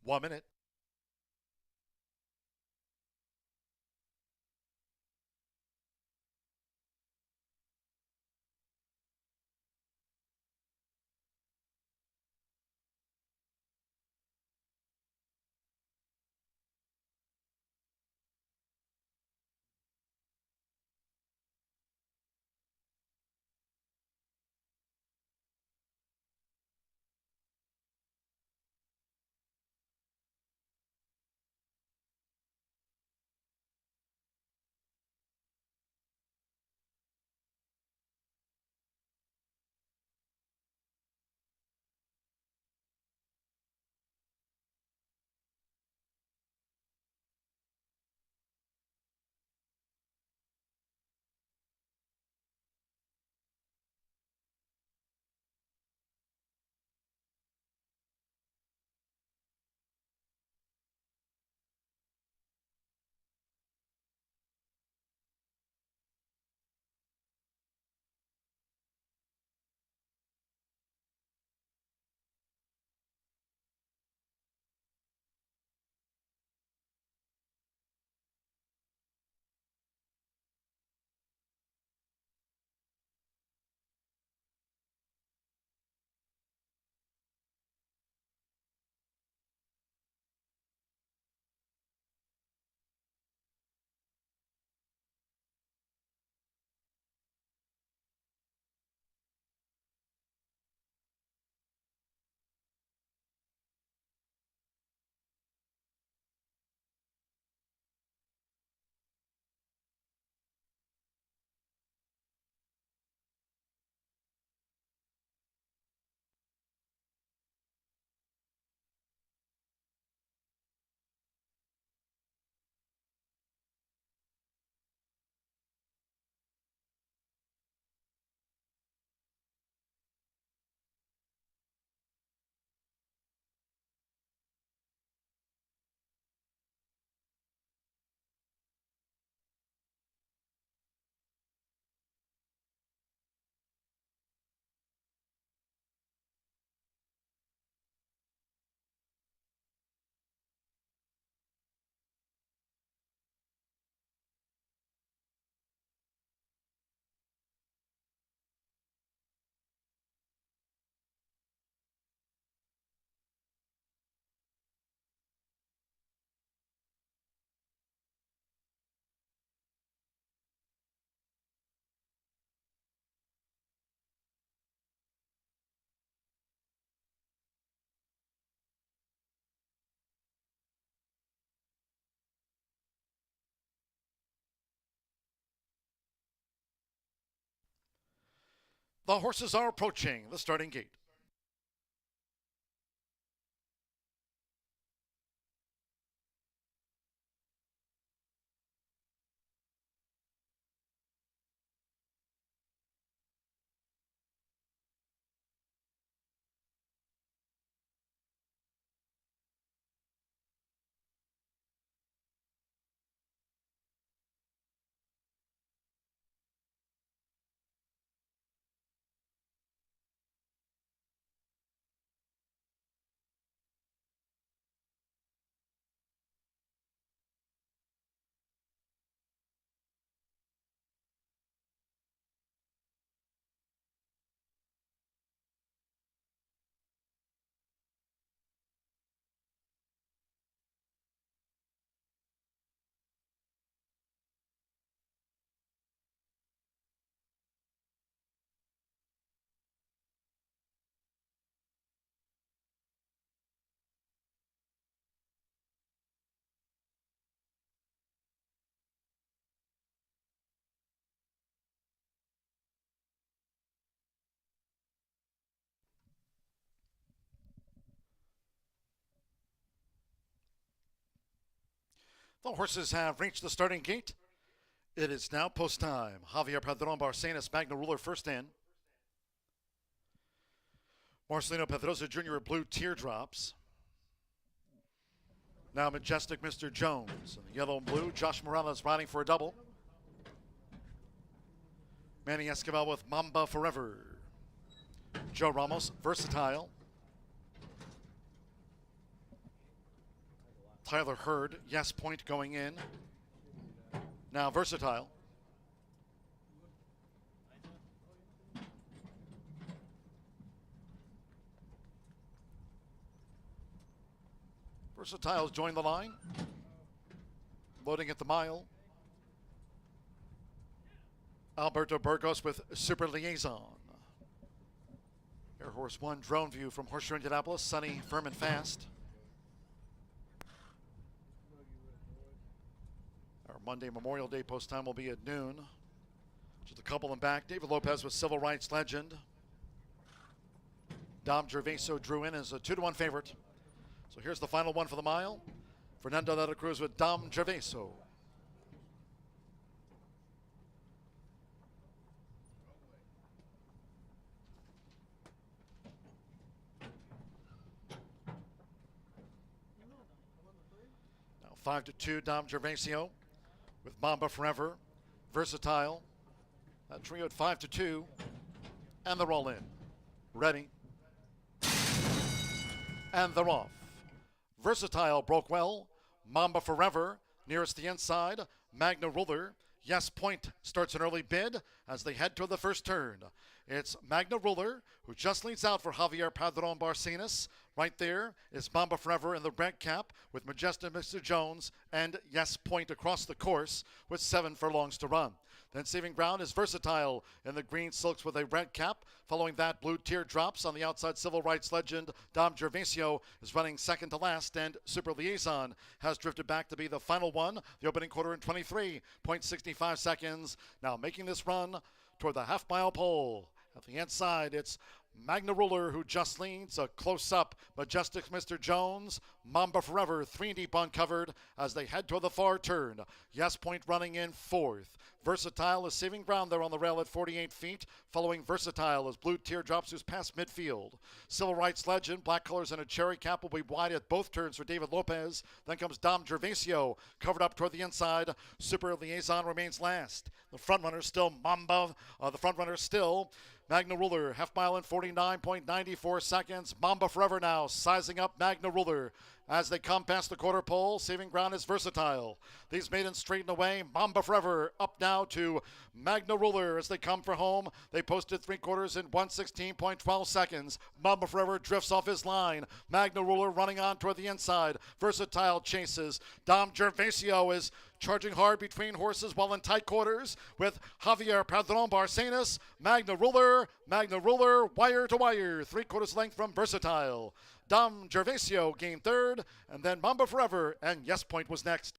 1 minute. The horses are approaching the starting gate. The horses have reached the starting gate. It is now post time. Javier Padron Barcenas, Magna Ruler, first in. Marcelino Pedrosa Jr. Blue Teardrops. Now Majestic Mr. Jones. In the yellow and blue, Josh Morales riding for a double. Manny Esquivel with Mamba Forever. Joe Ramos, Versatile. Tyler Hurd, yes point going in. Now Versatile. Versatile's joined the line. Loading at the mile. Alberto Burgos with Super Liaison. Air Horse 1 drone view from Horseshoe Indianapolis. Sunny, firm and fast. Our Monday Memorial Day post time will be at noon. Just a couple in back. David Lopez with Civil Rights Legend. Dom Gervaso drew in as a 2-1 favorite. So here's the final one for the mile. Fernando de la Cruz with Dom Gervaso. Now 5-2 Dom Gervasio with Mamba Forever. Versatile. That trio at 5-2. And they're all in. Ready. And they're off. Versatile broke well. Mamba Forever nearest the inside. Magna Ruler. Yes Point starts an early bid as they head toward the first turn. It's Magna Ruler who just leads out for Javier Padron Barcenas. Right there is Mamba Forever in the red cap with Majestic Mr. Jones and Yes Point across the course with 7 furlongs to run. Then saving ground is Versatile in the green silks with a red cap. Following that, Blue Teardrops on the outside. Civil Rights Legend Dom Gervasio is running second to last, and Super Liaison has drifted back to be the final one. The opening quarter in 23.65 seconds. Now making this run toward the half-mile pole. At the inside, it's Magna Ruler who just leads. A close-up Majestic Mr. Jones. Mamba Forever 3 deep uncovered as they head toward the far turn. Yes Point running in fourth. Versatile is saving ground there on the rail at 48 feet. Following Versatile is Blue Teardrops, who's past midfield. Civil Rights Legend, black colors and a cherry cap, will be wide at both turns for David Lopez. Then comes Dom Gervasio, covered up toward the inside. Super Liaison remains last. The front runner still Mamba. The front runner still Magna Ruler, half mile in 49.94 seconds. Mamba Forever now sizing up Magna Ruler. As they come past the quarter pole, saving ground is Versatile. These maidens straighten away. Mamba Forever up now to Magna Ruler as they come for home. They posted 3 quarters in 1:16.12 seconds. Mamba Forever drifts off his line. Magna Ruler running on toward the inside. Versatile chases. Dom Gervasio is charging hard between horses while in tight quarters with Javier Padron Barcenas. Magna Ruler, wire to wire. 3/4 length from Versatile. Dom Gervasio gained third, and then Mamba Forever and Yes Point was next.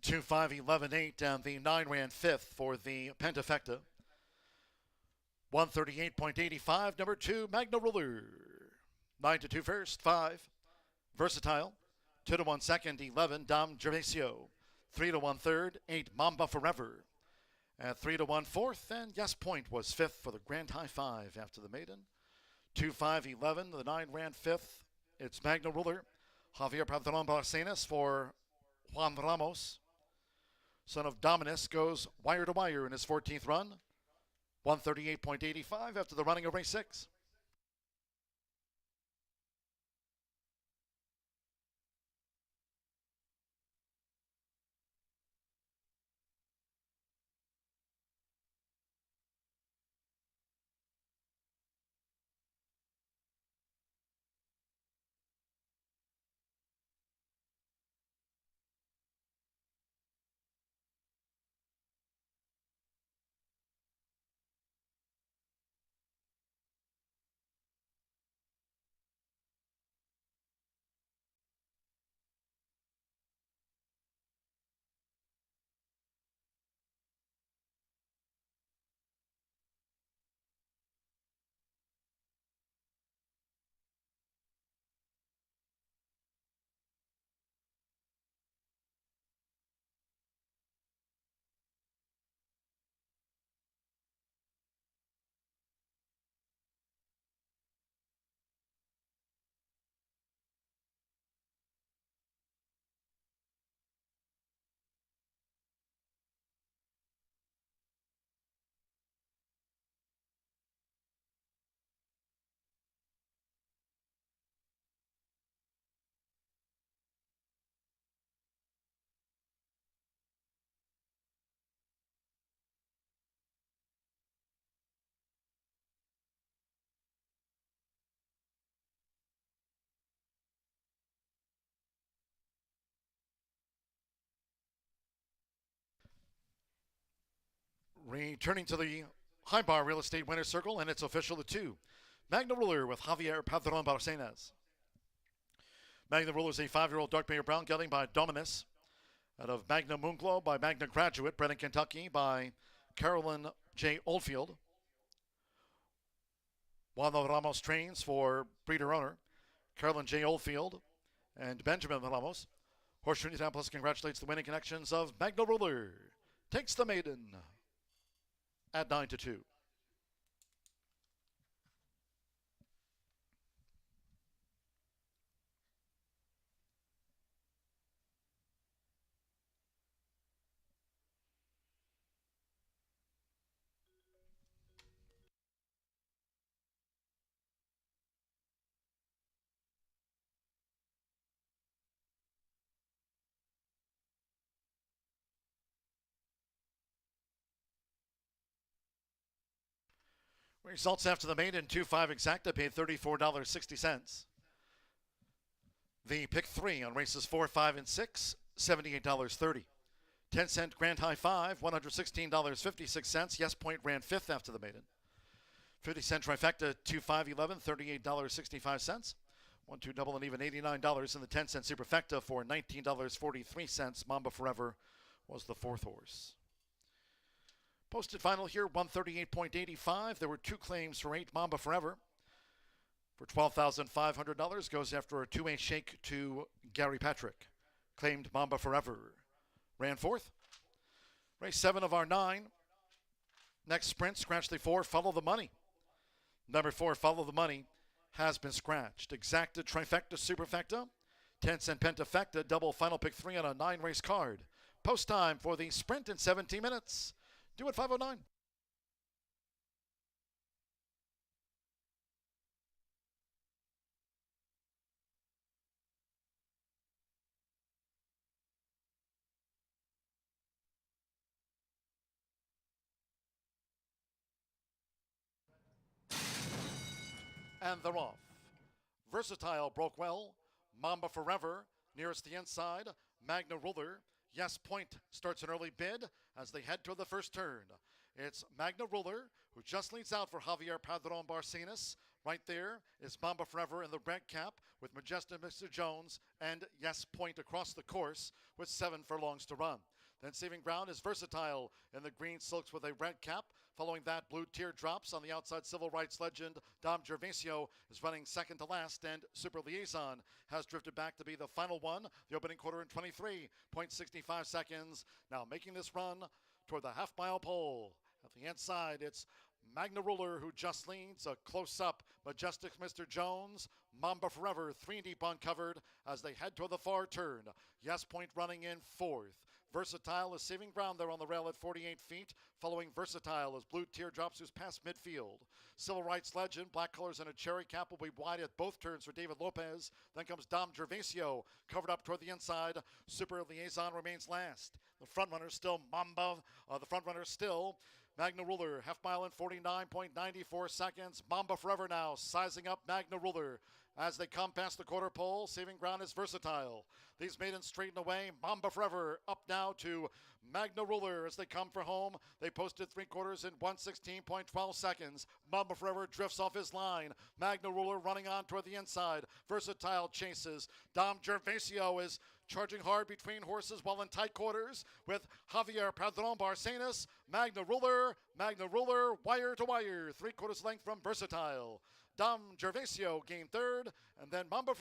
Two 5-11-8 and the 9 ran fifth for the Pentafecta. 138.85, number 2, Magna Ruler. 9-2 first, 5. Versatile. 2-1 second, 11, Dom Gervasio. 3-1 third, 8, Mamba Forever. At 3-1 fourth, and Yes Point was fifth for the Grand High Five after the maiden. 2-5-11, the 9 ran fifth. It's Magna Ruler. Javier Padron Barcenas for Juan Ramos. Son of Dominus goes wire to wire in his 14th run. 138.85 after the running of race 6. Returning to the High Bar Real Estate Winner's Circle, and it's official the 2. Magna Ruler with Javier Padron Barcenas. Magna Ruler is a 5-year-old dark bay brown gelding by Dominus. Out of Magna Moonglow by Magna Graduate, bred in Kentucky by Carolyn J. Oldfield. Juan Ramos trains for breeder owner Carolyn J. Oldfield and Benjamin Ramos. Horseshoe Indianapolis congratulates the winning connections of Magna Ruler. Takes the maiden at 9-2. Results after the maiden, 2-5 exacta, paid $34.60. The pick 3 on races 4, 5, and 6, $78.30. 10-cent Grand High 5, $116.56. Yes Point ran 5th after the maiden. 50-cent trifecta, 2, 5, 11, $38.65. 1, 2, double and even $89. And the 10-cent superfecta for $19.43. Mamba Forever was the 4th horse. Posted final here, 138.85. There were 2 claims for 8. Mamba Forever for $12,500 goes after a 2-way shake to Gary Patrick. Claimed Mamba Forever ran 4th. Race 7 of our 9. Next sprint, scratch the 4, Follow the Money. Number 4, Follow the Money, has been scratched. Exacta, trifecta, superfecta, 10-cent pentafecta, double final pick 3 on a 9-race card. Post time for the sprint in 17 minutes. Do it 5:09. And they're off. Versatile broke well. Mamba Forever nearest the inside. Magna Ruler. Yes Point starts an early bid as they head toward the first turn. It's Magna Ruler who just leads out for Javier Padron Barcenas. Right there is Mamba Forever in the red cap with Majestic Mr. Jones and Yes Point across the course with 7 furlongs to run. Then saving ground is Versatile in the green silks with a red cap. Following that, Blue Teardrops on the outside. Civil rights legend Dom Gervasio is running second to last, and Super Liaison has drifted back to be the final one. The opening quarter in 23.65 seconds. Now making this run toward the half-mile pole. At the inside, it's Magna Ruler who just leads. A close-up Majestic Mr. Jones. Mamba Forever 3 deep uncovered as they head toward the far turn. Yes Point running in 4th. Versatile is saving ground there on the rail at 48 feet. Following Versatile is Blue Teardrops, who's past midfield. Civil rights legend, black colors and a cherry cap will be wide at both turns for David Lopez. Then comes Dom Gervasio, covered up toward the inside. Super Liaison remains last. The front runner still Magna Ruler, half mile in 49.94 seconds. Mamba Forever now sizing up Magna Ruler as they come past the quarter pole. Saving ground is Versatile. These maidens straighten away. Mamba Forever up now to Magna Ruler as they come for home. They posted 3 quarters in 1:16.12 seconds. Mamba Forever drifts off his line. Magna Ruler running on toward the inside. Versatile chases. Dom Gervasio is charging hard between horses while in tight quarters with Javier Padron Barcenas. Magna Ruler, wire to wire, 3/4 length from Versatile. Dom Gervasio gained 3rd, and then Mamba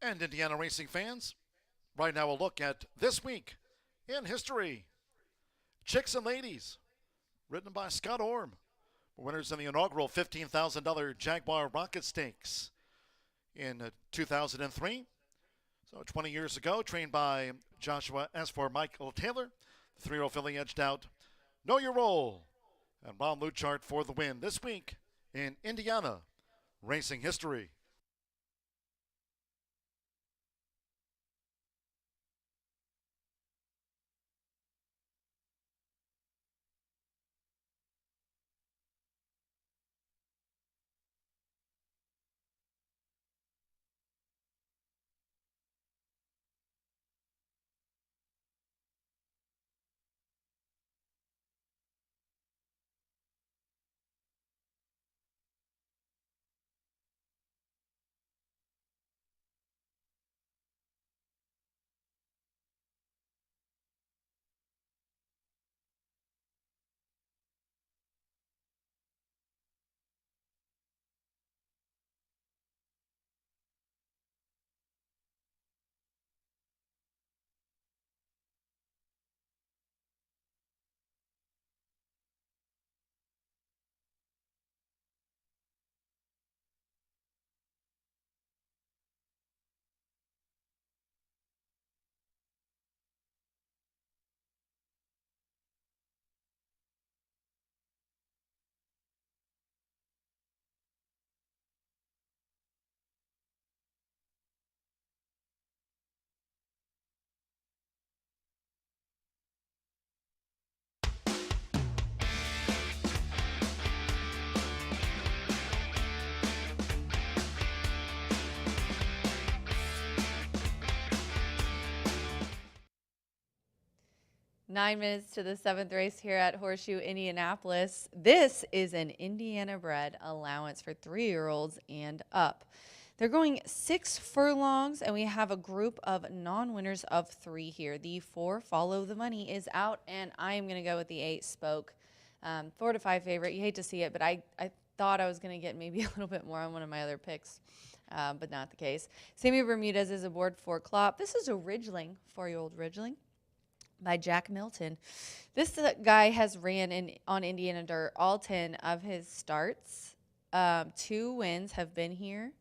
And Indiana racing fans, right now a look at This Week in History. Chicks and Ladies, written by Scott Orm. Winners in the inaugural $15,000 Jaguar Rocket Stakes in 2003. So 20 years ago, trained by Joshua S. for Michael Taylor. The 3-year-old filly edged out Know Your Role and Ron Luchart for the win this week in Indiana racing history. Nine minutes to the 7th race here at Horseshoe Indianapolis. This is an Indiana bred allowance for 3-year-olds and up. They're going 6 furlongs, and we have a group of non-winners of 3 here. The 4 Follow the Money is out, and I am going to go with the 8 Spoke. 4 to 5 favorite. You hate to see it, but I thought I was going to get maybe a little bit more on one of my other picks, but not the case. Sammy Bermudez is aboard for Klopp. This is a Ridgeling, 4-year-old Ridgeling, by Jack Milton. This guy has ran on Indiana Dirt all 10 of his starts. 2 wins have been here.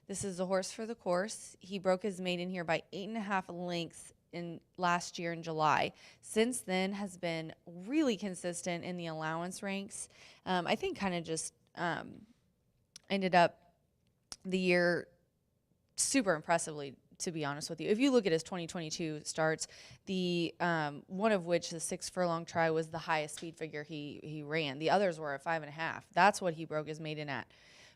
This is a horse for the course. He broke his maiden here by 8.5 lengths in last year in July. Since then has been really consistent in the allowance ranks. I think kind of just ended up the year super impressively, to be honest with you. If you look at his 2022 starts, the one of which, the 6 furlong try, was the highest speed figure he ran. The others were at 5.5. That's what he broke his maiden at.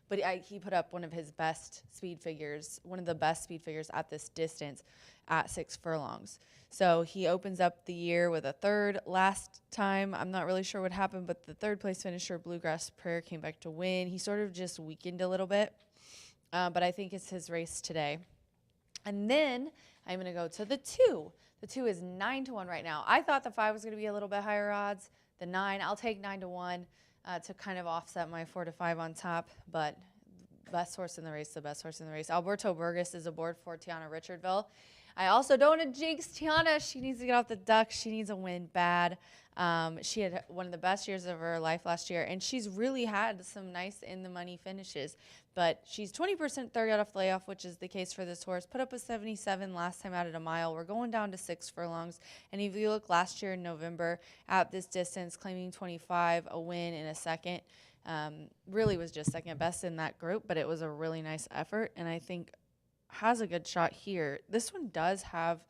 But he put up one of his best speed figures, one of the best speed figures at this distance at 6 furlongs. So he opens up the year with a 3rd. Last time, I'm not really sure what happened, but the 3rd place finisher, Bluegrass Prayer, came back to win. He sort of just weakened a little bit, but I think it's his race today. And then I'm going to go to the 2. The 2 is 9 to 1 right now. I thought the 5 was going to be a little bit higher odds. The 9, I'll take 9 to 1 to kind of offset my 4 to 5 on top. But best horse in the race, the best horse in the race. Alberto Burgess is aboard for Tiana Richardville. I also don't want to jinx Tiana. She needs to get off the duck. She needs a win bad. She had one of the best years of her life last year, and she's really had some nice in-the-money finishes. But she's 20% third out of layoff, which is the case for this horse. Put up a 77 last time out at a mile. We're going down to 6 furlongs. And if you look last year in November at this distance, claiming 25, a win in a second, really was just second best in that group, but it was a really nice effort, and I think has a good shot here. This one does have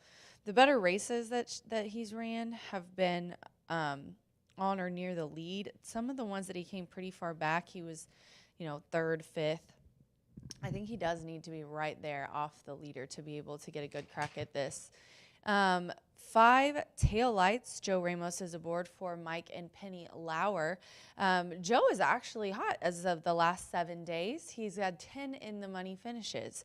the better races that he's ran have been on or near the lead. Some of the ones that he came pretty far back, he was, 3rd, 5th. I think he does need to be right there off the leader to be able to get a good crack at this. 5 Tail Lights. Joe Ramos is aboard for Mike and Penny Lauer. Joe is actually hot as of the last 7 days. He's had 10 in the money finishes.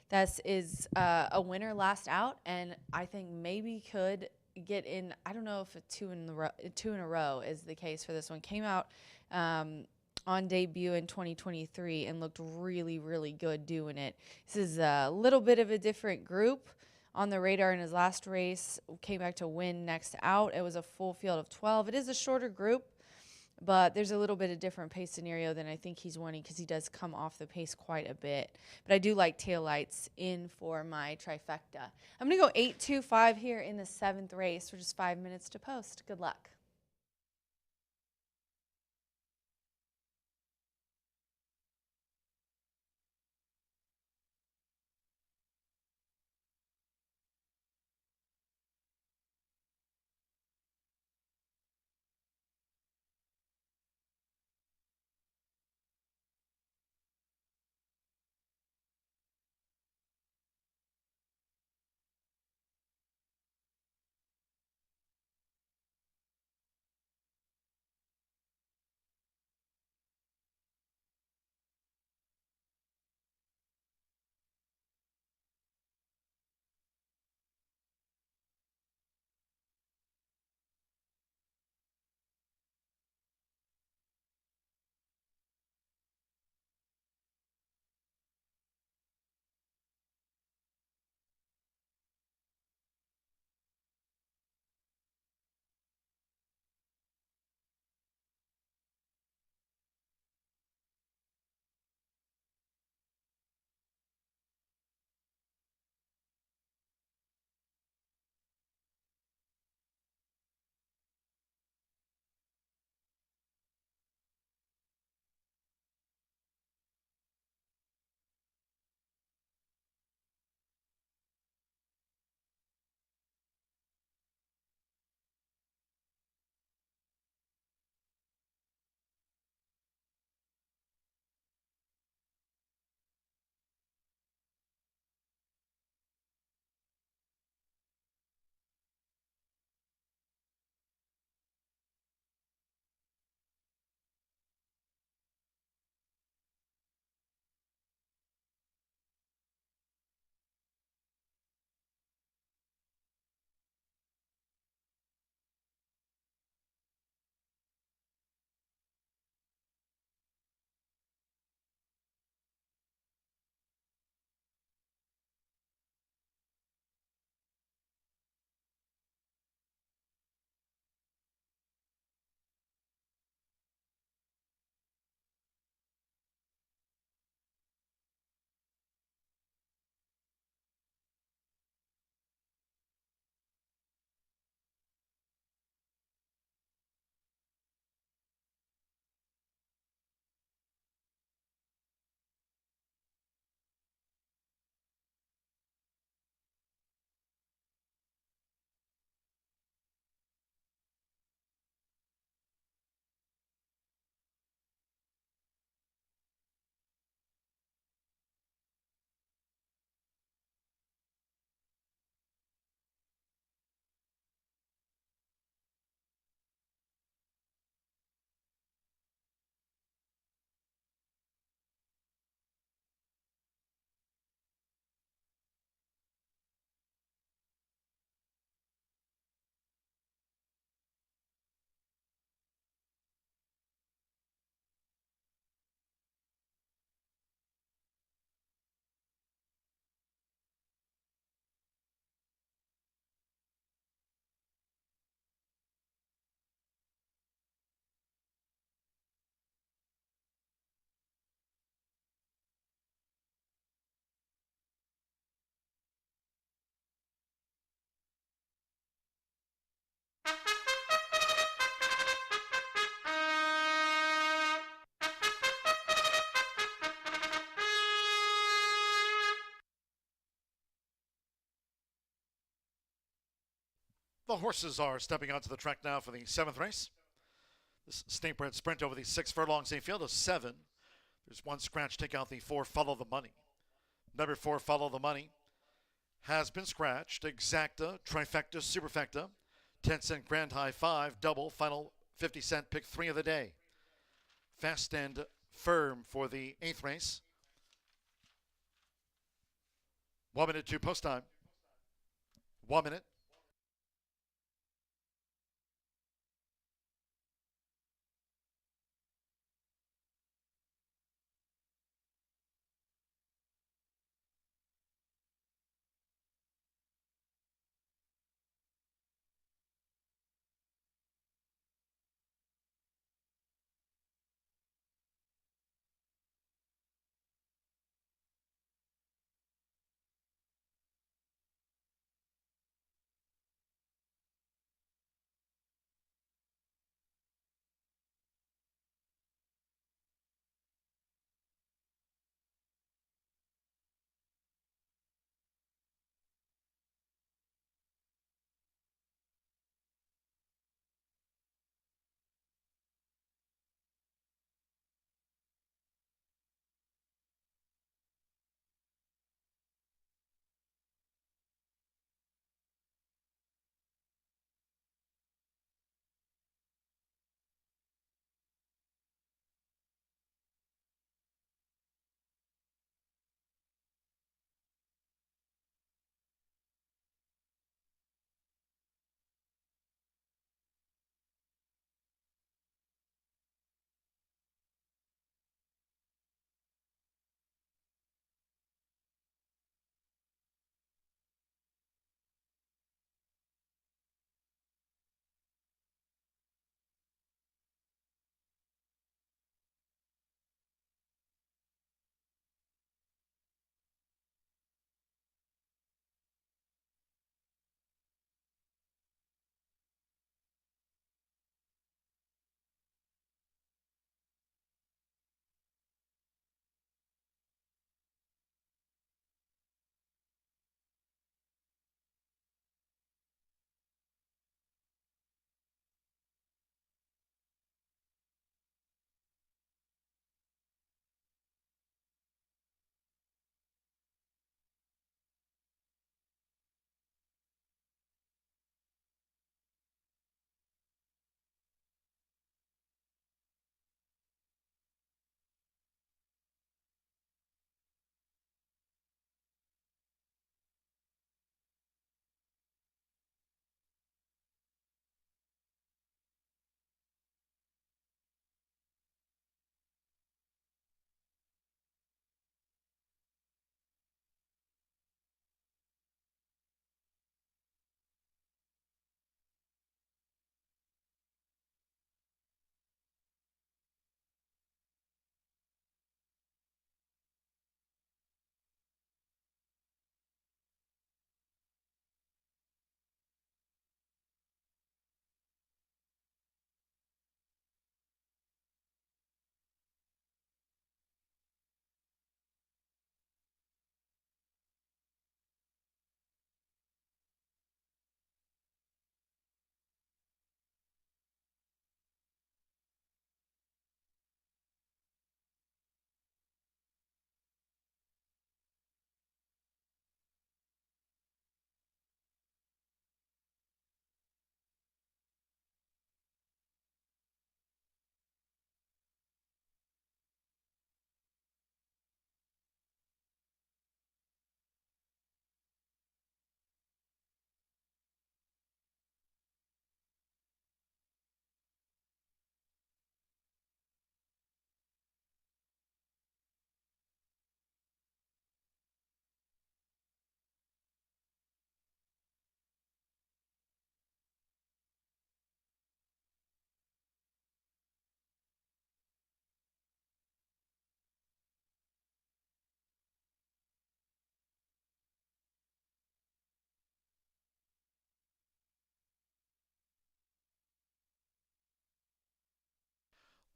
That is a winner last out, and I think maybe could get in. I don't know if 2 in a row is the case for this one. Came out on debut in 2023 and looked really, really good doing it. This is a little bit of a different group. On the radar in his last race, came back to win next out. It was a full field of 12. It is a shorter group, but there's a little bit of different pace scenario than I think he's wanting because he does come off the pace quite a bit. But I do like taillights in for my trifecta. I'm going to go 8-2-5 here in the 7th race for just 5 minutes to post. Good luck. The horses are stepping onto the track now for the 7th race. This State-bred sprint over the 6 furlongs, a field of 7. There's one scratch. Take out the 4, Follow the Money. Number 4, Follow the Money, has been scratched. Exacta, Trifecta, Superfecta, 10-cent Grand High 5, double, final 50-cent pick 3 of the day. Fast and firm for the 8th race. 1 minute to post time. 1 minute.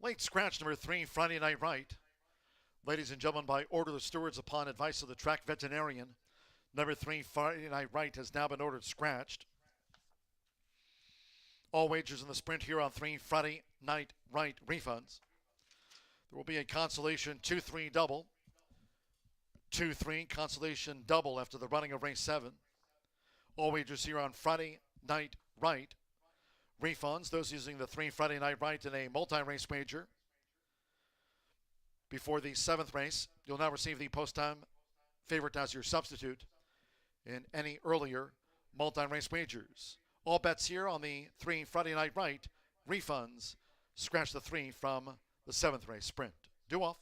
Late scratch number 3, Friday Night Right. Ladies and gentlemen, by order of the stewards upon advice of the track veterinarian, number 3, Friday Night Right has now been ordered scratched. All wagers in the sprint here on 3, Friday Night Right refunds. There will be a consolation 2-3 double. 2-3 consolation double after the running of race 7. All wagers here on Friday Night Right refunds. Those using the 3 Friday Night Right in a multi-race wager before the 7th race, you'll now receive the post-time favorite as your substitute in any earlier multi-race wagers. All bets here on the 3 Friday Night Right refunds. Scratch the 3 from the 7th race sprint. Due off.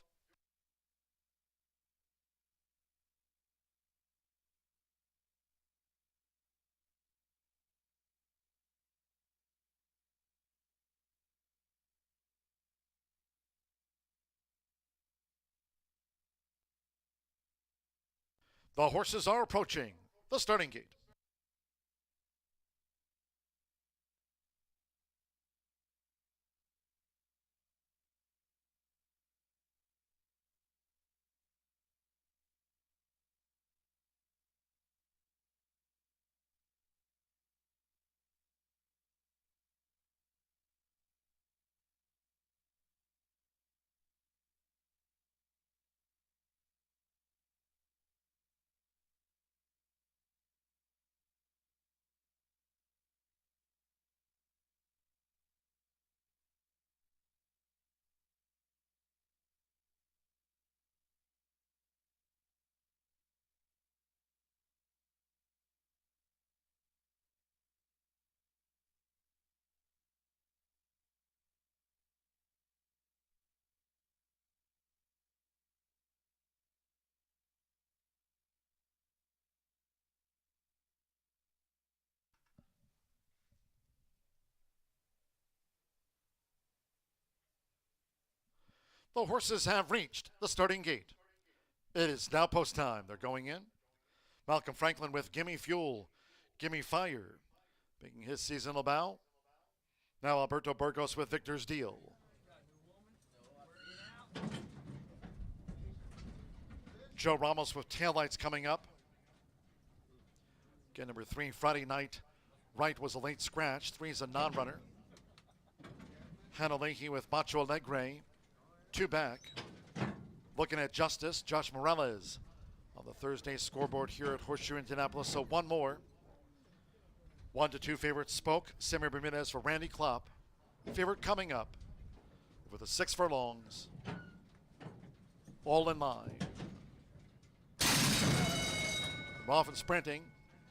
The horses are approaching the starting gate. The horses have reached the starting gate. It is now post time. They're going in. Malcolm Franklin with Gimme Fuel, Gimme Fire, making his seasonal bow. Now Alberto Burgos with Victor's Deal. Joe Ramos with Taillights coming up. Again, number 3, Friday Night Right was a late scratch. 3 is a non-runner. Hannah Leahy with Macho Alegre. 2 back. Looking at Justice, Josh Morales on the Thursday scoreboard here at Horseshoe Indianapolis. So 1 more. 1-2 favorites spoke. Samir Bermudez for Randy Klopp. Favorite coming up over the 6 furlongs. All in line. Off and sprinting.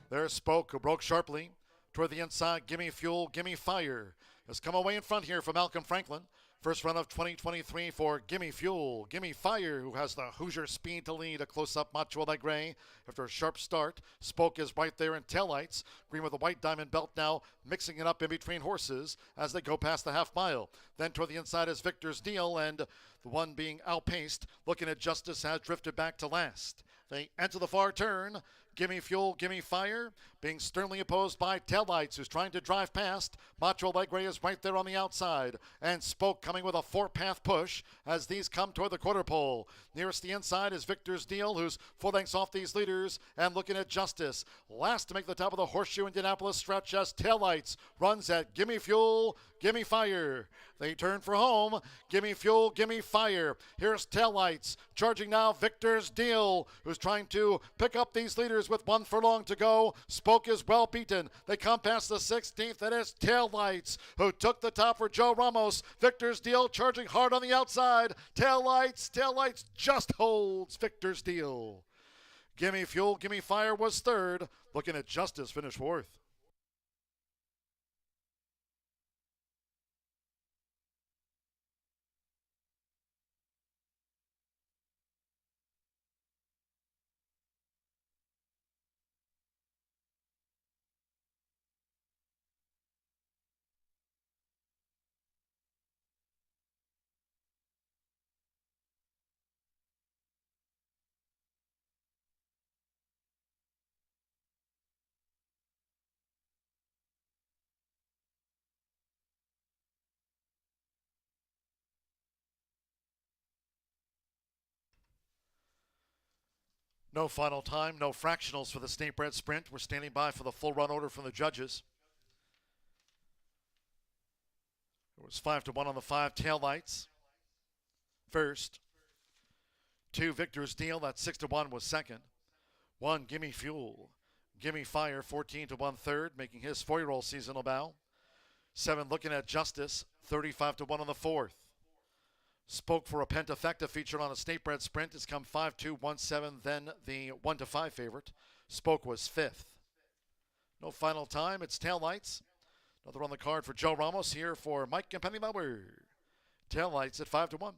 There's Spoke, who broke sharply toward the inside. Gimme Fuel, Gimme Fire has come away in front here for Malcolm Franklin. First run of 2023 for Gimme Fuel, Gimme Fire, who has the Hoosier speed to lead. A close-up Macho Alegre after a sharp start. Spoke is right there in taillights. Green with a white diamond belt now, mixing it up in between horses as they go past the half mile. Then toward the inside is Victor's Deal, and the one being outpaced, looking at Justice, has drifted back to last. They enter the far turn. Gimme Fuel, Gimme Fire, being sternly opposed by Taillights, who's trying to drive past. Macho Alegre is right there on the outside. And Spoke coming with a 4-path push as these come toward the quarter pole. Nearest the inside is Victor's Deal, who's 4 lengths off these leaders and looking at Justice. Last to make the top of the Horseshoe Indianapolis stretch as Taillights runs at Gimme Fuel, Gimme Fire. They turn for home. Gimme Fuel, Gimme Fire. Here's Taillights charging now. Victor's Deal, who's trying to pick up these leaders with 1 furlong to go. Spoke is well beaten. They come past the 16th. It is Taillights who took the top for Joe Ramos. Victor's Deal charging hard on the outside. Taillights just holds Victor's Deal. Gimme Fuel, Gimme Fire was 3rd. Looking at Justice, finished 4th. No final time, no fractionals for the State Bred Sprint. We're standing by for the full run order from the judges. It was 5-1 on the 5 tail lights. First. 2 Victor's Deal, that's 6-1 was second. 1 Gimme Fuel. Gimme Fire, 14-1 third, making his 4-year-old seasonal bow. 7 Looking at Justice, 35-1 on the 4th. Spoke for a Pentafecta featured on a State Bred Sprint has come 5-2, 1-7, then the 1-5 favorite. Spoke was 5th. No final time, it's tail lights. Another on the card for Joe Ramos here for Mike and Penny Bauer. Tail lights at 5-1.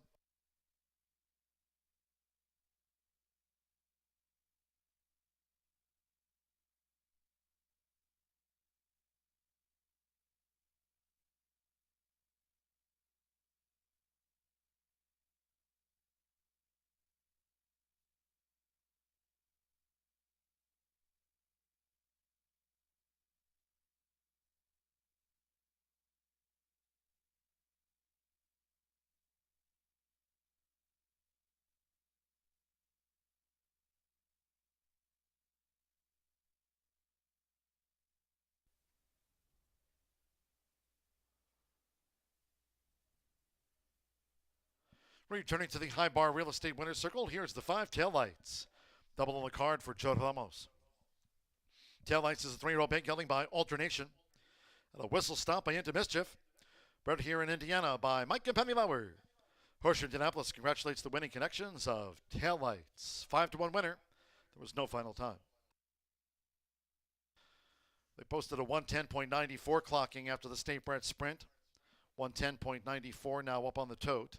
Returning to the High Bar Real Estate Winner's Circle, here's the 5 tail lights. Double on the card for Joe Ramos. Tail lights is a 3-year-old big gelding by Alternation. And a whistle stop by Into Mischief. Bred here in Indiana by Mike and Penny Lauer. Horseshoe Indianapolis congratulates the winning connections of tail lights. 5-1 winner. There was no final time. They posted a 110.94 clocking after the State Bred Sprint. 110.94 now up on the tote.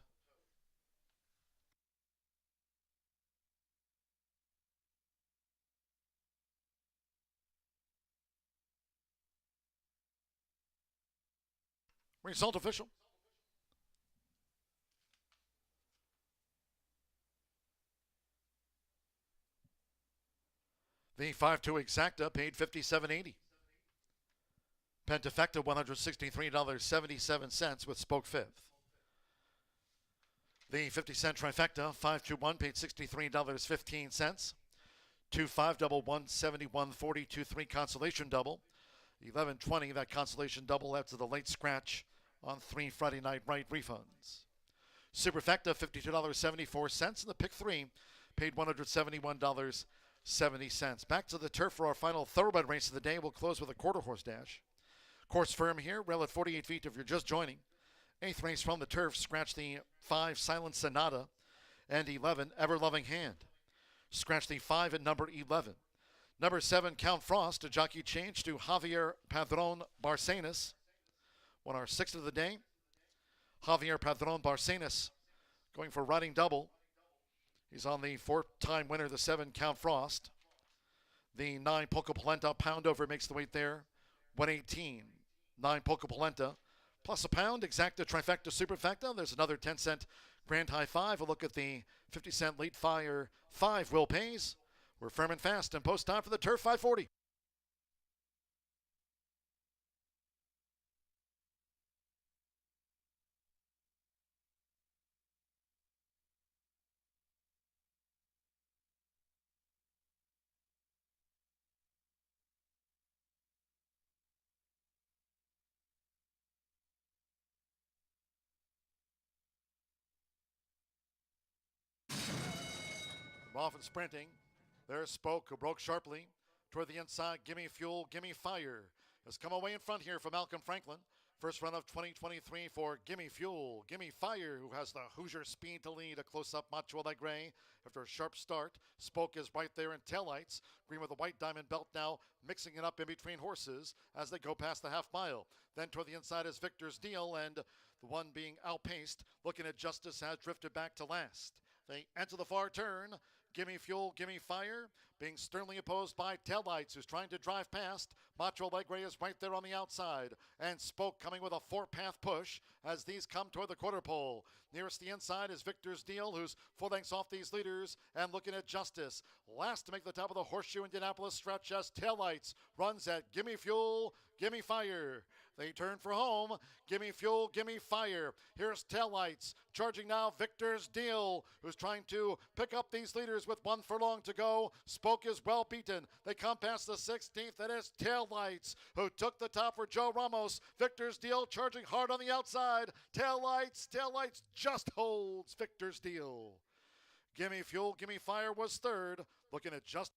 Result official. The 5-2 exacta paid $57.80. Pentafecta $163.77 with Spoke 5th. The 50-cent trifecta 5-2-1 paid $63.15. 2-5 double 171.40 2-3 consolation double. 11.20 that consolation double after the late scratch on 3 Friday night right refunds. Superfecta $52.74 and the pick 3 paid $171.70. Back to the turf for our final thoroughbred race of the day. We'll close with a quarter horse dash. Course firm here, rail at 48 feet if you're just joining. 8th race from the turf, scratch the 5 Silent Sonata and 11 Ever Loving Hand. Scratch the 5 at number 11. Number 7, Count Frost, a jockey change to Javier Padron Barcenas. Won our 6th of the day. Javier Padron Barcenas going for riding double. He's on the 4-time winner, the 7, Count Frost. The 9, Poco Polenta, pound over makes the weight there. 118. 9, Poco Polenta. Plus a pound, exacta, trifecta, superfecta. There's another 10-cent grand high 5. A look at the 50-cent lead fire 5, Will Pays. We're firm and fast, and post time for the turf, 5:40. Off and sprinting. There's Spoke, who broke sharply toward the inside. Gimme Fuel, Gimme Fire has come away in front here for Malcolm Franklin. First run of 2023 for Gimme Fuel, Gimme Fire, who has the Hoosier speed to lead. A close-up Macho Alegre after a sharp start. Spoke is right there in taillights. Green with a white diamond belt now, mixing it up in between horses as they go past the half mile. Then toward the inside is Victor's Deal, and the one being outpaced. Looking at Justice has drifted back to last. They enter the far turn. Gimme Fuel, Gimme Fire, being sternly opposed by Taillights, who's trying to drive past. Macho Alegre is right there on the outside, and Spoke coming with a 4-path push as these come toward the quarter pole. Nearest the inside is Victor's Deal, who's 4 lengths off these leaders, and Looking at Justice. Last to make the top of the Horseshoe Indianapolis stretch as Taillights runs at Gimme Fuel, Gimme Fire. They turn for home. Gimme Fuel, Gimme Fire. Here's Taillights. Charging now, Victor's Deal, who's trying to pick up these leaders with 1 furlong to go. Spoke is well beaten. They come past the 16th. That is Taillights, who took the top for Joe Ramos. Victor's Deal charging hard on the outside. Taillights just holds Victor's Deal. Gimme Fuel, Gimme Fire was third. Looking at just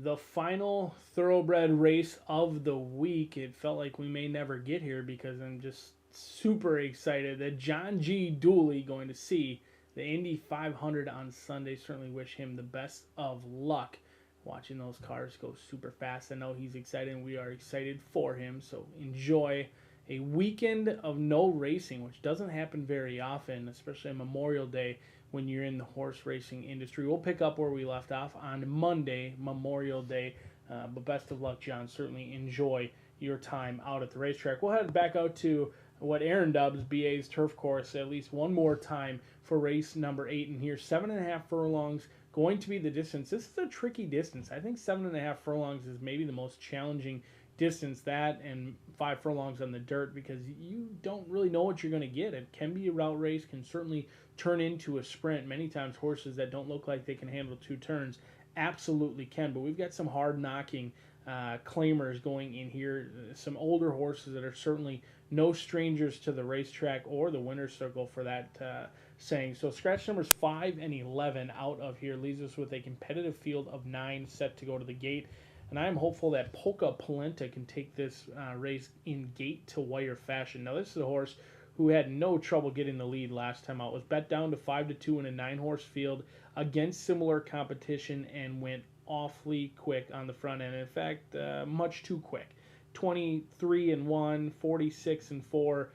The final thoroughbred race of the week. It felt like we may never get here because I'm just super excited that John G. Dooley going to see the Indy 500 on Sunday. Certainly wish him the best of luck watching those cars go super fast. I know he's excited and we are excited for him. So enjoy a weekend of no racing, which doesn't happen very often, especially on Memorial Day when you're in the horse racing industry. We'll pick up where we left off on Monday, Memorial Day. But best of luck, John. Certainly enjoy your time out at the racetrack. We'll head back out to what Aaron dubs BA's turf course at least one more time for race number 8. And here, 7.5 furlongs going to be the distance. This is a tricky distance. I think 7.5 furlongs is maybe the most challenging distance, that and 5 furlongs on the dirt, because you don't really know what you're going to get. It can be a route race, can certainly turn into a sprint. Many times horses that don't look like they can handle 2 turns absolutely can, but we've got some hard knocking claimers going in here, some older horses that are certainly no strangers to the racetrack or the winner's circle for that saying. So scratch numbers 5 and 11 out of here leaves us with a competitive field of 9 set to go to the gate. And I am hopeful that Polka Polenta can take this race in gate-to-wire fashion. Now, this is a horse who had no trouble getting the lead last time out. Was bet down to 5-2 in a 9-horse field against similar competition and went awfully quick on the front end. In fact, much too quick. 23-1, 46-4.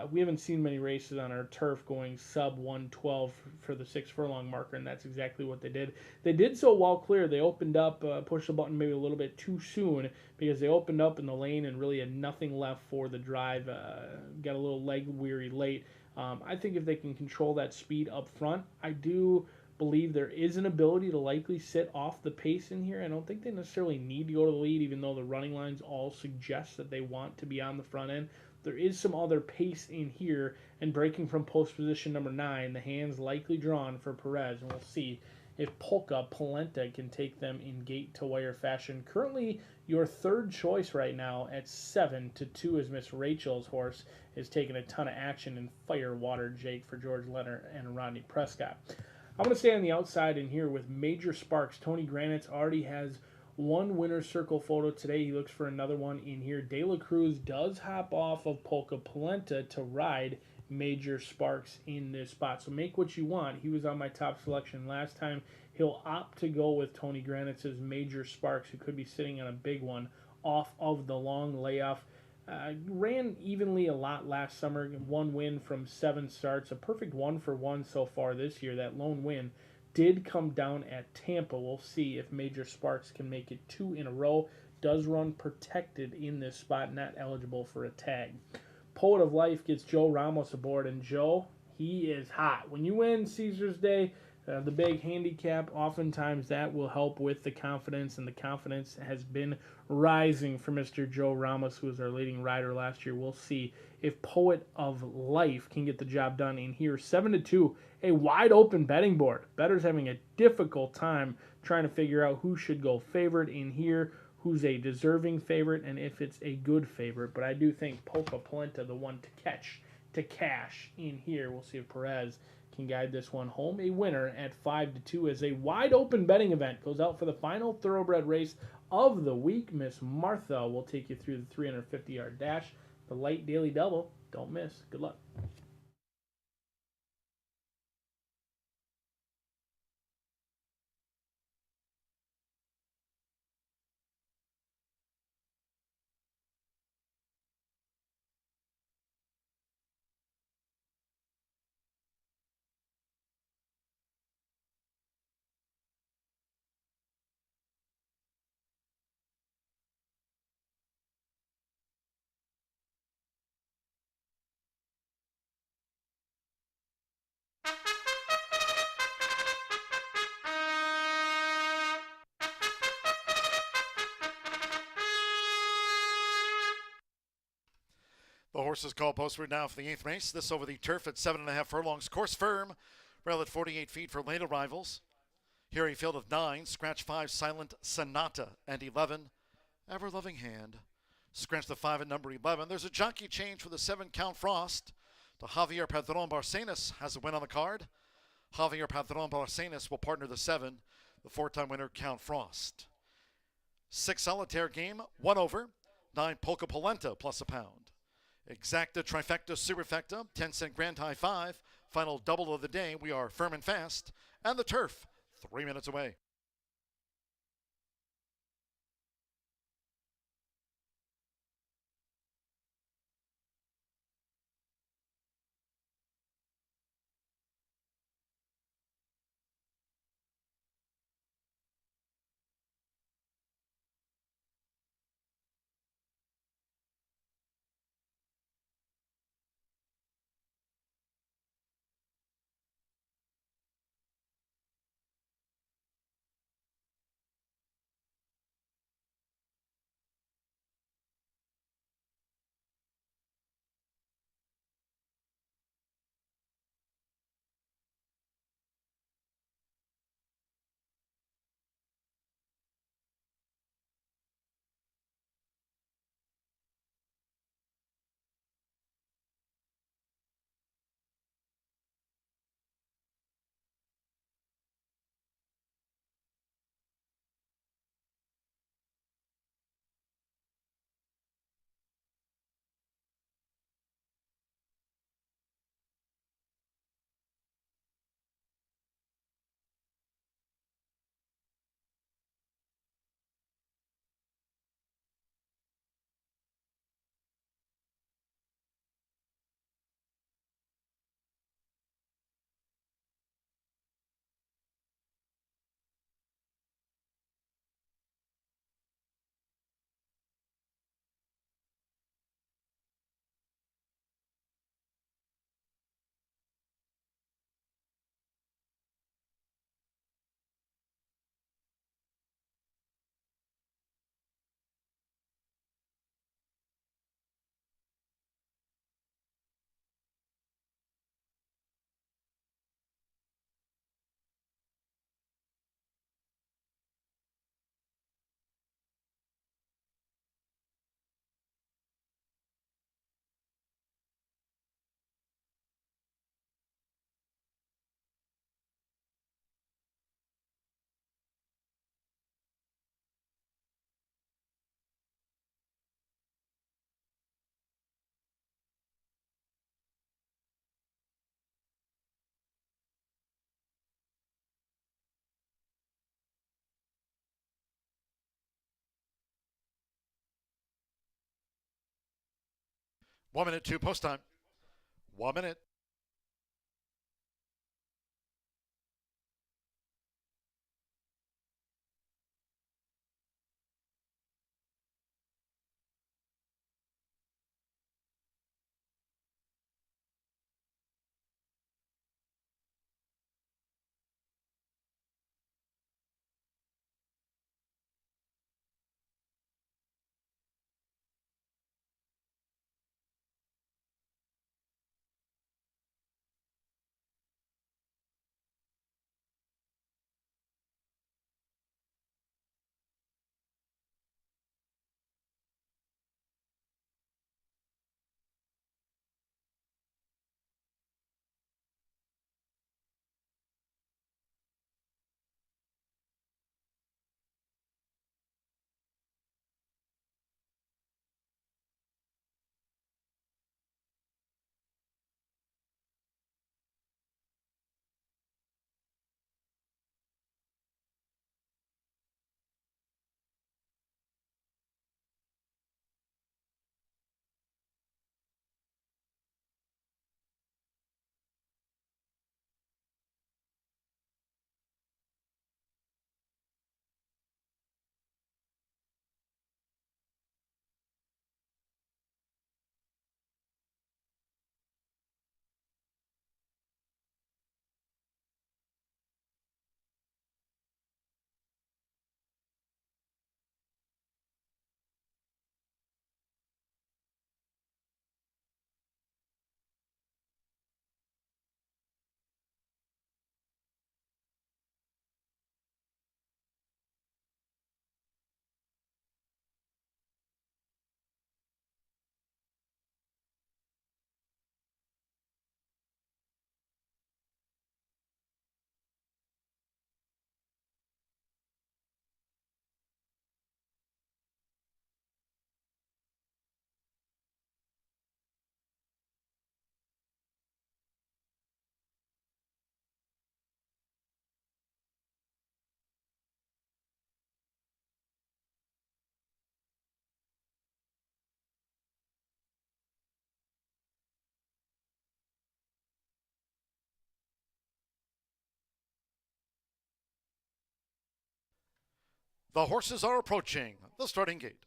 We haven't seen many races on our turf going sub 112 for the 6 furlong marker, and that's exactly what they did. They did so well clear. They opened up, pushed the button maybe a little bit too soon because they opened up in the lane and really had nothing left for the drive. Got a little leg weary late. I think if they can control that speed up front, I do believe there is an ability to likely sit off the pace in here. I don't think they necessarily need to go to the lead, even though the running lines all suggest that they want to be on the front end. There is some other pace in here, and breaking from post position number 9, the hands likely drawn for Perez, and we'll see if Polka Polenta can take them in gate-to-wire fashion. Currently, your third choice right now at 7-2 is Miss Rachel's horse, is taking a ton of action in Firewater Jake for George Leonard and Rodney Prescott. I'm going to stay on the outside in here with Major Sparks. Tony Granitz already has one winner's circle photo today. He looks for another one in here. De La Cruz does hop off of Polka Polenta to ride Major Sparks in this spot. So make what you want. He was on my top selection last time. He'll opt to go with Tony Granitz's Major Sparks, who could be sitting on a big one off of the long layoff. Ran evenly a lot last summer. 1 win from 7 starts. A perfect 1-for-1 so far this year. That lone win did come down at Tampa. We'll see if Major Sparks can make it 2 in a row. Does run protected in this spot, not eligible for a tag. Poet of Life gets Joe Ramos aboard, and Joe, he is hot. When you win Caesar's Day, the big handicap, oftentimes that will help with the confidence, and the confidence has been rising for Mr. Joe Ramos, who was our leading rider last year. We'll see if Poet of Life can get the job done in here. 7-2, a wide open betting board. Bettors having a difficult time trying to figure out who should go favorite in here, who's a deserving favorite, and if it's a good favorite. But I do think Polka Polenta, the one to catch, to cash in here. We'll see if Perez can guide this one home. A winner at 5-2 as a wide open betting event goes out for the final thoroughbred race of the week. Miss Martha will take you through the 350-yard dash. The light daily double. Don't miss. Good luck. The horses call postward now for the 8th race. This over the turf at 7.5 furlongs. Course firm. Rail at 48 feet for late arrivals. Here a field of 9. Scratch 5, Silent Sonata. And 11, Ever Loving Hand. Scratch the 5 at number 11. There's a jockey change for the 7, Count Frost. To Javier Padron Barcenas has a win on the card. Javier Padron Barcenas will partner the 7, the 4-time winner, Count Frost. 6 solitaire game, 1 over, 9 polka polenta plus a pound. Exacta trifecta superfecta, 10-cent grand high 5, final double of the day. We are firm and fast, and the turf 3 minutes away. One minute, 2 post time. 1 minute. The horses are approaching the starting gate.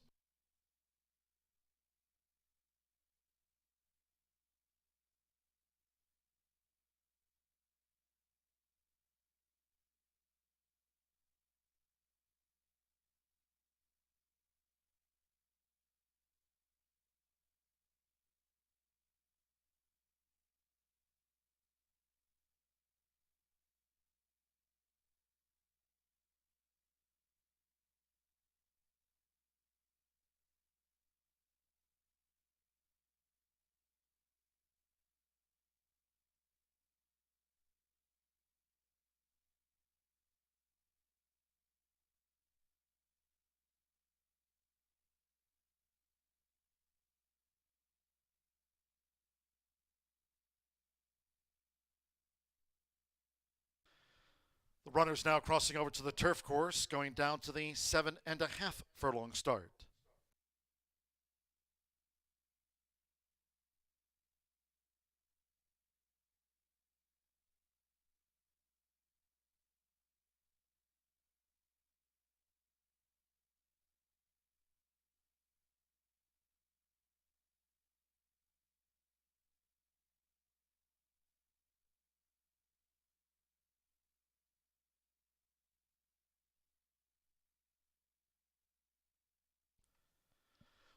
The runners now crossing over to the turf course, going down to the 7.5 furlong start.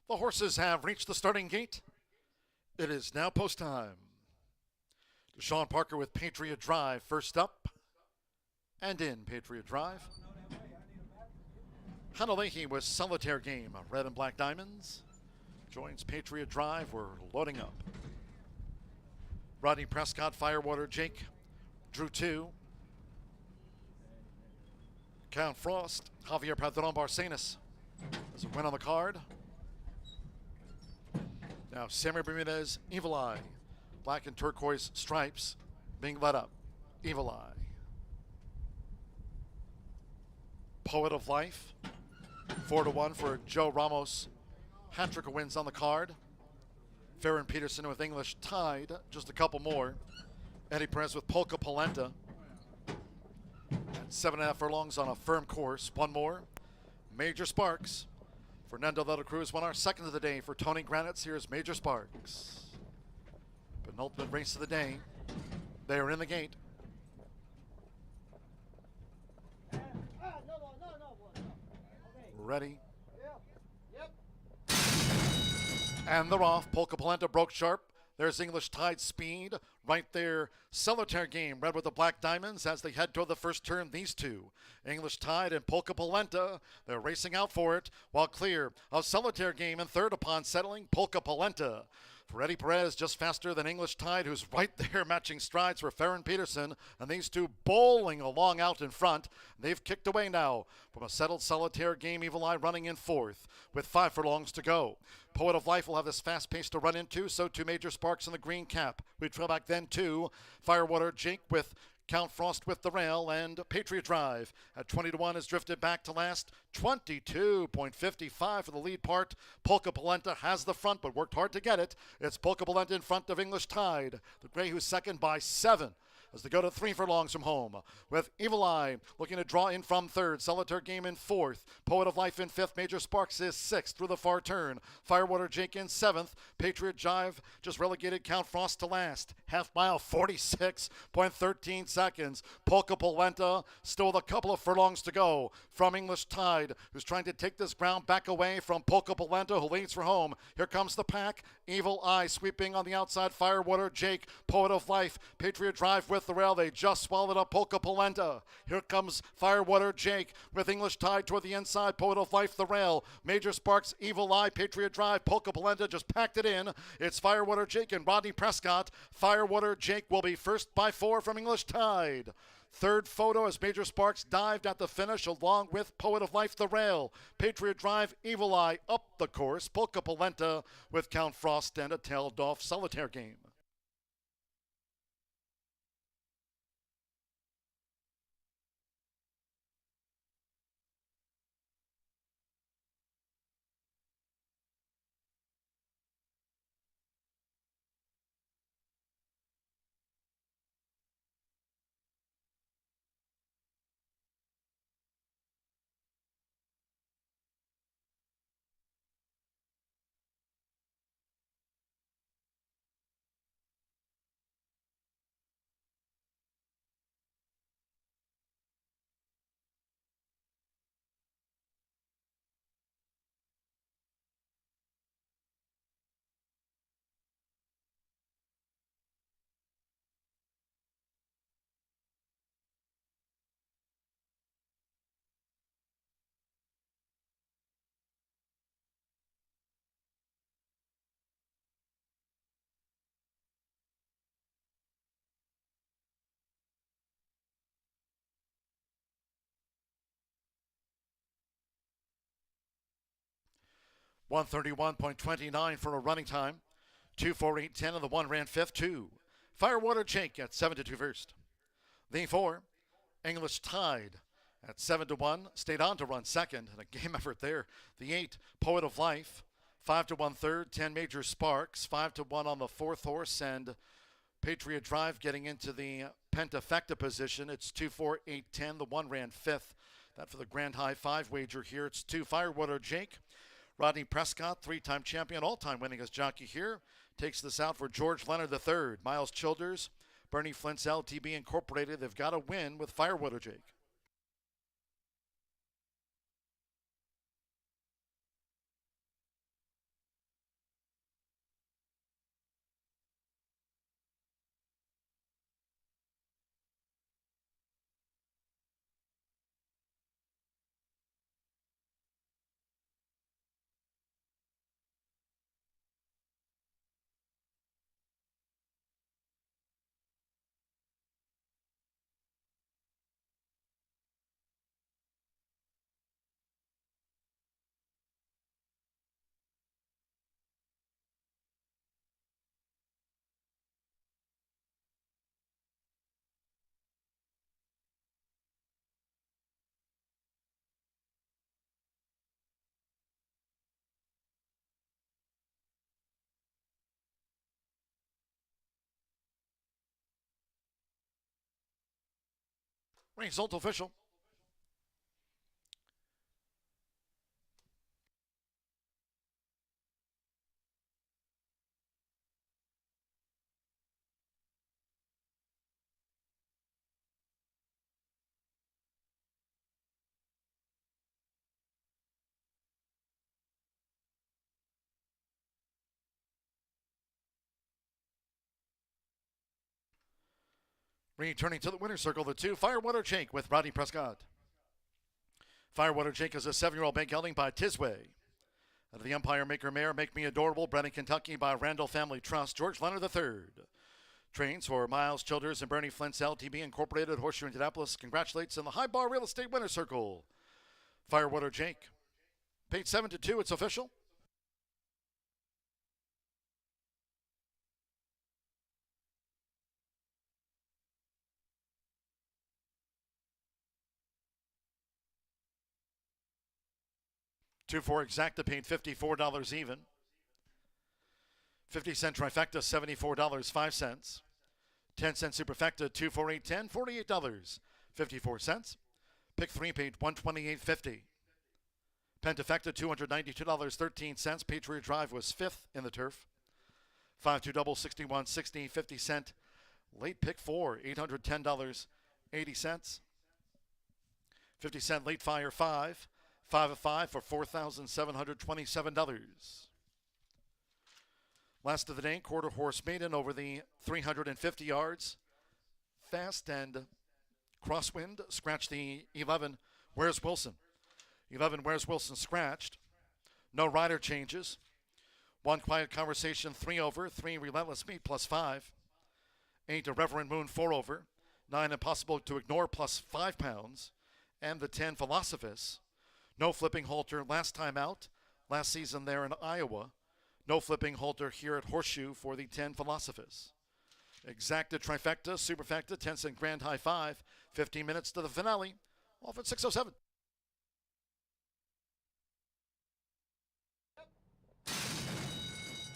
The horses have reached the starting gate. It is now post time. Deshaun Parker with Patriot Drive first up. And in Patriot Drive. Hanalehi with Solitaire Game, red and black diamonds. Joins Patriot Drive. We're loading up. Rodney Prescott, Firewater Jake, drew 2. Count Frost, Javier Padron Barcenas. There's a win on the card. Now, Samuel Bermudez, Evil Eye. Black and turquoise stripes being led up. Evil Eye. Poet of Life. 4-1 for Joe Ramos. Hat-trick of wins on the card. Farron Peterson with English Tide. Just a couple more. Eddie Perez with Polka Polenta. At 7.5 furlongs on a firm course. One more. Major Sparks. Fernando de la Cruz won our second of the day for Tony Granitz. Here's Major Sparks. Penultimate race of the day. They are in the gate. Ready. And they're off. Polka Polenta broke sharp. There's English Tide Speed. Right there, Solitaire Game, red with the black diamonds as they head toward the first turn. These two, English Tide and Polka Polenta, they're racing out for it. While clear of Solitaire Game in third upon settling, Polka Polenta. For Eddie Perez, just faster than English Tide, who's right there matching strides for Farron Peterson. And these two bowling along out in front. They've kicked away now from a settled Solitaire Game. Evil Eye running in fourth with 5 furlongs to go. Poet of Life will have this fast pace to run into. So too Major Sparks in the green cap. We trail back then to Firewater Jake with Count Frost with the rail, and Patriot Drive at 20-1 has drifted back to last. 22.55 for the lead part. Polka Polenta has the front, but worked hard to get it. It's Polka Polenta in front of English Tide. The Gray who's second by 7 as they go to 3 furlongs from home. With Evil Eye looking to draw in from third. Solitaire Game in fourth. Poet of Life in fifth. Major Sparks is sixth through the far turn. Firewater Jake in seventh. Patriot Drive just relegated Count Frost to last. Half mile, 46.13 seconds. Polka Polenta still with a couple of furlongs to go from English Tide, who's trying to take this ground back away from Polka Polenta, who leads for home. Here comes the pack. Evil Eye sweeping on the outside. Firewater Jake, Poet of Life, Patriot Drive with the rail. They just swallowed up Polka Polenta. Here comes Firewater Jake with English Tide toward the inside. Poet of Life, the rail. Major Sparks, Evil Eye, Patriot Drive, Polka Polenta just packed it in. It's Firewater Jake and Rodney Prescott. Firewater Jake will be first by 4 from English Tide. Third photo as Major Sparks dived at the finish along with Poet of Life, the rail. Patriot Drive, Evil Eye up the course. Polka Polenta with Count Frost and a tailed off Solitaire Game. 131.29 for a running time. 2:48.10 and the 1 ran fifth. 2. Firewater Jake at 7-2 first. The 4, English Tide at 7-1, stayed on to run second, and a game effort there. The 8, Poet of Life, 5-1 third. 10, Major Sparks, 5-1 on the 4th horse, and Patriot Drive getting into the pentafecta position. It's 2:48.10. The 1 ran fifth. That for the Grand High 5 wager here. It's 2, Firewater Jake. Rodney Prescott, 3-time champion, all-time winningest jockey here, takes this out for George Leonard III. Miles Childers, Bernie Flint's LTB Incorporated. They've got to win with Firewater Jake. Result official. Returning to the winner's circle, the 2, Firewater Jake with Rodney Prescott. Firewater Jake is a 7-year-old bank gelding by Tisway. Out of the Empire Maker Mare, Make Me Adorable, bred in Kentucky by Randall Family Trust, George Leonard III. Trains for Miles Childers and Bernie Flint's LTB Incorporated, Horseshoe Indianapolis. Congratulates in the High Bar Real Estate winner's circle. Firewater Jake. Paid 7-2, it's official. Two for exacta paid $54 even. 50-cent trifecta, $74.05. 10-cent superfecta, 2 for $8.10, $48.54. Pick 3 paid $128.50. Pentafecta, $292.13. Patriot Drive was 5th in the turf. 5-2 double, $61.60. 50-cent late pick 4, $810.80. 50-cent late fire 5. 5 of 5 for $4,727. Last of the day, quarter horse maiden over the 350 yards. Fast and crosswind. Scratch the 11. Where's Wilson? 11. Where's Wilson scratched? No rider changes. 1 quiet conversation, 3 over. 3 relentless meat plus 5. 8 a Reverend Moon, 4 over. 9 impossible to ignore plus 5 pounds. And the 10 Philosophus. No flipping halter last time out, last season there in Iowa. No flipping halter here at Horseshoe for the 10 Philosophus. Exacta trifecta, superfecta, 10-cent grand high 5. 15 minutes to the finale. Off at 6:07.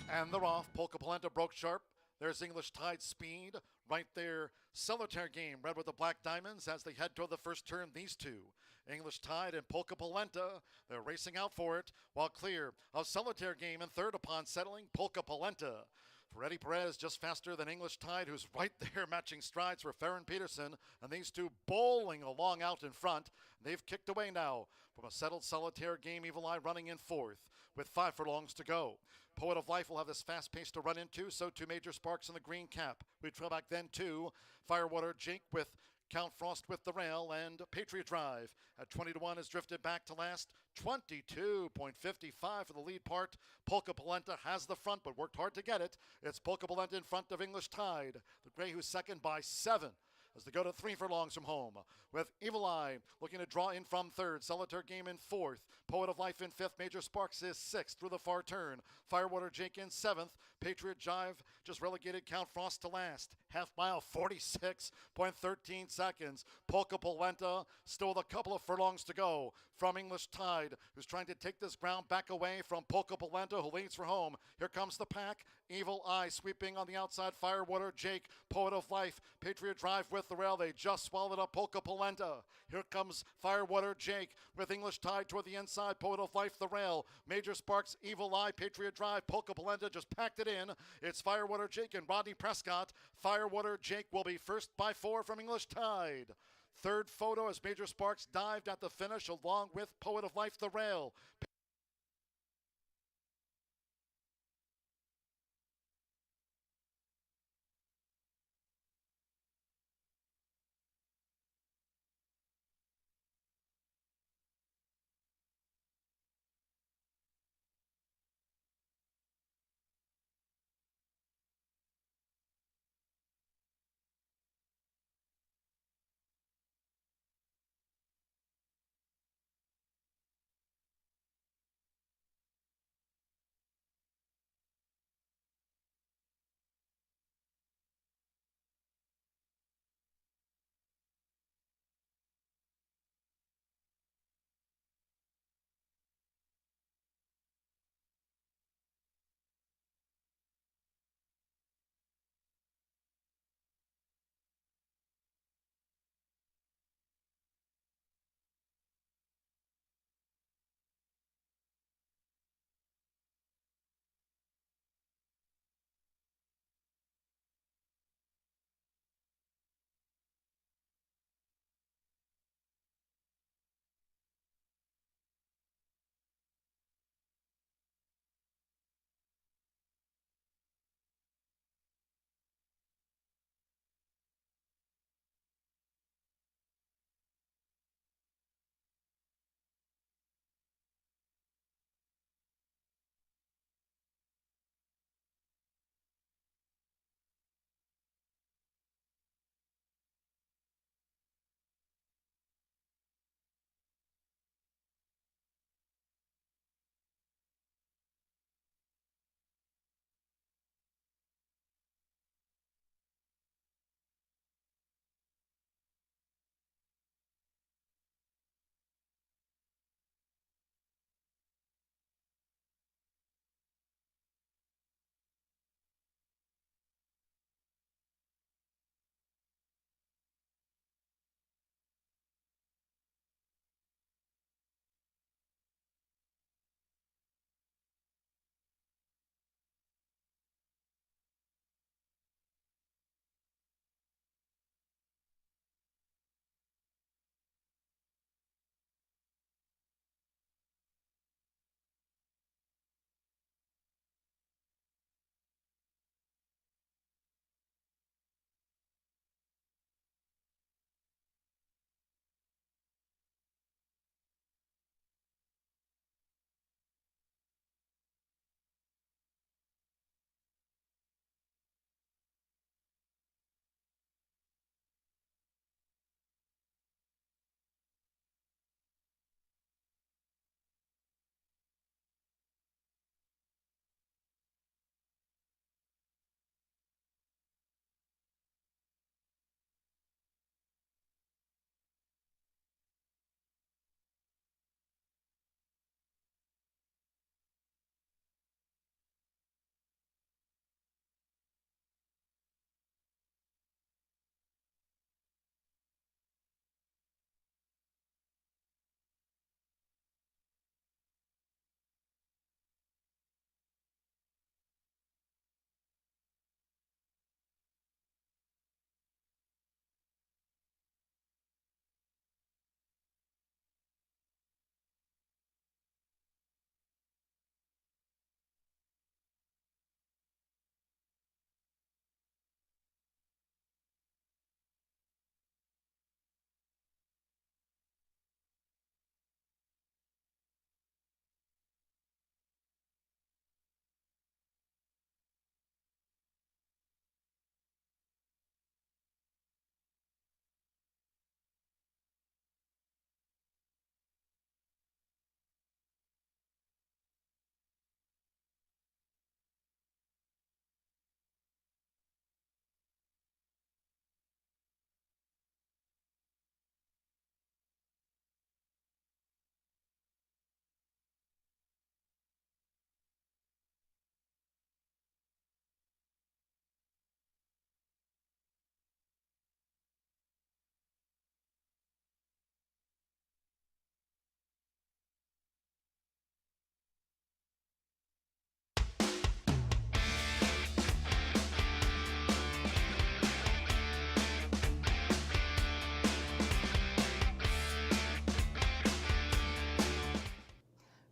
And they're off. Polka Polenta broke sharp. There's English Tide Speed right there. Solitaire Game, red with the black diamonds as they head toward the first turn. These two, English Tide and Polka Polenta, they're racing out for it. While clear of Solitaire Game in third upon settling, Polka Polenta. For Eddie Perez, just faster than English Tide, who's right there matching strides for Farron Peterson. And these two bowling along out in front. They've kicked away now from a settled Solitaire Game. Evil Eye running in fourth with 5 furlongs to go. Poet of Life will have this fast pace to run into. So too Major Sparks in the green cap. We trail back then to Firewater Jake with Count Frost with the rail, and Patriot Drive at 20-1 has drifted back to last. 22.55 for the lead part. Polka Polenta has the front, but worked hard to get it. It's Polka Polenta in front of English Tide. The gray who's second by 7. as they go to 3 furlongs from home. With Evil Eye looking to draw in from 3rd. Solitaire Game in 4th. Poet of Life in 5th. Major Sparks is 6th through the far turn. Firewater Jake in 7th. Patriot Jive just relegated Count Frost to last. Half mile 46.13 seconds. Polka Polenta still with a couple of furlongs to go from English Tide, who's trying to take this ground back away from Polka Polenta, who leads for home. Here comes the pack. Evil Eye sweeping on the outside. Firewater Jake, Poet of Life, Patriot Drive with the rail. They just swallowed up Polka Polenta. Here comes Firewater Jake with English Tide toward the inside. Poet of Life, the rail. Major Sparks, Evil Eye, Patriot Drive, Polka Polenta just packed it in. It's Firewater Jake and Rodney Prescott. Firewater Jake will be first by 4 from English Tide. Third photo as Major Sparks dived at the finish along with Poet of Life, the rail.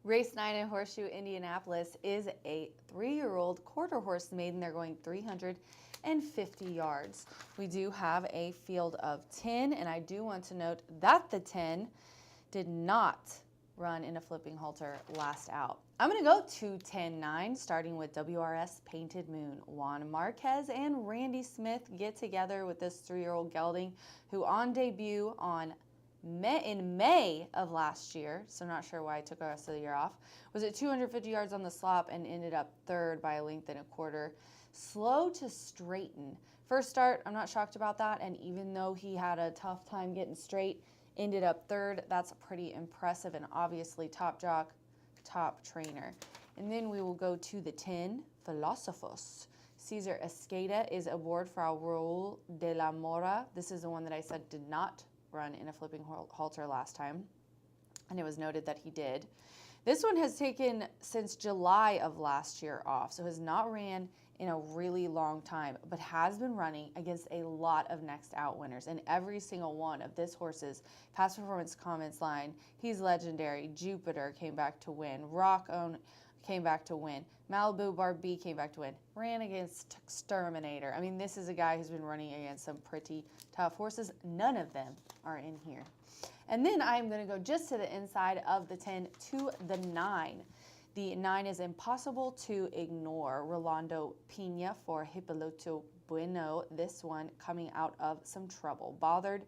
Race 9 in Horseshoe Indianapolis is a 3-year-old quarter horse maiden. They're going 350 yards. We do have a field of 10, and I do want to note that the 10 did not run in a flipping halter last out. I'm going to go 2-10-9, starting with WRS Painted Moon. Juan Marquez and Randy Smith get together with this 3-year-old gelding who on debut in May of last year, so not sure why I took the rest of the year off, was at 250 yards on the slop and ended up third by a length and a quarter. Slow to straighten. First start, I'm not shocked about that, and even though he had a tough time getting straight, ended up third. That's pretty impressive, and obviously top jock, top trainer. And then we will go to the 10, Philosophos. Cesar Escada is aboard for Raul de la Mora. This is the one that I said did not run in a flipping halter last time, and it was noted that he did. This one has taken since July of last year off, so has not ran in a really long time, but has been running against a lot of next out winners. And every single one of this horse's past performance comments line, he's legendary. Jupiter came back to win. Rock Own came back to win. Malibu Barbie came back to win. Ran against Exterminator. I mean, this is a guy who's been running against some pretty tough horses. None of them are in here. And then I'm going to go just to the inside of the 10 to the 9. The 9 is Impossible to Ignore. Rolando Pina for Hippolyto Bueno. This one coming out of some trouble. Bothered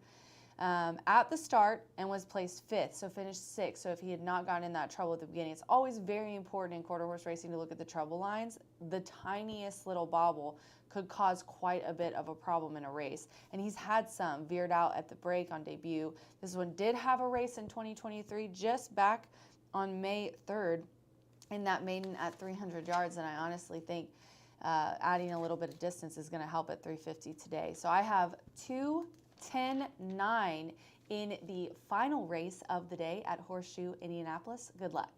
at the start and was placed 5th, so finished 6th. So if he had not gotten in that trouble at the beginning, it's always very important in quarter horse racing to look at the trouble lines. The tiniest little bobble could cause quite a bit of a problem in a race. And he's had some. Veered out at the break on debut. This one did have a race in 2023, just back on May 3rd. In that maiden at 300 yards, and I honestly think adding a little bit of distance is going to help at 350 today. So I have 2-10-9 in the final race of the day at Horseshoe Indianapolis. Good luck.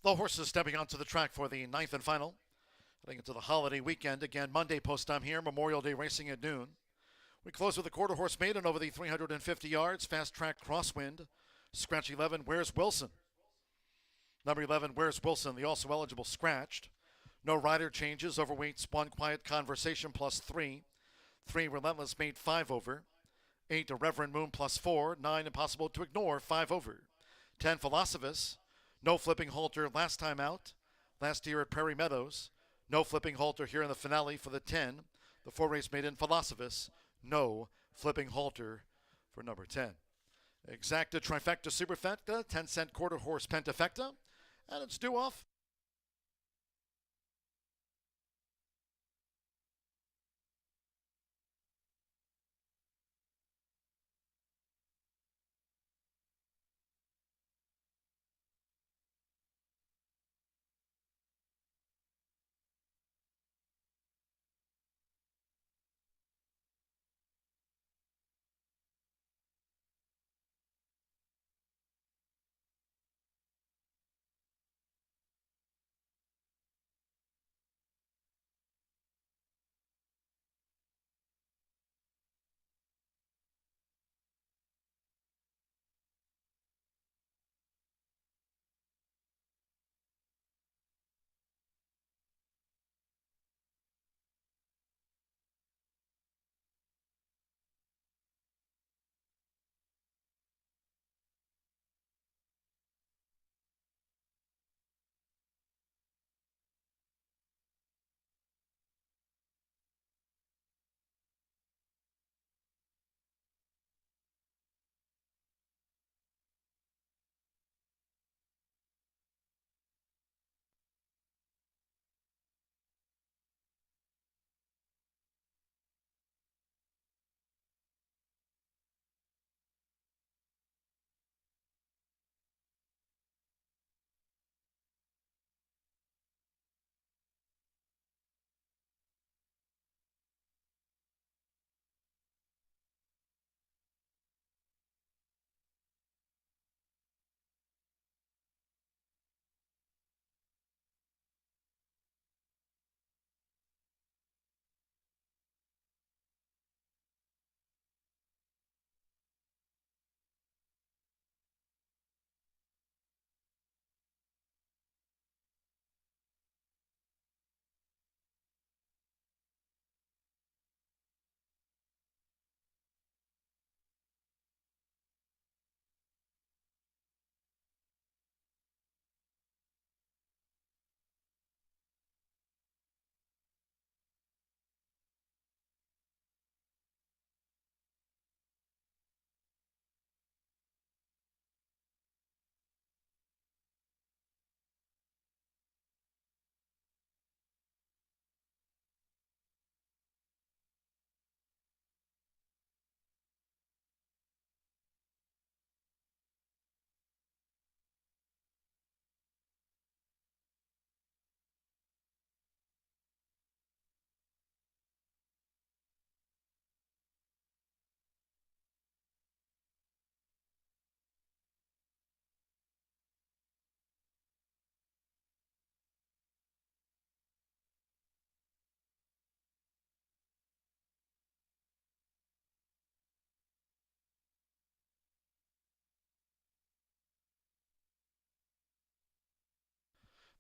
The horses stepping onto the track for the 9th and final. Heading into the holiday weekend. Again, Monday post time here. Memorial Day racing at noon. We close with a quarter horse maiden over the 350 yards. Fast track crosswind. Scratch 11, Where's Wilson? Number 11, Where's Wilson? The also eligible scratched. No rider changes. Overweights 1, Quiet Conversation plus 3. 3, Relentless made 5 over. 8, A Reverend Moon plus 4. 9, Impossible to Ignore, 5 over. 10, Philosophus. No Flipping Halter last time out. Last year at Prairie Meadows. No Flipping Halter here in the finale for the 10. The 4 race maiden Philosophus. No Flipping Halter for number 10. Exacta Trifecta Superfecta, 10-cent quarter horse Pentafecta, and it's due off.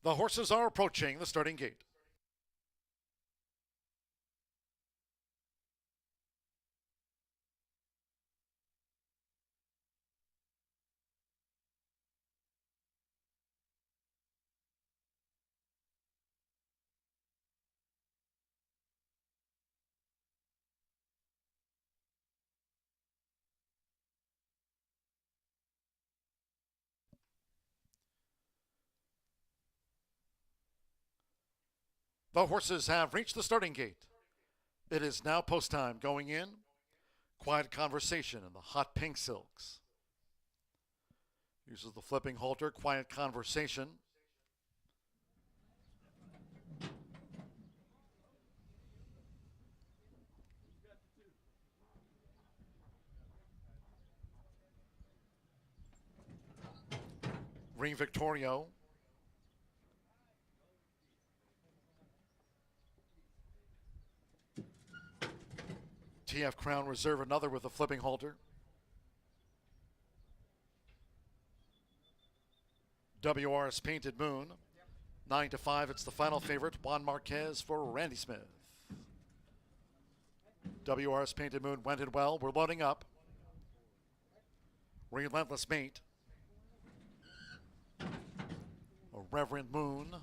The horses are approaching the starting gate. The horses have reached the starting gate. It is now post time. Going in, Quiet Conversation in the hot pink silks. Uses the flipping halter, Quiet Conversation. Ring Victorio TF Crown Reserve, another with a flipping halter. WR's Painted Moon, 9-5. It's the final favorite. Juan Marquez for Randy Smith. WR's Painted Moon went it well. We're loading up. Relentless Mate. A Reverend Moon.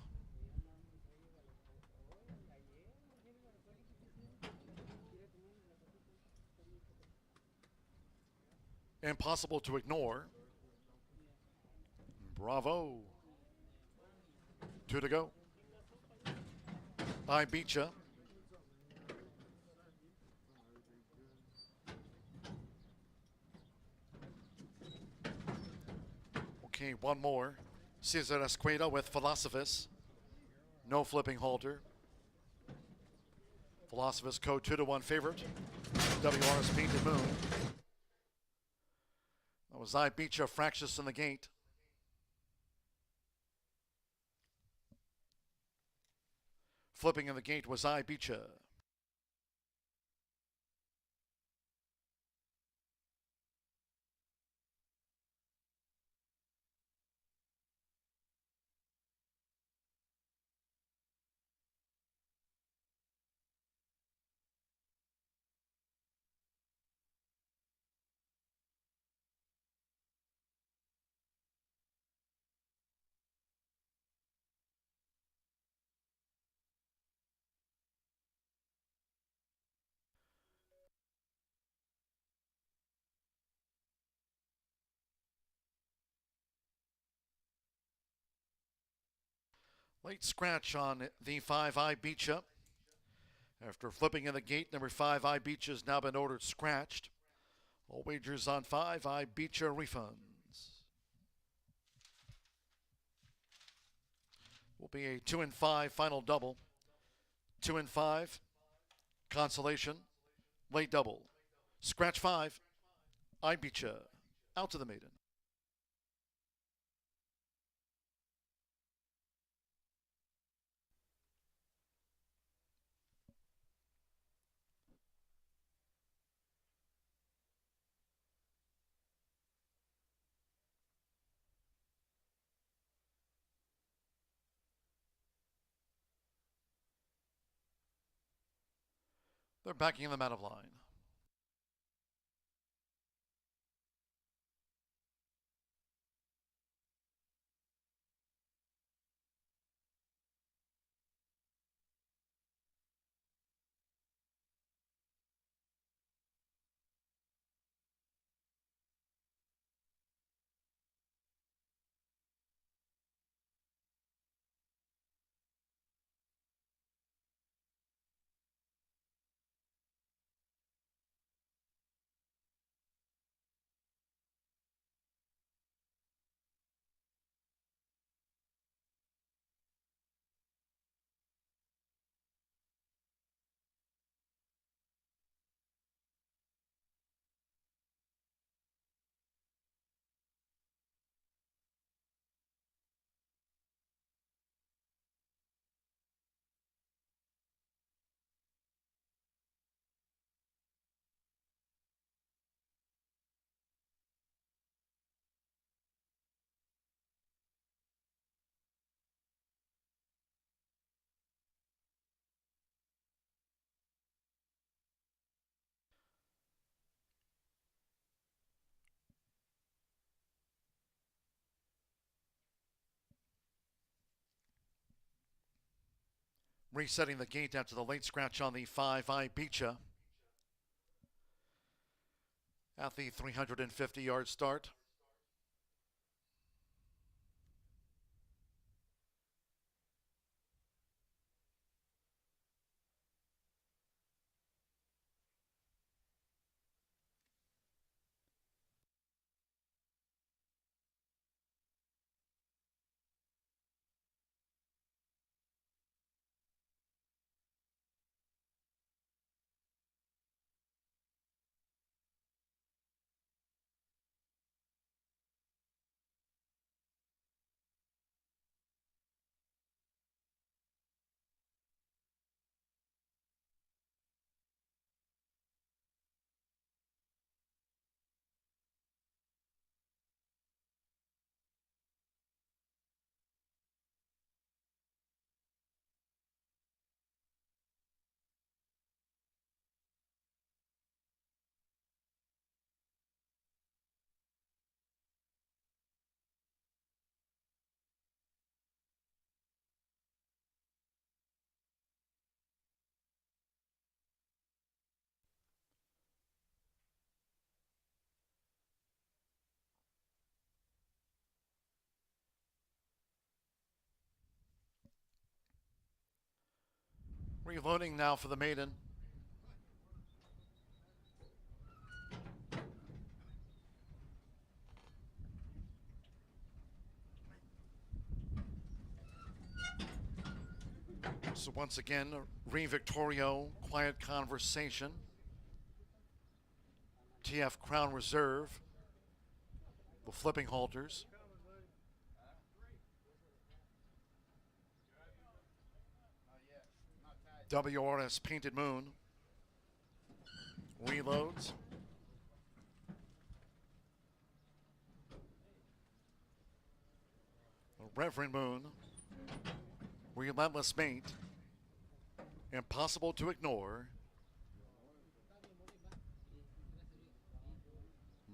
Impossible to Ignore. Bravo. 2 to go. I Beat Ya. Okay, one more. Cesar Esqueda with Philosophus. No flipping halter. Philosophus code 2-1 favorite. WR's Painted Moon. That was I Beat Ya, Fractious in the Gate. Flipping in the Gate was I Beat Ya. Late scratch on the 5 I Beat Ya. After flipping in the gate, number 5 I Beat Ya has now been ordered scratched. All wagers on 5 I Beat Ya refunds. Will be a 2 and 5 final double. 2 and 5 consolation, late double. Scratch 5 I Beat Ya. Out to the maiden. They're backing them out of line. Resetting the gate after the late scratch on the 5 I Beat Ya. At the 350-yard start. Reloading now for the maiden. So once again, Re Victorio, Quiet Conversation. TF Crown Reserve, the flipping halters. WRS Painted Moon. Reloads. Reverend Moon. Relentless Mate. Impossible to Ignore.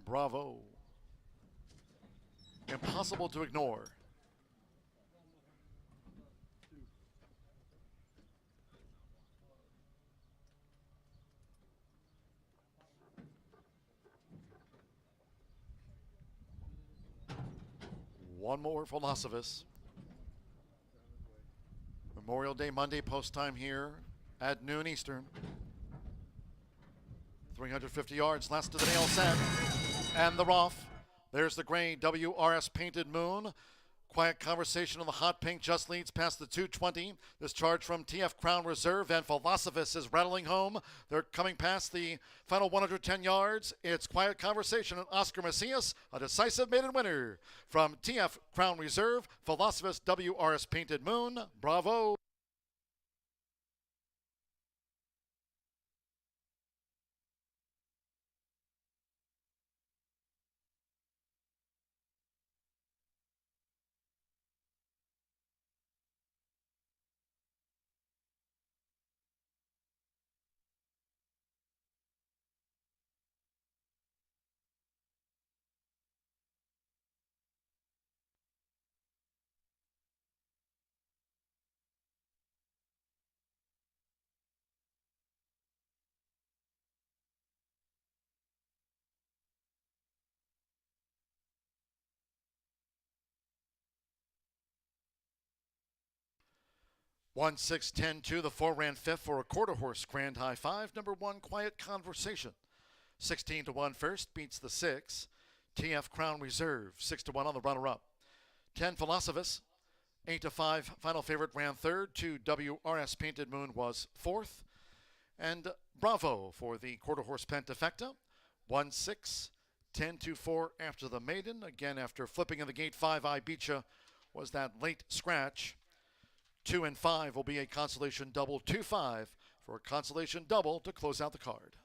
Bravo. Impossible to Ignore. One more Philosophus. Memorial Day Monday post time here at noon Eastern. 350 yards, last of the nail set. And the rough. There's the gray WRS Painted Moon. Quiet Conversation on the hot pink just leads past the 220. This charge from TF Crown Reserve and Philosophus is rattling home. They're coming past the final 110 yards. It's Quiet Conversation and Oscar Macias, a decisive maiden winner. From TF Crown Reserve, Philosophus WRS Painted Moon. Bravo. One 6-10-2. The 4 ran fifth for a quarter horse grand high five. Number 1, Quiet Conversation. 16-1 first beats the 6. TF Crown Reserve 6-1 on the runner-up. 10 Philosophus. 8-5 final favorite ran third. 2 WRS Painted Moon was fourth. And Bravo for the quarter horse Pentafecta. 1-6-10-2-4 after the maiden. Again, after flipping in the gate, 5 I Beat Ya was that late scratch. 2 and 5 will be a consolation double. 2-5 for a consolation double to close out the card.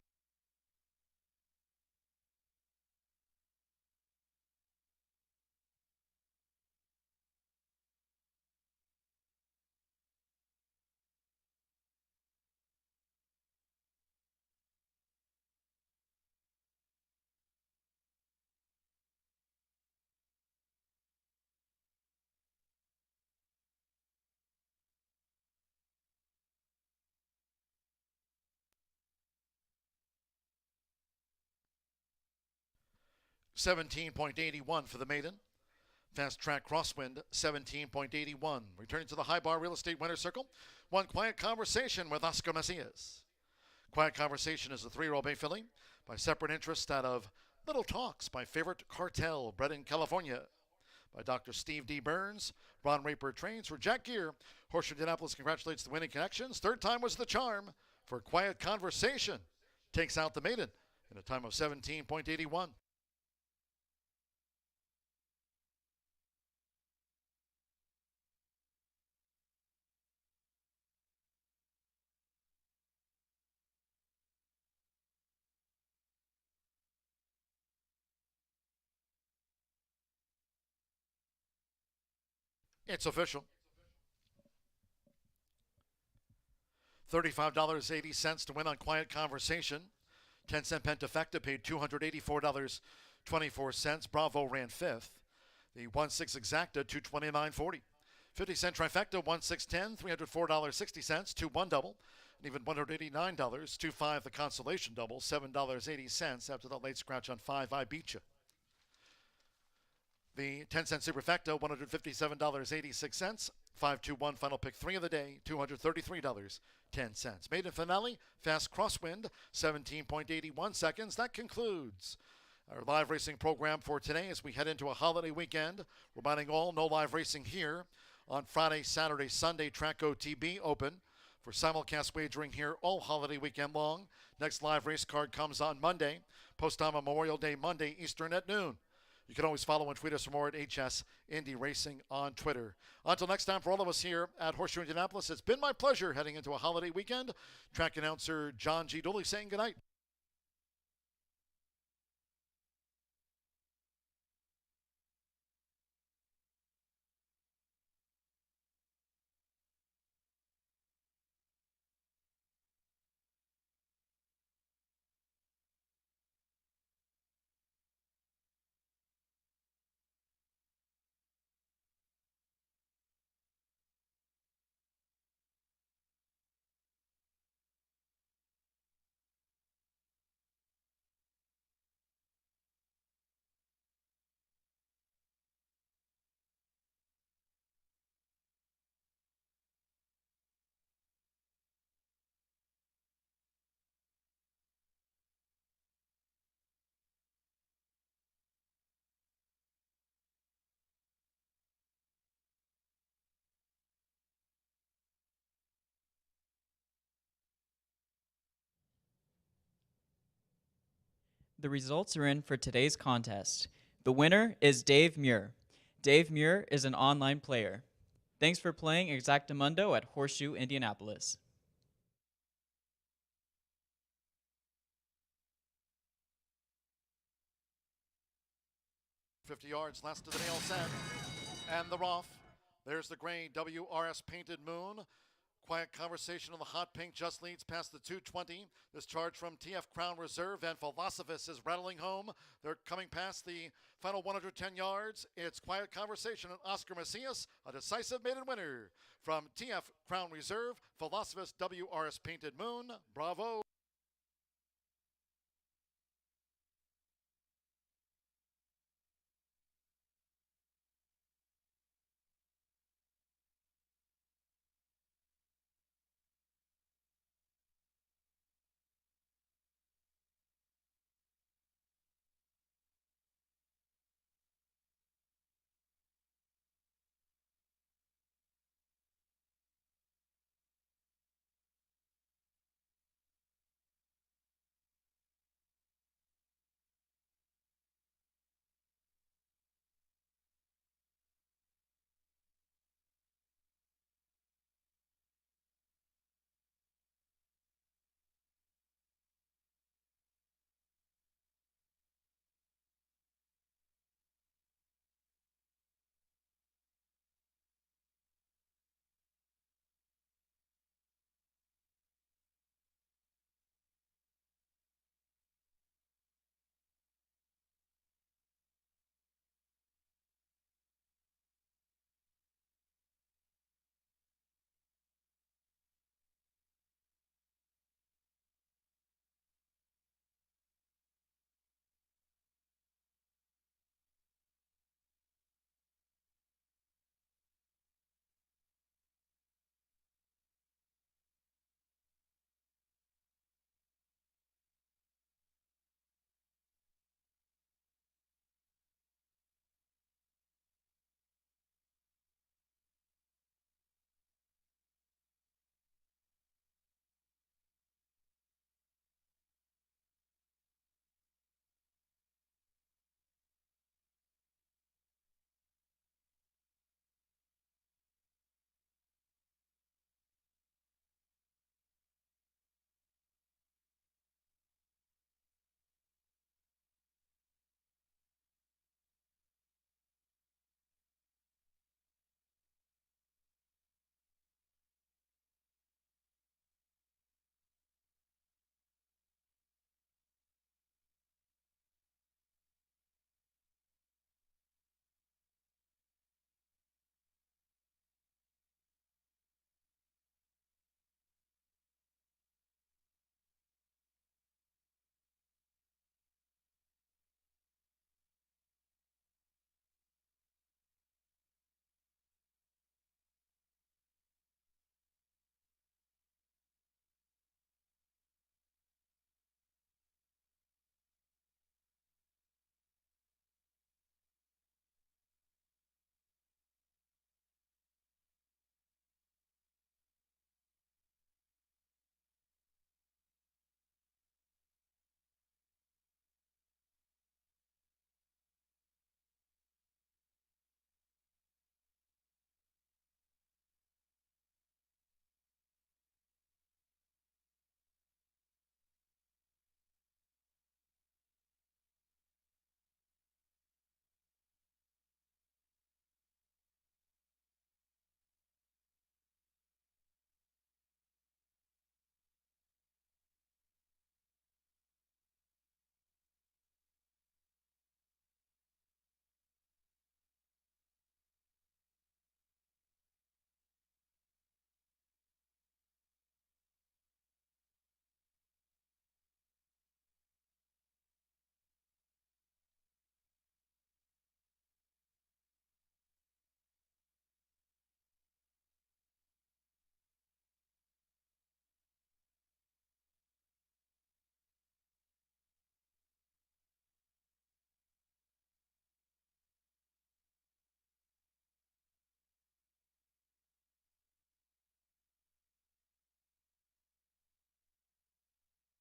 $17.81 for the maiden. Fast Track Crosswind, $17.81. Returning to the High Bar Real Estate Winner's Circle, 1 Quiet Conversation with Oscar Macias. Quiet Conversation is a 3-year-old bay filly by separate interest out of Little Talks by Favorite Cartel, bred in California by Dr. Steve D. Burns. Ron Raper trains for Jack Gear. Horseshoe Indianapolis congratulates the winning connections. Third time was the charm for Quiet Conversation. Takes out the maiden in a time of 17.81. It's official. $35.80 to win on Quiet Conversation. 10-cent Pentafecta paid $284.24. Bravo ran fifth. The 1-6 Exacta, $229.40. 50-cent Trifecta, 1-6-10, $304.60. 2-1 double. And even $189. 2-5 the consolation double, $7.80 after the late scratch on 5 I Beat Ya. The 10-cent superfecta, $157.86. 521 final pick 3 of the day, $233.10. Maiden finale, fast crosswind, 17.81 seconds. That concludes our live racing program for today as we head into a holiday weekend. Reminding all, no live racing here on Friday, Saturday, Sunday. Track OTB open for simulcast wagering here all holiday weekend long. Next live race card comes on Monday, post time on Memorial Day Monday Eastern at noon. You can always follow and tweet us for more at HS Indy Racing on Twitter. Until next time, for all of us here at Horseshoe Indianapolis, it's been my pleasure heading into a holiday weekend. Track announcer John G. Dooley saying goodnight. The results are in for today's contest. The winner is Dave Muir. Dave Muir is an online player. Thanks for playing Exactamundo at Horseshoe Indianapolis. $50 last of the nail set. And the Roth. There's the gray WRS Painted Moon. Quiet Conversation on the hot pink just leads past the 220. This charge from TF Crown Reserve and Philosophus is rattling home. They're coming past the final 110 yards. It's Quiet Conversation and Oscar Macias, a decisive maiden winner from TF Crown Reserve, Philosophus WRS Painted Moon. Bravo.